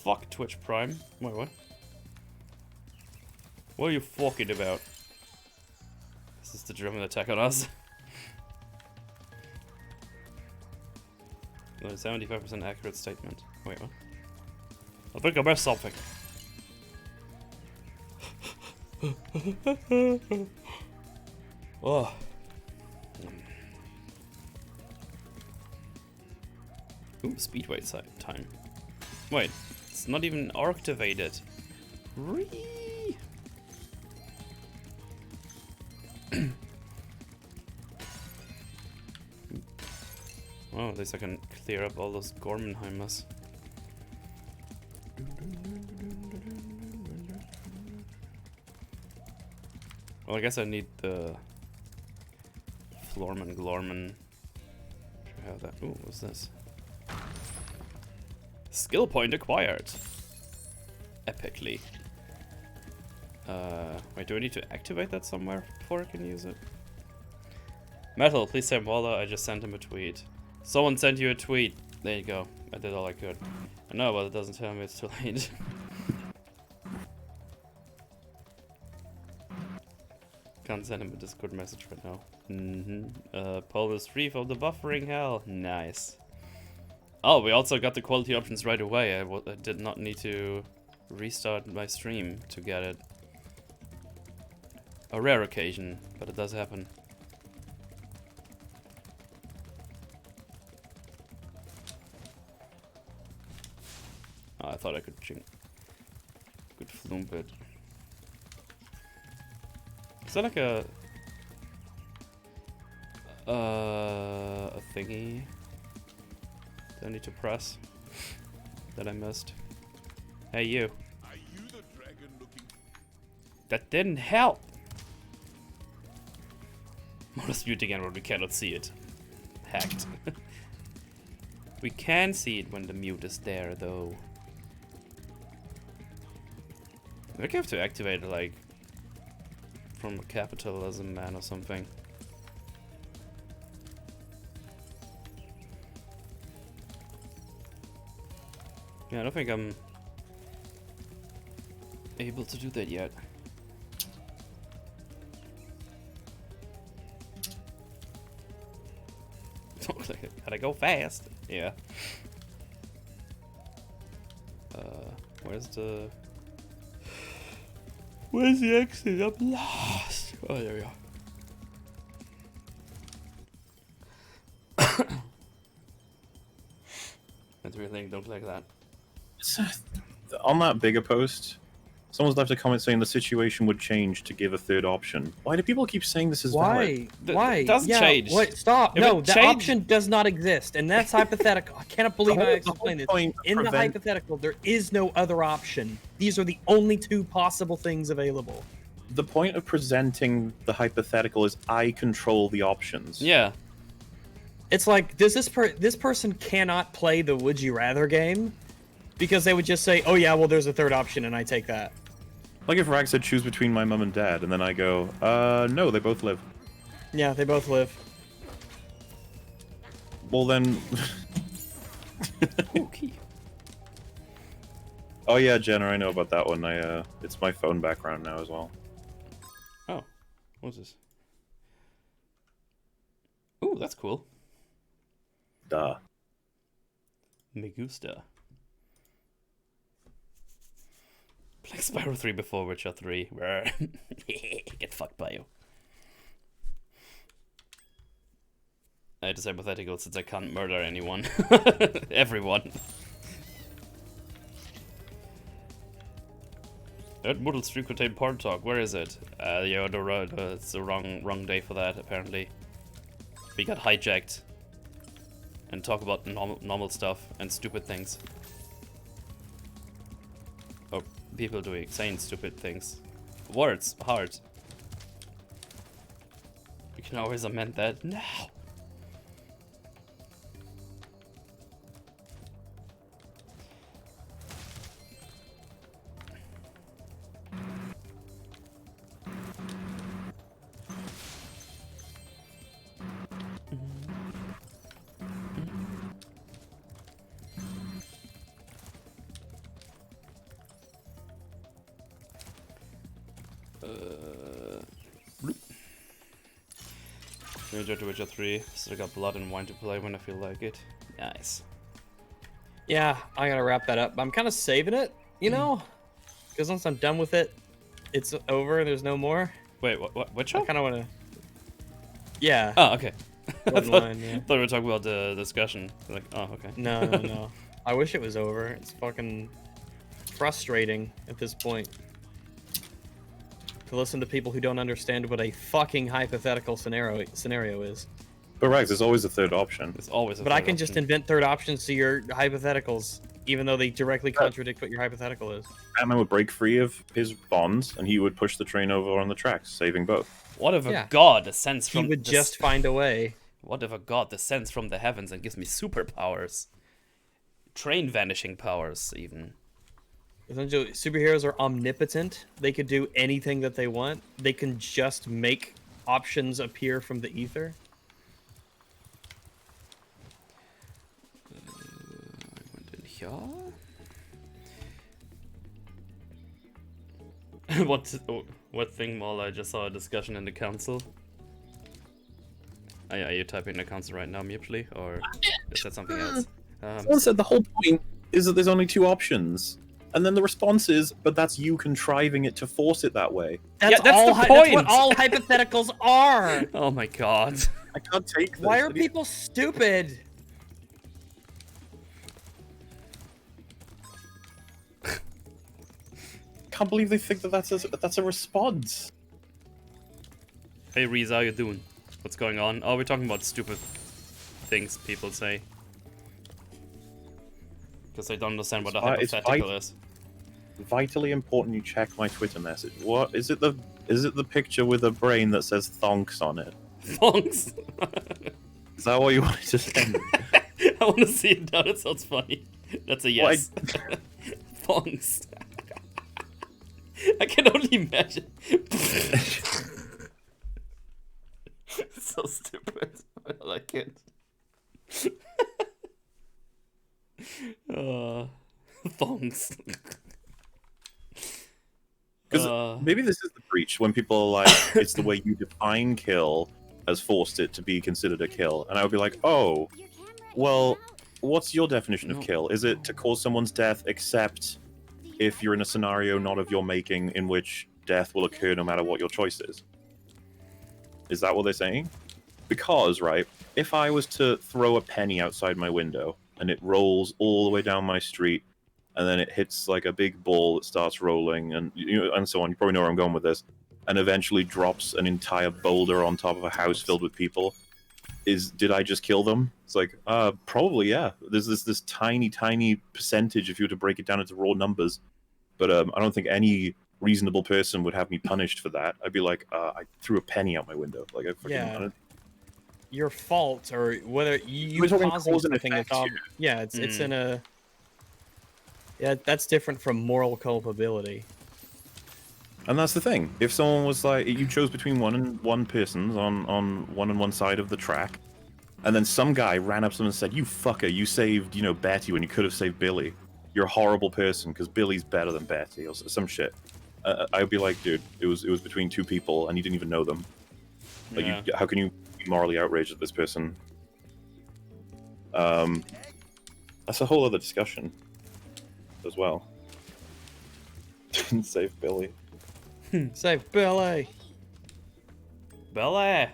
Fuck Twitch Prime. Wait, what? What are you talking about? Is this the German attack on us? No, 75% accurate statement. Wait, what? I think I missed something. Oh. Ooh, speedway time. Wait, it's not even activated. Oh, at least I can clear up all those Gormenheimers. Well, I guess I need the Florman Glorman. Should have that. Ooh, what's this? Skill point acquired. Epically. Wait, do I need to activate that somewhere before I can use it? Metal, please say Mauler, I just sent him a tweet. Someone sent you a tweet. There you go. I did all I could. I know, but it doesn't tell me it's too late. Can't send him a Discord message right now. Paul is free from the buffering hell. Nice. Oh, we also got the quality options right away. I did not need to restart my stream to get it. A rare occasion, but it does happen. thought I could floomp it. Is that like a thingy that I need to press that I missed? Hey, you. Are you the dragon looking? That didn't help. Let's mute again when we cannot see it. Hacked. We can see it when the mute is there, though. I think I have to activate it, like, from a capitalism man or something. Yeah, I don't think I'm able to do that yet. Gotta go fast. Yeah. Where's the exit? I'm lost. Oh, there we go. That's really don't like that. On that bigger post, someone's left a comment saying the situation would change to give a third option. Why do people keep saying this is valid? Why? It doesn't change. Wait, stop. It No, would the change. option does not exist, and that's hypothetical. I cannot believe I explained this. point of In the hypothetical, there is no other option. These are the only two possible things available. The point of presenting the hypothetical is I control the options. Yeah. It's like, does this person cannot play the Would You Rather game because they would just say, "Oh yeah, well there's a third option, and I take that." Like if Rag said choose between my mum and dad, and then I go, no, they both live. Yeah, they both live. Well then... Okay. Oh yeah, Jenna, I know about that one. It's my phone background now as well. Oh, what's this? Ooh, that's cool. Duh. Me gusta. Like Spyro 3 before Witcher 3. Get fucked by you. It is hypothetical since I can't murder anyone. Everyone. That model stream contained porn talk. Where is it? Yeah, it's the wrong day for that, apparently. We got hijacked. And talk about normal stuff and stupid things. Or people doing saying stupid things. Words, hard. You can always amend that now. Major to Witcher 3. Still got blood and wine to play when I feel like it. Nice. Yeah, I gotta wrap that up. I'm kind of saving it, you know? Because once I'm done with it, it's over, there's no more. Wait, what Witcher? I kind of want to... Yeah. Oh, okay. I thought yeah. we were talking about the discussion. Like, oh, okay. No. I wish it was over. It's fucking frustrating at this point. To listen to people who don't understand what a fucking hypothetical scenario is. But Rags, there's always a third option. There's always a But third I can option. just invent third options to your hypotheticals, even though they directly contradict what your hypothetical is. Batman would break free of his bonds, and he would push the train over on the tracks, saving both. What if a Yeah. god descends from He would the just find a way. What if a god descends from the heavens and gives me superpowers? Train vanishing powers, even. Essentially, superheroes are omnipotent. They could do anything that they want. They can just make options appear from the ether. I went in here. What thing, Mauler? I just saw a discussion in the council. Are you typing in the council right now, mutually, or is that something else? Someone said the whole point is that there's only two options. And then the response is, but that's you contriving it to force it that way. That's, Yeah, that's all the That's point. what all hypotheticals are. Oh my god. I can't take this. Why are people stupid? can't believe they think that that's a response. Hey Reese, how you doing? What's going on? Oh, we're talking about stupid things people say. Because I don't understand what a hypothetical is. Vitally important you check my Twitter message. What is it? The picture with a brain that says thonks on it? Thonks? Is that what you wanted to send me? I want to see it now. That sounds funny. That's a yes. Thonks. I can only imagine. So stupid. I like it. Thongs. Because maybe this is the breach when people are like, it's the way you define kill has forced it to be considered a kill. And I would be like, oh, well, what's your definition of kill? Is it to cause someone's death except if you're in a scenario not of your making in which death will occur no matter what your choice is? Is that what they're saying? Because, right, if I was to throw a penny outside my window and it rolls all the way down my street and then it hits like a big ball that starts rolling and so on, you probably know where I'm going with this, and eventually drops an entire boulder on top of a house filled with people, did I just kill them? It's like, probably, yeah. There's this tiny percentage if you were to break it down into raw numbers, but I don't think any reasonable person would have me punished for that. I'd be like, I threw a penny out my window. Like, I fucking... Your fault, or whether you We're talking causing cause and something that's effect yeah, it's in a... Yeah, that's different from moral culpability. And that's the thing. If someone was like, you chose between one person on one side of the track, and then some guy ran up to them and said, "You fucker, you saved, Betty when you could have saved Billy. You're a horrible person because Billy's better than Betty," or some shit. I would be like, dude, it was between two people and you didn't even know them. Like, Yeah. how can you be morally outraged at this person? That's a whole other discussion as well. Didn't save Billy. Save Billy. Billy.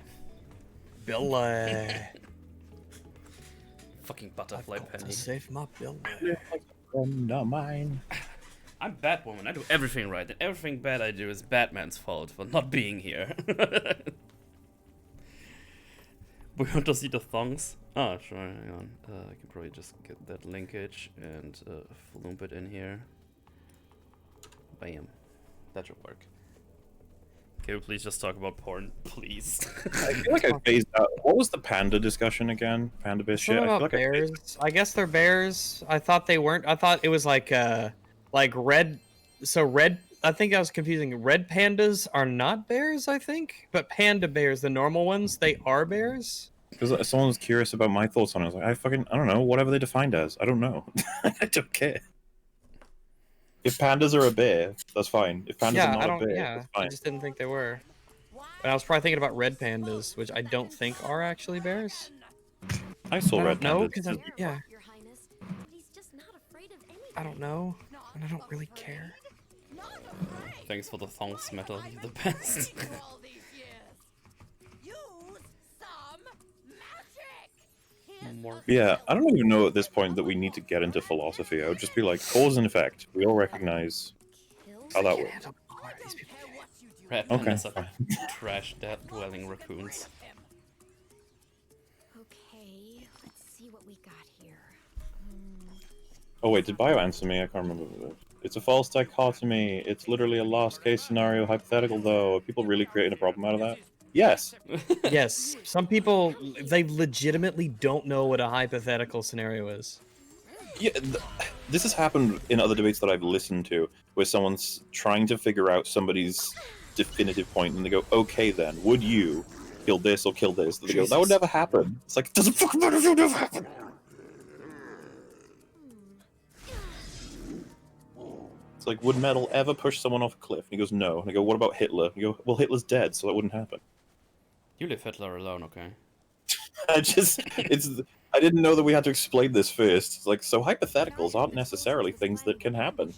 Billy. Fucking butterfly penny. Save my Billy. Not mine. I'm Batwoman. I do everything right, and everything bad I do is Batman's fault for not being here. We want to see the thongs? Oh, sure, hang on. I can probably just get that linkage and flump it in here. Bam. That should work. Can we please just talk about porn, please? I feel like I phased out. What was the panda discussion again? Panda-based shit? Something I feel about like bears. I guess they're bears. I thought they weren't. I thought it was like red. So red. I think I was confusing. Red pandas are not bears, I think, but panda bears, the normal ones, they are bears. Because someone was curious about my thoughts on it. I was like, I don't know. Whatever they defined as. I don't know. I don't care. If pandas are a bear, that's fine. If pandas are not a bear, that's fine. I just didn't think they were. But I was probably thinking about red pandas, which I don't think are actually bears. I saw red No, pandas. because yeah. Your Highness, but he's just not afraid of anything. I don't know, and I don't really care. Thanks for the thongs metal, you're the best. More. Yeah, I don't even know at this point that we need to get into philosophy. I would just be like, cause and effect. We all recognize how that works. Red Okay, pandas are trash dwelling raccoons. Okay, let's see what we got here. Oh wait, did Bio answer me? I can't remember. It's a false dichotomy. It's literally a lost case scenario hypothetical, though. Are people really creating a problem out of that? Yes. Yes, some people, they legitimately don't know what a hypothetical scenario is. Yeah, this has happened in other debates that I've listened to, where someone's trying to figure out somebody's definitive point, and they go, "Okay, then, would you kill this or kill this?" They go, "That would never happen." It's like, it doesn't fucking matter if it would never happen. It's like, would metal ever push someone off a cliff? And he goes, "No." And I go, "What about Hitler?" And you go, "Well, Hitler's dead, so that wouldn't happen." You leave Hitler alone, okay? I didn't know that we had to explain this first. It's like, so hypotheticals aren't necessarily things that can happen.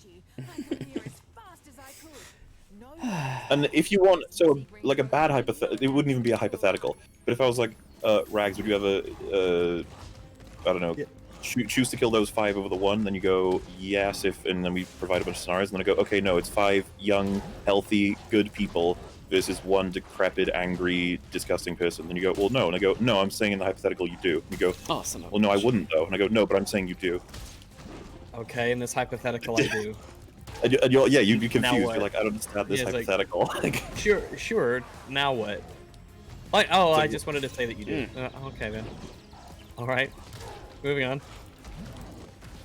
And if you want, so like a bad hypothetical, it wouldn't even be a hypothetical. But if I was like, Rags, would you ever, I don't know, choose to kill those 5 over the 1, then you go, yes, if, and then we provide a bunch of scenarios, and then I go, okay, no, it's 5 young, healthy, good people versus 1 decrepit, angry, disgusting person. Then you go, well, no, and I go, no, I'm saying in the hypothetical you do. And you go, Oh, son of a well, no, I bitch. wouldn't, though. And I go, no, but I'm saying you do. Okay, in this hypothetical, I do. And you're, yeah, you'd be Now confused. what? You're like, I don't understand this Yeah, it's like- hypothetical. Like, Sure. Now what? Like, oh, So- I just wanted to say that you do. Okay, then. All right. Moving on.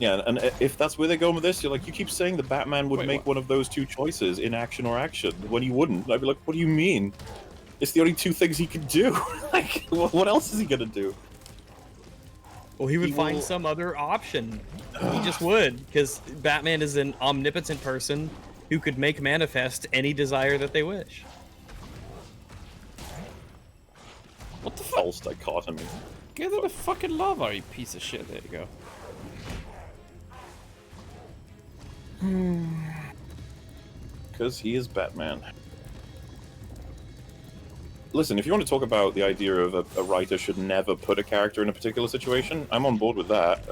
yeah, and if that's where they're going with this, you're like, you keep saying the Batman would Wait, make what? one of those 2 choices, inaction or action, when he wouldn't. And I'd be like, what do you mean? It's the only 2 things he can do. Like, what else is he gonna do? Well, he would He find will- some other option. He just would, because Batman is an omnipotent person who could make manifest any desire that they wish. What the fuck? False dichotomy. Get in the fucking lava, you piece of shit. There you go. Because he is Batman. Listen, if you want to talk about the idea of a writer should never put a character in a particular situation, I'm on board with that.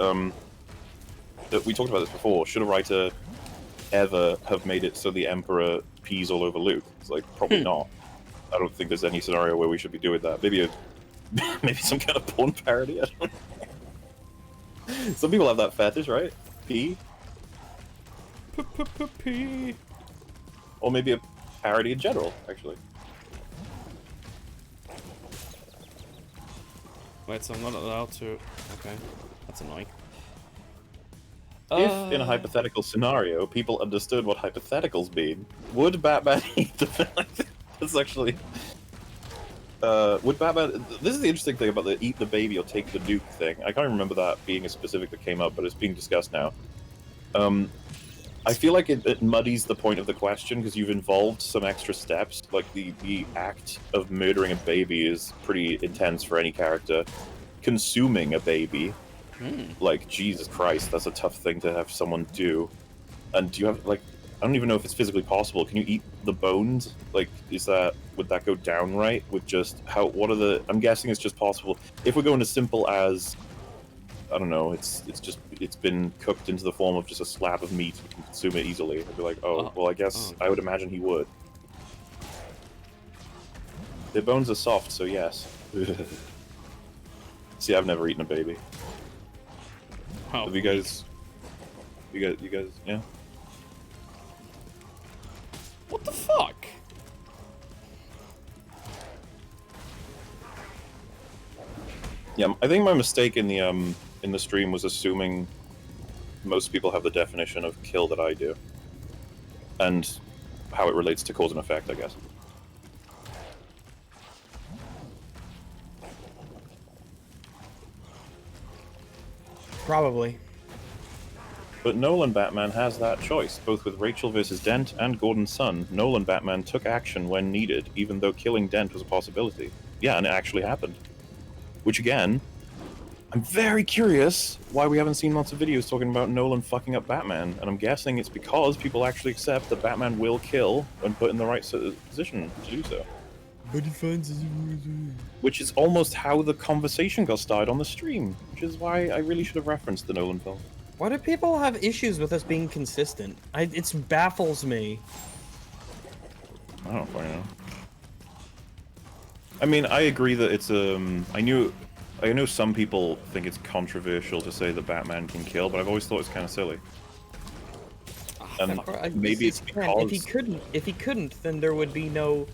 We talked about this before. Should a writer ever have made it so the Emperor pees all over Luke? It's like, probably not. I don't think there's any scenario where we should be doing that. Maybe maybe some kind of porn parody? I don't know. Some people have that fetish, right? Pee? P. Or maybe a parody in general, actually. Wait, so I'm not allowed to... Okay, that's annoying. If, in a hypothetical scenario, people understood what hypotheticals mean, would Batman eat the... That's actually... would Batman... This is the interesting thing about the eat the baby or take the nuke thing. I can't remember that being a specific that came up, but it's being discussed now. I feel like it muddies the point of the question, because you've involved some extra steps. Like, the act of murdering a baby is pretty intense for any character. Consuming a baby... Like, Jesus Christ, that's a tough thing to have someone do. And do you have, like, I don't even know if it's physically possible. Can you eat the bones? Like, would that go down right with just I'm guessing it's just possible. If we're going as simple as, I don't know, it's been cooked into the form of just a slab of meat, we can consume it easily. I'd be like, oh, well, I guess I would imagine he would. Their bones are soft, so yes. See, I've never eaten a baby. How Have you guys, yeah? What the fuck? Yeah, I think my mistake in the stream was assuming most people have the definition of kill that I do, and how it relates to cause and effect, I guess. Probably. But Nolan Batman has that choice, both with Rachel versus Dent and Gordon's son. Nolan Batman took action when needed, even though killing Dent was a possibility. Yeah, and it actually happened. Which again, I'm very curious why we haven't seen lots of videos talking about Nolan fucking up Batman, and I'm guessing it's because people actually accept that Batman will kill when put in the right position to do so. But he finds Which is almost how the conversation got started on the stream, which is why I really should have referenced the Nolan film. Why do people have issues with us being consistent? It baffles me. I don't fucking know. I mean, I agree that it's I know some people think it's controversial to say that Batman can kill, but I've always thought it's kind of silly. And maybe it's because if he couldn't, then there would be no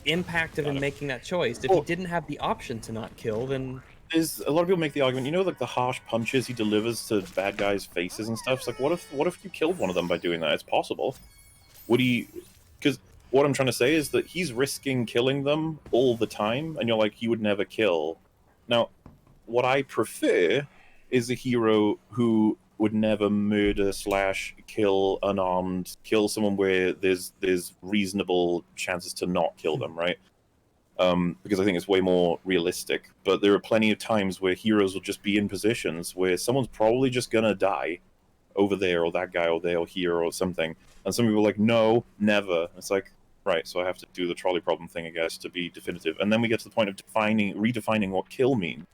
impact of him making that choice. If he didn't have the option to not kill, then a lot of people make the argument, you know, like the harsh punches he delivers to bad guys' faces and stuff. It's like, what if you killed one of them by doing that? It's possible. Would he? Because what I'm trying to say is that he's risking killing them all the time, and you're like, he would never kill. Now, what I prefer is a hero who would never murder / kill unarmed, kill someone where there's reasonable chances to not kill them, right? Because I think it's way more realistic. But there are plenty of times where heroes will just be in positions where someone's probably just gonna die over there, or that guy, or there, or here, or something. And some people are like, no, never. It's like, right, so I have to do the trolley problem thing, I guess, to be definitive. And then we get to the point of redefining what kill means.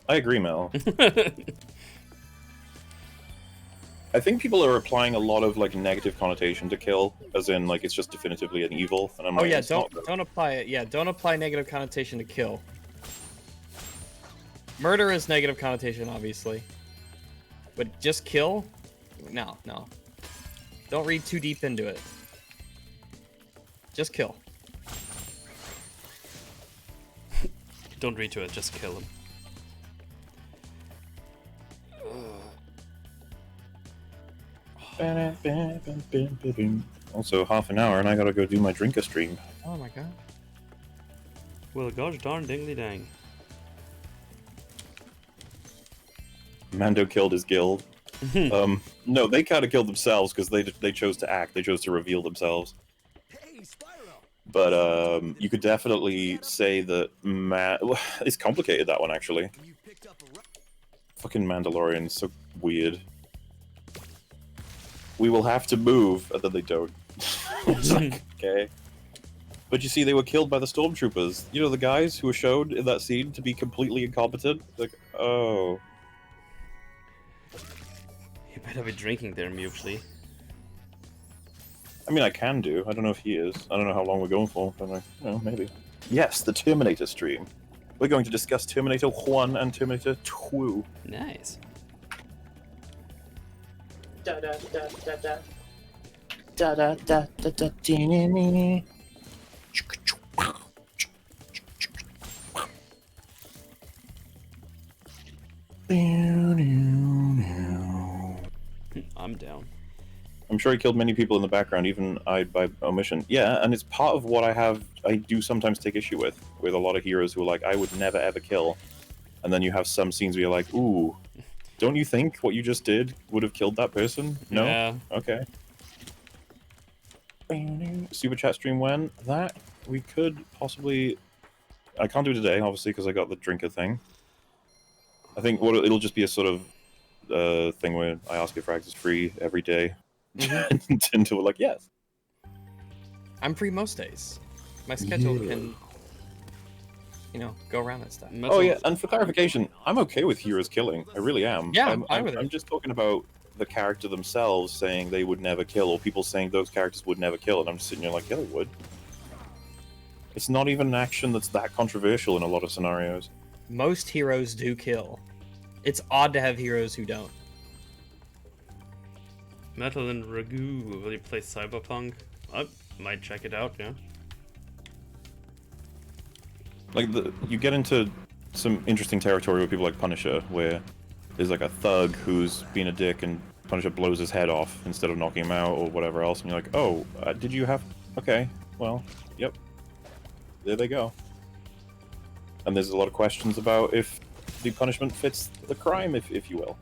I agree, Mel. I think people are applying a lot of like negative connotation to kill, as in like it's just definitively an evil. And I'm Oh like, yeah, it's not. don't apply it. Yeah, don't apply negative connotation to kill. Murder is negative connotation, obviously. But just kill? No, no. Don't read too deep into it. Just kill. Don't read to it, just kill him. Also, half an hour, and I gotta go do my drinker stream. Oh my god. Well, gosh darn dingly dang. Mando killed his guild. No, they kind of killed themselves because they chose to act. They chose to reveal themselves. Hey, Spyro. But you could definitely say that it's complicated, that one actually. You picked up a Fucking Mandalorians, so weird. We will have to move, and then they don't. It's like, okay. But you see, they were killed by the stormtroopers. You know, the guys who were shown in that scene to be completely incompetent? Like, oh. You better be drinking there, Mutely. I mean, I can do. I don't know if he is. I don't know how long we're going for, but like, you know, maybe. Yes, the Terminator stream. We're going to discuss Terminator 1 and Terminator 2. Nice. Da da da da da. Da da da da da da. I'm down. I'm sure he killed many people in the background, even I by omission. Yeah, and it's part of what I do sometimes take issue with a lot of heroes who are like, I would never ever kill. And then you have some scenes where you're like, ooh, don't you think what you just did would have killed that person? No? Yeah. Okay. Super chat stream when? That we could possibly... I can't do it today, obviously, because I got the drinker thing. I think it'll just be a sort of thing where I ask if Frags is free every day. Until we're like, yes. I'm free most days. My schedule can, you know, go around that stuff. Oh yeah, and for clarification, I'm okay with heroes killing. I really am. Yeah, I'm fine with it. I'm just talking about the character themselves saying they would never kill, or people saying those characters would never kill, and I'm just sitting there like, yeah, they would. It's not even an action that's that controversial in a lot of scenarios. Most heroes do kill. It's odd to have heroes who don't. Metal and Ragu, will you play Cyberpunk? I might check it out, yeah. Like, you get into some interesting territory with people like Punisher, where there's like a thug who's being a dick and Punisher blows his head off instead of knocking him out or whatever else, and you're like, oh, did you have... Okay, well, yep. There they go. And there's a lot of questions about if the punishment fits the crime, if you will.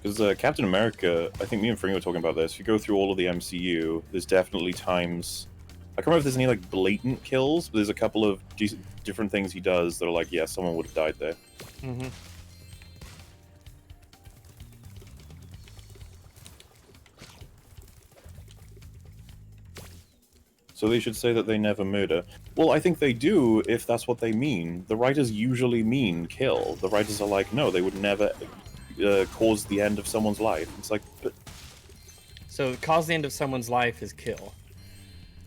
Because Captain America, I think me and Fringo were talking about this, if you go through all of the MCU, there's definitely times... I can't remember if there's any like blatant kills, but there's a couple of different things he does that are like, yeah, someone would have died there. Mm-hmm. So they should say that they never murder. Well, I think they do if that's what they mean. The writers usually mean kill. The writers are like, no, they would never cause the end of someone's life. It's like, but... So cause the end of someone's life is kill.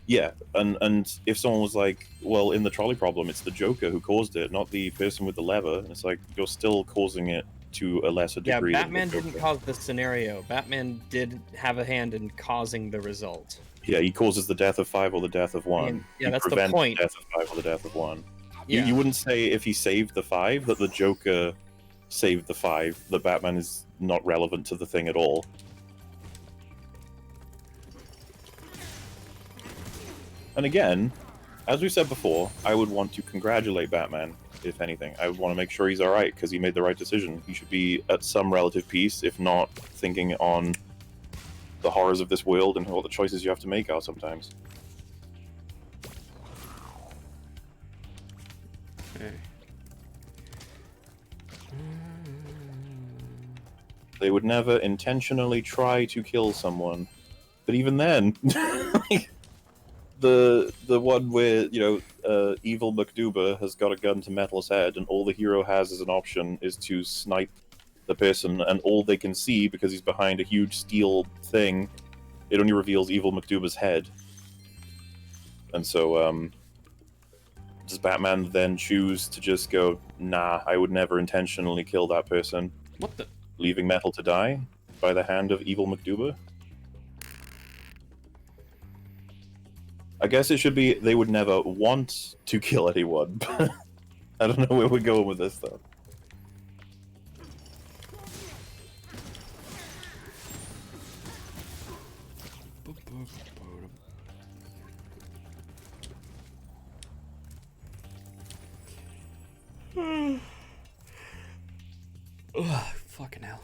Yeah, and if someone was like, well, in the trolley problem, it's the Joker who caused it, not the person with the lever, and it's like, you're still causing it to a lesser degree. Yeah, Batman didn't cause the scenario. Batman did have a hand in causing the result. Yeah, he causes the death of 5 or the death of 1. Yeah, he that's the prevents point. The death of 5 or the death of 1. Yeah. You wouldn't say if he saved the 5 that the Joker saved the 5, that Batman is not relevant to the thing at all. And again, as we said before, I would want to congratulate Batman, if anything. I would want to make sure he's alright, because he made the right decision. He should be at some relative peace, if not thinking on the horrors of this world and what the choices you have to make are sometimes. Okay. They would never intentionally try to kill someone. But even then, like, the one where evil McDuber has got a gun to Metal's head, and all the hero has as an option is to snipe the person, and all they can see because he's behind a huge steel thing, it only reveals evil McDuber's head. And so, does Batman then choose to just go, nah, I would never intentionally kill that person, What the? leaving Metal to die by the hand of evil McDuber? I guess it should be they would never want to kill anyone, but I don't know where we're going with this, though. Ugh, fucking hell.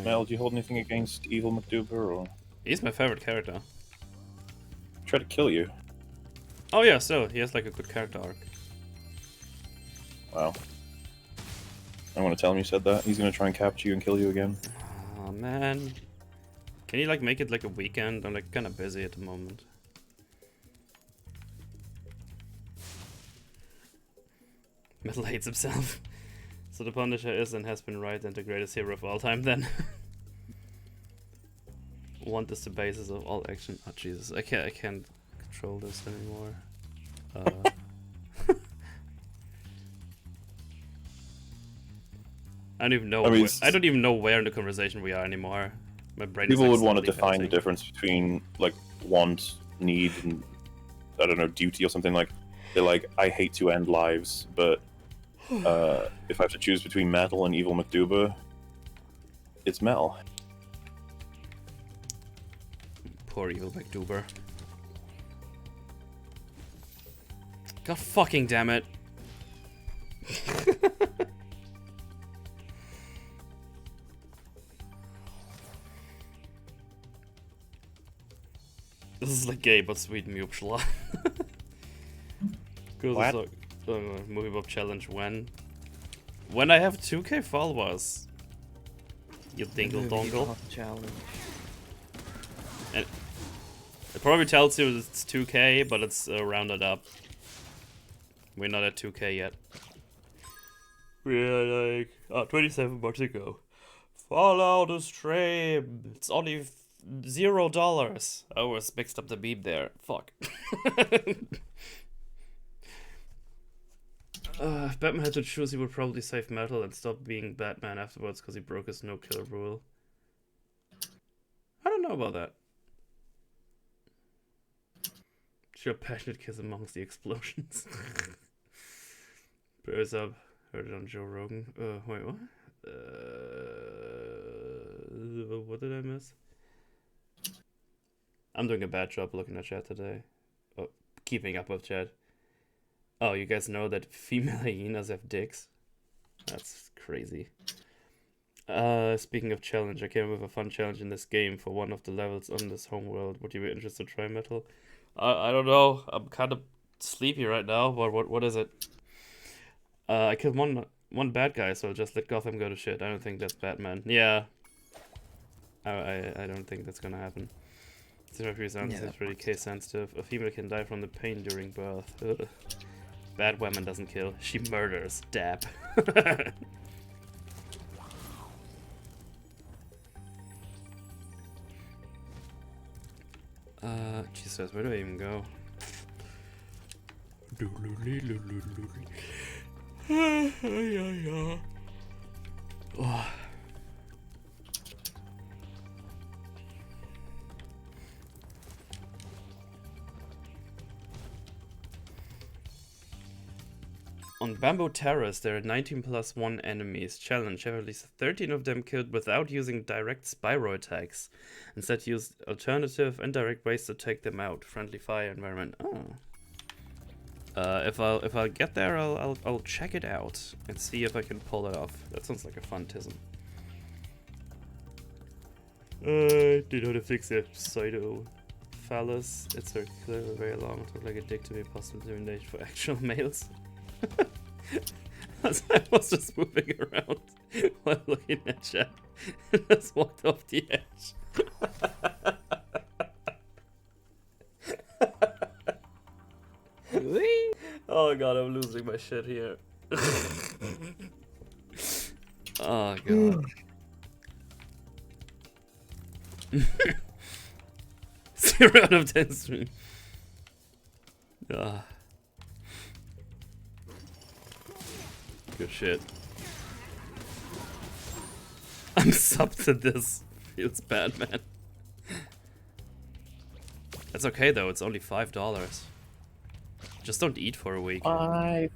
Mel, do you hold anything against evil McDuber, or He's my favorite character. try to kill you? Oh yeah, so he has like a good character arc. Wow. I want to tell him you said that. He's gonna try and capture you and kill you again. Oh man. Can you like make it like a weekend? I'm like kinda busy at the moment. Metal hates himself. So the Punisher is and has been right and the greatest hero of all time then. Want is the basis of all action. Oh Jesus, I can't control this anymore. I don't even know. I don't even know where in the conversation we are anymore. My brain. People is, like, would want to slowly define the melting. difference between like want, need, and I don't know, duty or something. Like they're like, I hate to end lives, but if I have to choose between Metal and evil McDuber, it's Mel. Poor evil McDuber. God fucking damn it. This is like gay but sweet Mupschla. What? Like, movie Bob challenge when? When I have 2k followers. You dingle dongle. Challenge. And it probably tells you it's 2k, but it's rounded up. We're not at 2k yet. We're like 27 more to go. Follow the stream. It's only $0. I always mixed up the beep there. Fuck. If Batman had to choose, he would probably save Metal and stop being Batman afterwards because he broke his no-kill rule. I don't know about that. Sure, passionate kiss amongst the explosions. Bears up. Heard it on Joe Rogan. Wait, what? What did I miss? I'm doing a bad job looking at chat today. Oh, keeping up with chat. Oh, you guys know that female hyenas have dicks? That's crazy. Speaking of challenge, I came up with a fun challenge in this game for one of the levels on this homeworld. Would you be interested to try, Metal? I don't know. I'm kind of sleepy right now, but what is it? I killed one bad guy, so just let Gotham go to shit. I don't think that's Batman. Yeah. I don't think that's gonna happen. Xenophobia sounds is pretty case sensitive. A female can die from the pain during birth. Ugh. Bad woman doesn't kill, she murders. Dab. Jesus, where do I even go? Oh. On Bamboo Terrace, there are 19 plus 1 enemies. Challenge: have at least 13 of them killed without using direct Spyro attacks. Instead, use alternative and direct ways to take them out. Friendly fire environment. Oh. If I'll get there, I'll check it out and see if I can pull it off. That sounds like a fun tism. Do you know how to fix a pseudo phallus? It's circular, very long. It looks like a dick to be possible termination for actual males. As I was just moving around while looking at chat, and just walked off the edge. Oh god, I'm losing my shit here. Oh god. 0 out of 10 stream. Ah. Good shit. I'm subbed to this. Feels bad, man. That's okay though, it's only $5. Just don't eat for a week. $5.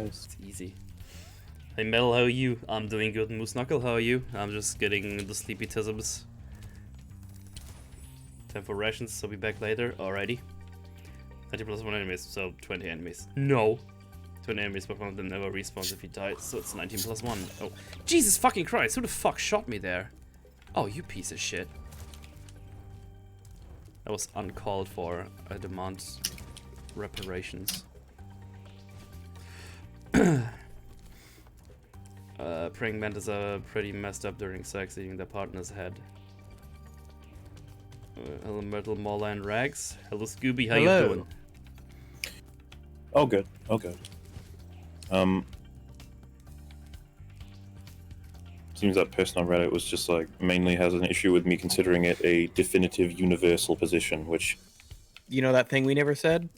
It's easy. Hey Mel, how are you? I'm doing good. Moose Knuckle, how are you? I'm just getting the sleepy tisms. Time for rations, so be back later. Alrighty. 30 plus 1 enemies, so 20 enemies. No. 20 enemies, but one of them never respawns if he dies, so it's 19 plus 1. Oh. Jesus fucking Christ, who the fuck shot me there? Oh, you piece of shit. That was uncalled for. I demand reparations. Praying mantis are pretty messed up during sex, eating their partner's head. Hello, Myrtle, Mauler, and Rags. Hello, Scooby. How you doing? Oh, good. Oh, good. Seems that person on Reddit was just like mainly has an issue with me considering it a definitive universal position, which You know that thing we never said?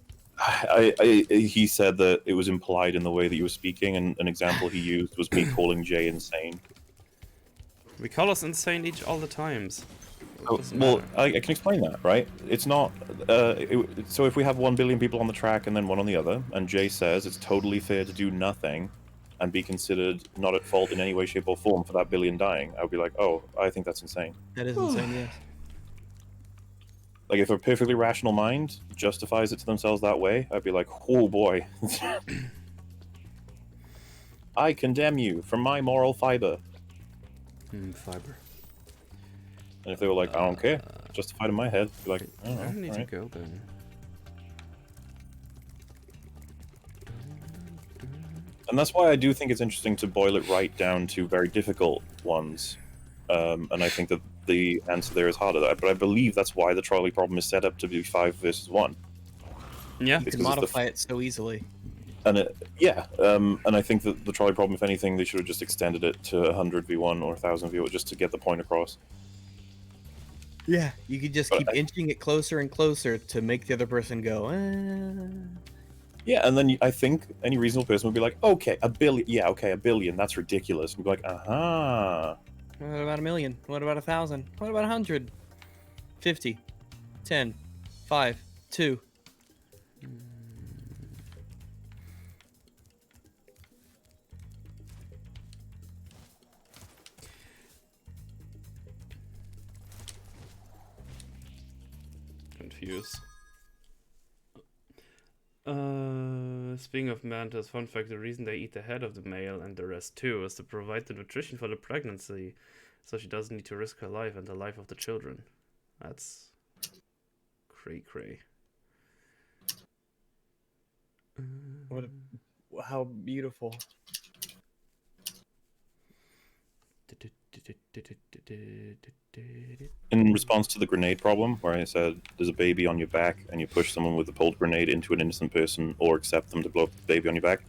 he said that it was implied in the way that you were speaking, and an example he used was me calling Jay insane. We call us insane all the times. Oh, well, I can explain that, right? It's not. So if we have 1 billion people on the track and then one on the other, and Jay says it's totally fair to do nothing and be considered not at fault in any way, shape, or form for that billion dying, I would be like, oh, I think that's insane. That is insane, yes. Like, if a perfectly rational mind justifies it to themselves that way, I'd be like, oh boy. I condemn you from my moral fiber. Fiber. And if they were like, I don't care, justified in my head, I'd be like, oh, I don't need alright. to go then. And that's why I do think it's interesting to boil it right down to very difficult ones. And I think that the answer there is harder. But I believe that's why the trolley problem is set up to be 5 versus 1. Yeah. You can modify it so easily. And and I think that the trolley problem, if anything, they should have just extended it to 100 v1 or 1000 v1 just to get the point across. Yeah, you could just keep inching it closer and closer to make the other person go, Yeah, and then I think any reasonable person would be like, okay, a billion. Yeah, okay, a billion. That's ridiculous. And be like, aha. What about 1 million? What about 1,000? What about 100? 50, 10, 5, 2. Confused. Speaking of mantis, fun fact, the reason they eat the head of the male and the rest too is to provide the nutrition for the pregnancy, so she doesn't need to risk her life and the life of the children. That's cray. How beautiful. In response to the grenade problem, where I said there's a baby on your back and you push someone with a pulled grenade into an innocent person or accept them to blow up the baby on your back,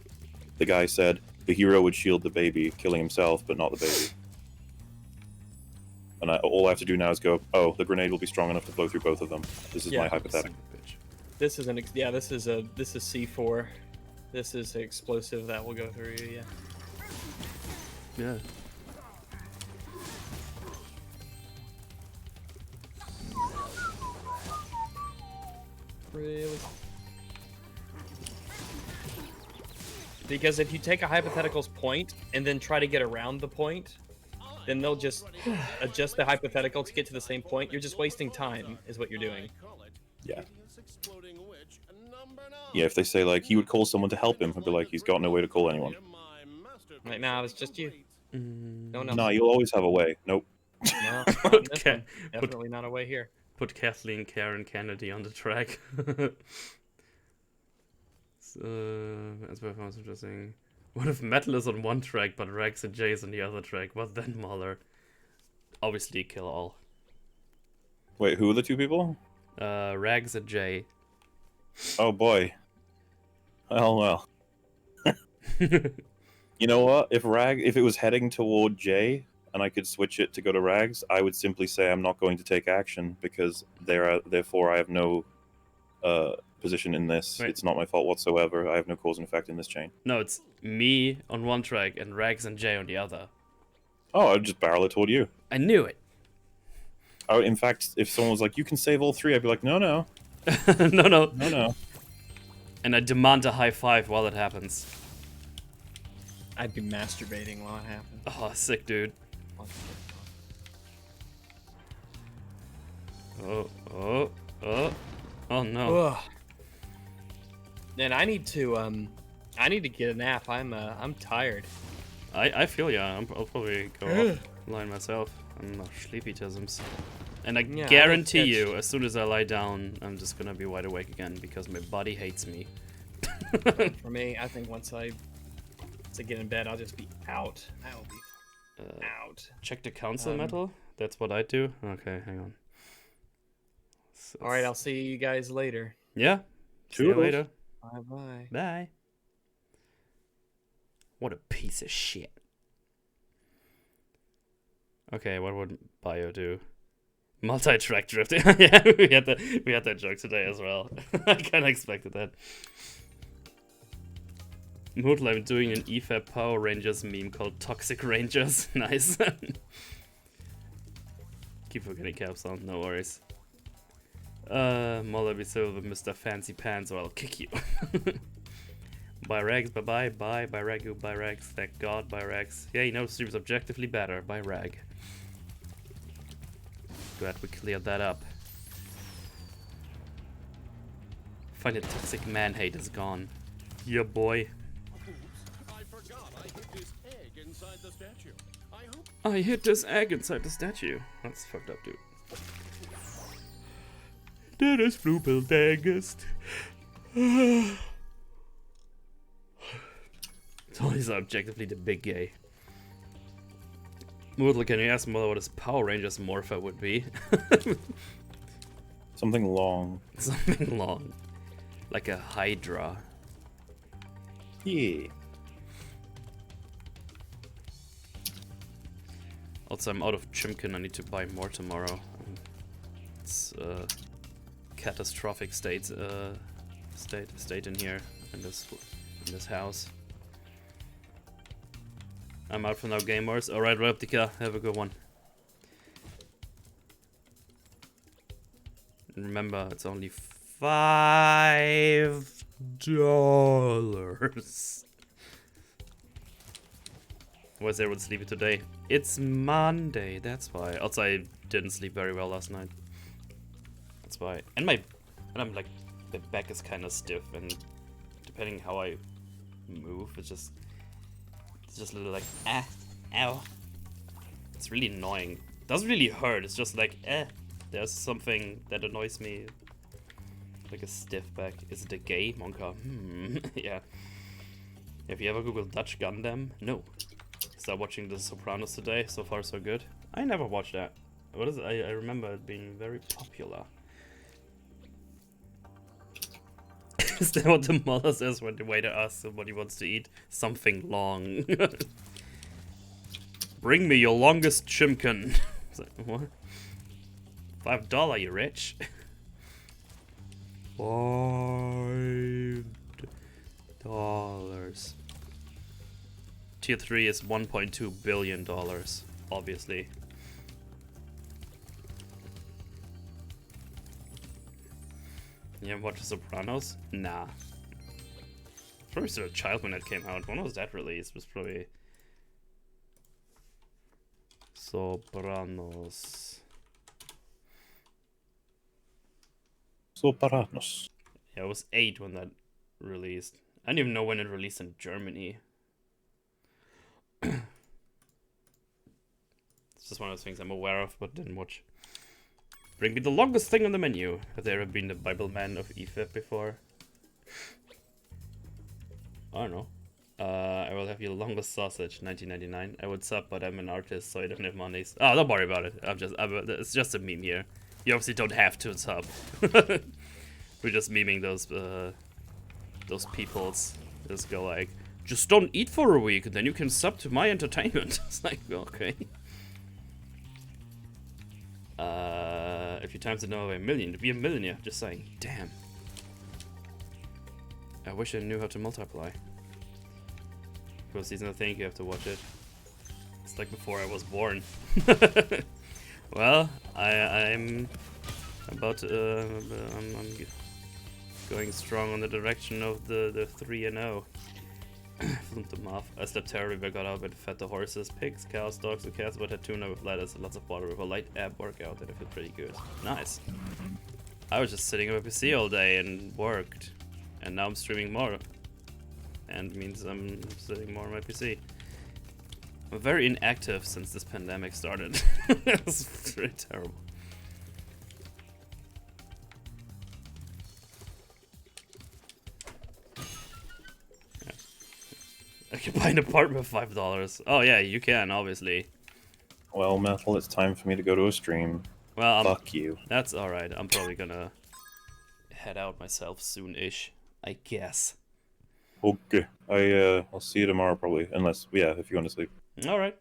the guy said the hero would shield the baby, killing himself, but not the baby. And all I have to do now is go, oh, the grenade will be strong enough to blow through both of them. This is my hypothetical. This is this is C4. This is an explosive that will go through you, Yeah. Really? Because if you take a hypothetical's point and then try to get around the point, then they'll just adjust the hypothetical to get to the same point. You're just wasting time, is what you're doing. Yeah. Yeah, if they say, like, he would call someone to help him, I'd be like, he's got no way to call anyone. Right now, it's just you. No. No, you'll always have a way. Nope. No, not in this one. Definitely not a way here. Put Kathleen Karen Kennedy on the track. As performance interesting. What if Metal is on one track, but Rags and Jay is on the other track? What then, Mauler? Obviously, kill all. Wait, who are the two people? Rags and Jay. Oh boy. Well. You know what? If it was heading toward Jay, and I could switch it to go to Rags, I would simply say I'm not going to take action because therefore I have no position in this. Right. It's not my fault whatsoever. I have no cause and effect in this chain. No, it's me on one track and Rags and Jay on the other. Oh, I'd just barrel it toward you. I knew it. Oh, in fact, if someone was like, "You can save all three," I'd be like, "No, no, no. And I demand a high five while it happens. I'd be masturbating while it happened. Oh, sick, dude. Oh no. Ugh. Man, I need to get a nap. I'm tired. I feel ya. I'll probably go offline myself. I'm not sleepy tisms. And I guarantee you, as soon as I lie down, I'm just gonna be wide awake again because my body hates me. For me, I think once I get in bed, I'll just be out. I'll be out. Check the council metal? That's what I do? Okay, hang on. All right, I'll see you guys later. Yeah. See you later. Bye-bye. Bye. What a piece of shit. Okay, what would Bio do? Multi-track drifting. Yeah, we had that joke today as well. I kind of expected that. Moodle, I'm doing an EFAP Power Rangers meme called Toxic Rangers. Nice. Keep forgetting caps on, no worries. Mauler, be so with Mr. Fancy Pants or I'll kick you. Bye Rags, bye bye, bye Ragu, bye Rags, thank God, bye Rags. Yeah, you know, stream's objectively better, bye Rag. Glad we cleared that up. Finally, the toxic man hate is gone. Yeah, boy. I forgot I hid this egg inside the statue. I hid this egg inside the statue. That's fucked up, dude. That is Flupeldaggest. Tony's objectively the big gay. Moodle, can you ask Mother what his Power Rangers morpher would be? Something long. Something long. Like a Hydra. Yeah. Also, I'm out of Chimkin. I need to buy more tomorrow. It's catastrophic state in here in this house. I'm out for now, gamers. Alright, Reptica, have a good one. And remember, it's only $5. Why is everyone sleepy today? It's Monday, that's why. Also, I didn't sleep very well last night. That's why. And I'm like, the back is kind of stiff, and depending how I move, it's just a little like, ow. It's really annoying. It doesn't really hurt, it's just like, there's something that annoys me. Like a stiff back. Is it a gay Monka? Yeah. Have you ever googled Dutch Gundam? No. Start watching The Sopranos today. So far, so good. I never watched that. What is it? I remember it being very popular. Is that what the mother says when the waiter asks him what he wants to eat? Something long. Bring me your longest chimkin. Like, what? $5, you rich? $5. Tier 3 is $1.2 billion, obviously. You ever watch The Sopranos? Nah. Probably still a child when it came out. When was that released? It was probably Sopranos. Sopranos. Yeah, I was 8 when that released. I don't even know when it released in Germany. It's just one of those things I'm aware of, but didn't watch. Bring me the longest thing on the menu. Have there ever been the Bible man of EFIP before? I don't know. I will have your longest sausage, 1999. I would sub, but I'm an artist, so I don't have monies. Oh, don't worry about it. It's just a meme here. You obviously don't have to sub. We're just memeing those peoples. Just go like, just don't eat for a week, and then you can sub to my entertainment. It's like, okay. If you times it now by a million, to be a millionaire. Just saying, damn. I wish I knew how to multiply. Because season, I think you have to watch it. It's like before I was born. Well, I'm about to, I'm going strong on the direction of the 3-0. Flunked them off. I slept terribly, but got up and fed the horses, pigs, cows, dogs, and cats, but had tuna with lettuce and lots of water with a light ab workout, and I feel pretty good. Nice. I was just sitting on my PC all day and worked, and now I'm streaming more. And means I'm sitting more on my PC. I'm very inactive since this pandemic started. It's very terrible. Yeah. I can buy an apartment for $5. Oh yeah, you can, obviously. Well, Metal, it's time for me to go to a stream. Well, Fuck you. That's alright. I'm probably gonna head out myself soon-ish, I guess. Okay. I'll see you tomorrow probably. Unless, yeah, if you want to sleep. Alright.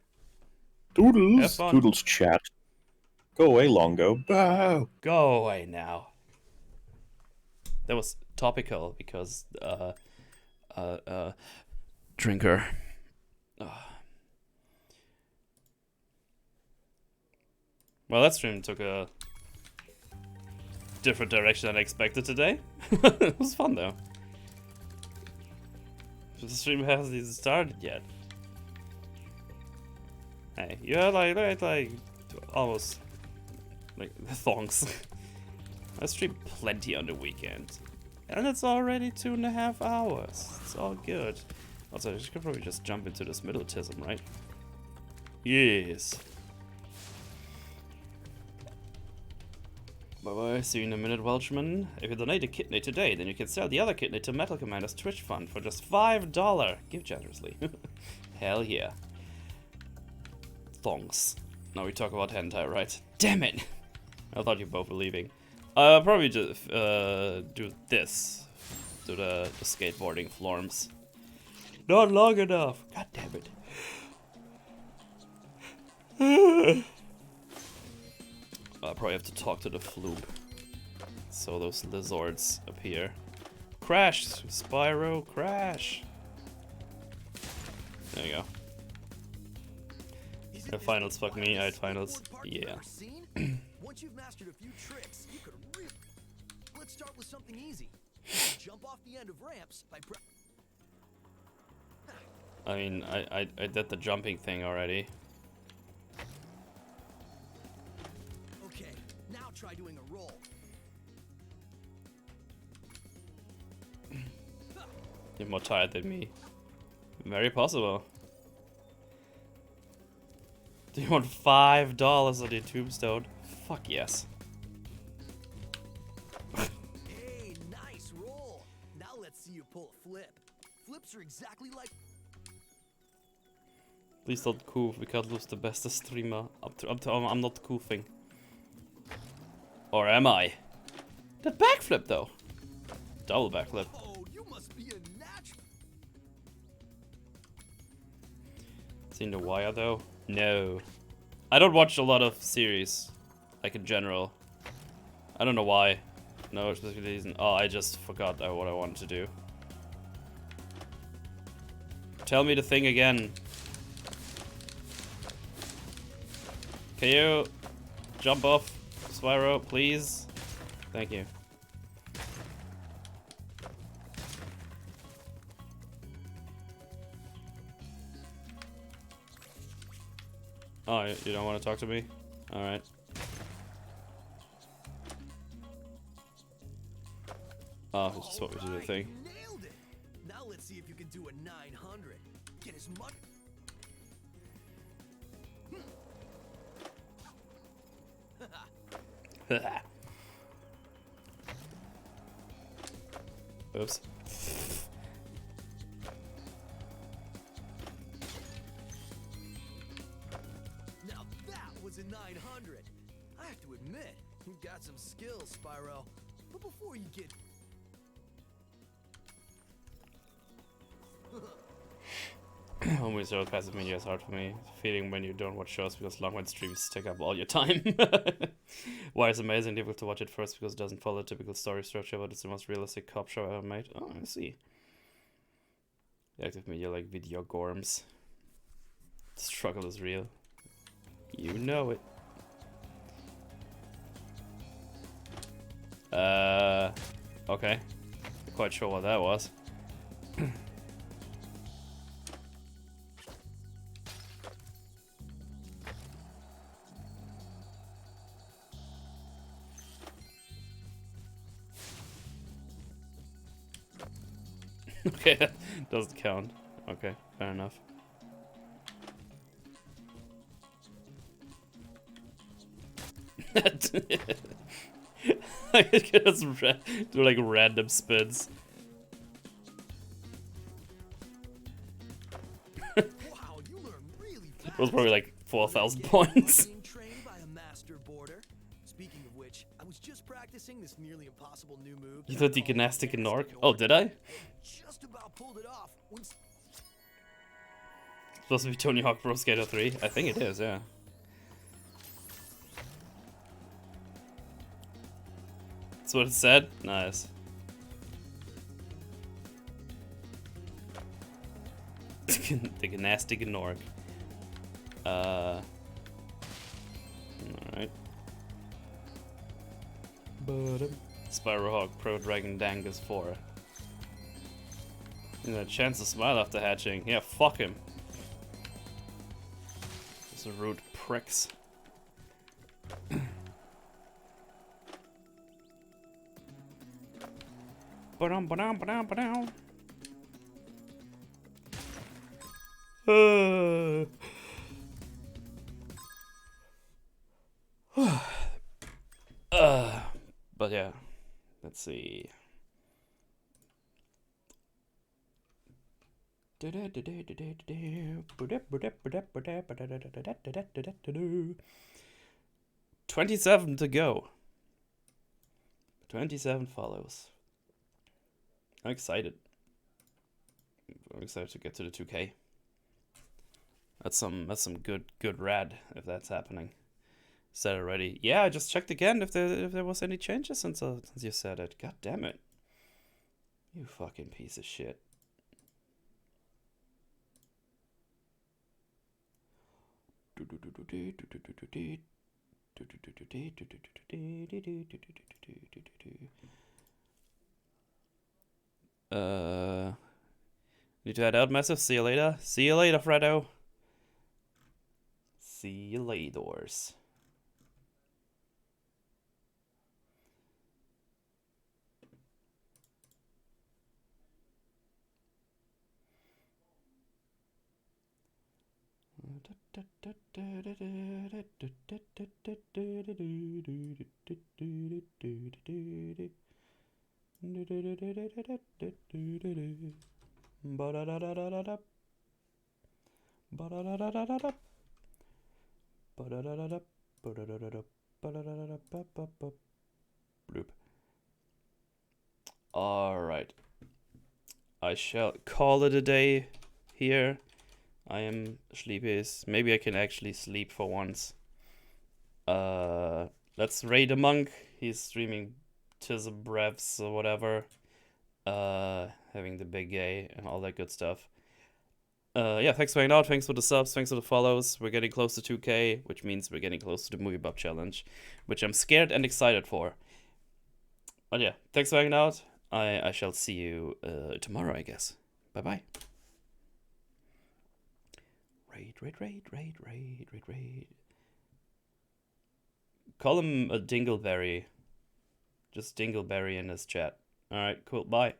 Toodles. Have fun. Toodles chat. Go away, Longo. Bow. Go away now. That was topical because, drinker. Well, that stream took a different direction than I expected today. It was fun though. The stream hasn't even started yet. Hey, you had like almost like thongs. I stream plenty on the weekend. And it's already 2.5 hours. It's all good. Also, I could probably just jump into this middle tism, right? Yes. Bye-bye, see you in a minute, Welshman. If you donate a kidney today, then you can sell the other kidney to Metal Commander's Twitch fund for just $5. Give generously. Hell yeah. Thongs. Now we talk about hentai, right? Damn it! I thought you both were leaving. I'll probably just do this. Do the skateboarding florms. Not long enough! God damn it. I'll probably have to talk to the floob. So those lizards appear. Crash! Spyro, crash! There you go. The finals, fuck me, I had finals. Yeah. Once you've mastered a few tricks, you could really... Let's start with something easy. Jump off the end of ramps by I mean, I did the jumping thing already. Okay, now try doing a roll. You're more tired than me. Very possible. Do you want $5 on your tombstone? Fuck yes. Hey, nice roll. Now let's see you pull a flip. Flips are exactly like... Please don't goof, we can't lose the best streamer. I'm not goofing. Or am I? That backflip though. Double backflip. Oh, you must be a natural. Seen The Wire though? No. I don't watch a lot of series. Like in general. I don't know why. No specific reason. Oh, I just forgot what I wanted to do. Tell me the thing again. Can you jump off Spyro, please? Thank you. Oh, you don't want to talk to me? Alright. Oh, it's just what we do the thing. Nailed it. Now let's see if you can do a 900. Get as much... Oops. to 900. I have to admit, you've got some skills, Spyro. But before you get... Always zero passive media is hard for me. Feeling when you don't watch shows because long-run streams take up all your time. Why it's amazing difficult to watch it first because it doesn't follow the typical story structure, but it's the most realistic cop show ever made. Oh, I see. Active media like video gorms. The struggle is real. You know it. Okay. Not quite sure what that was. Okay, that doesn't count. Okay, fair enough. I can just do like random spins. Wow, you learn really fast. It was probably like 4,000 points. Being trained by a master boarder. Speaking of which, I was just practicing this nearly impossible new move. You thought the gymnastic in Nork? Oh, did I? Just about pulled it off when... Supposed to be Tony Hawk Pro Skater 3? I think it is, yeah. That's what it said? Nice. The gymnastic in Nork. Alright. Spyro Hawk Pro Dragon Dangus 4. And a chance to smile after hatching. Yeah, fuck him. Those are rude pricks. Ba-dum, ba-dum, ba-dum, ba-dum. But yeah, let's see. 27 to go. 27 follows. I'm excited. I'm excited to get to the 2K. That's some good rad if that's happening. Said already. Yeah, I just checked again if there was any changes since you said it. God damn it. You fucking piece of shit. Need to head out, massive. See you later. See you later, Fredo. See you laters. Bloop. Alright. I shall call it a day here. I am sleepy. Maybe I can actually sleep for once. Let's raid a monk. He's streaming tism brevs or whatever. Having the big gay and all that good stuff. Yeah, thanks for hanging out. Thanks for the subs. Thanks for the follows. We're getting close to 2K, which means we're getting close to the Movie Buff Challenge, which I'm scared and excited for. But yeah, thanks for hanging out. I shall see you tomorrow, I guess. Bye-bye. Raid. Call him a Dingleberry. Just Dingleberry in his chat. Alright, cool. Bye.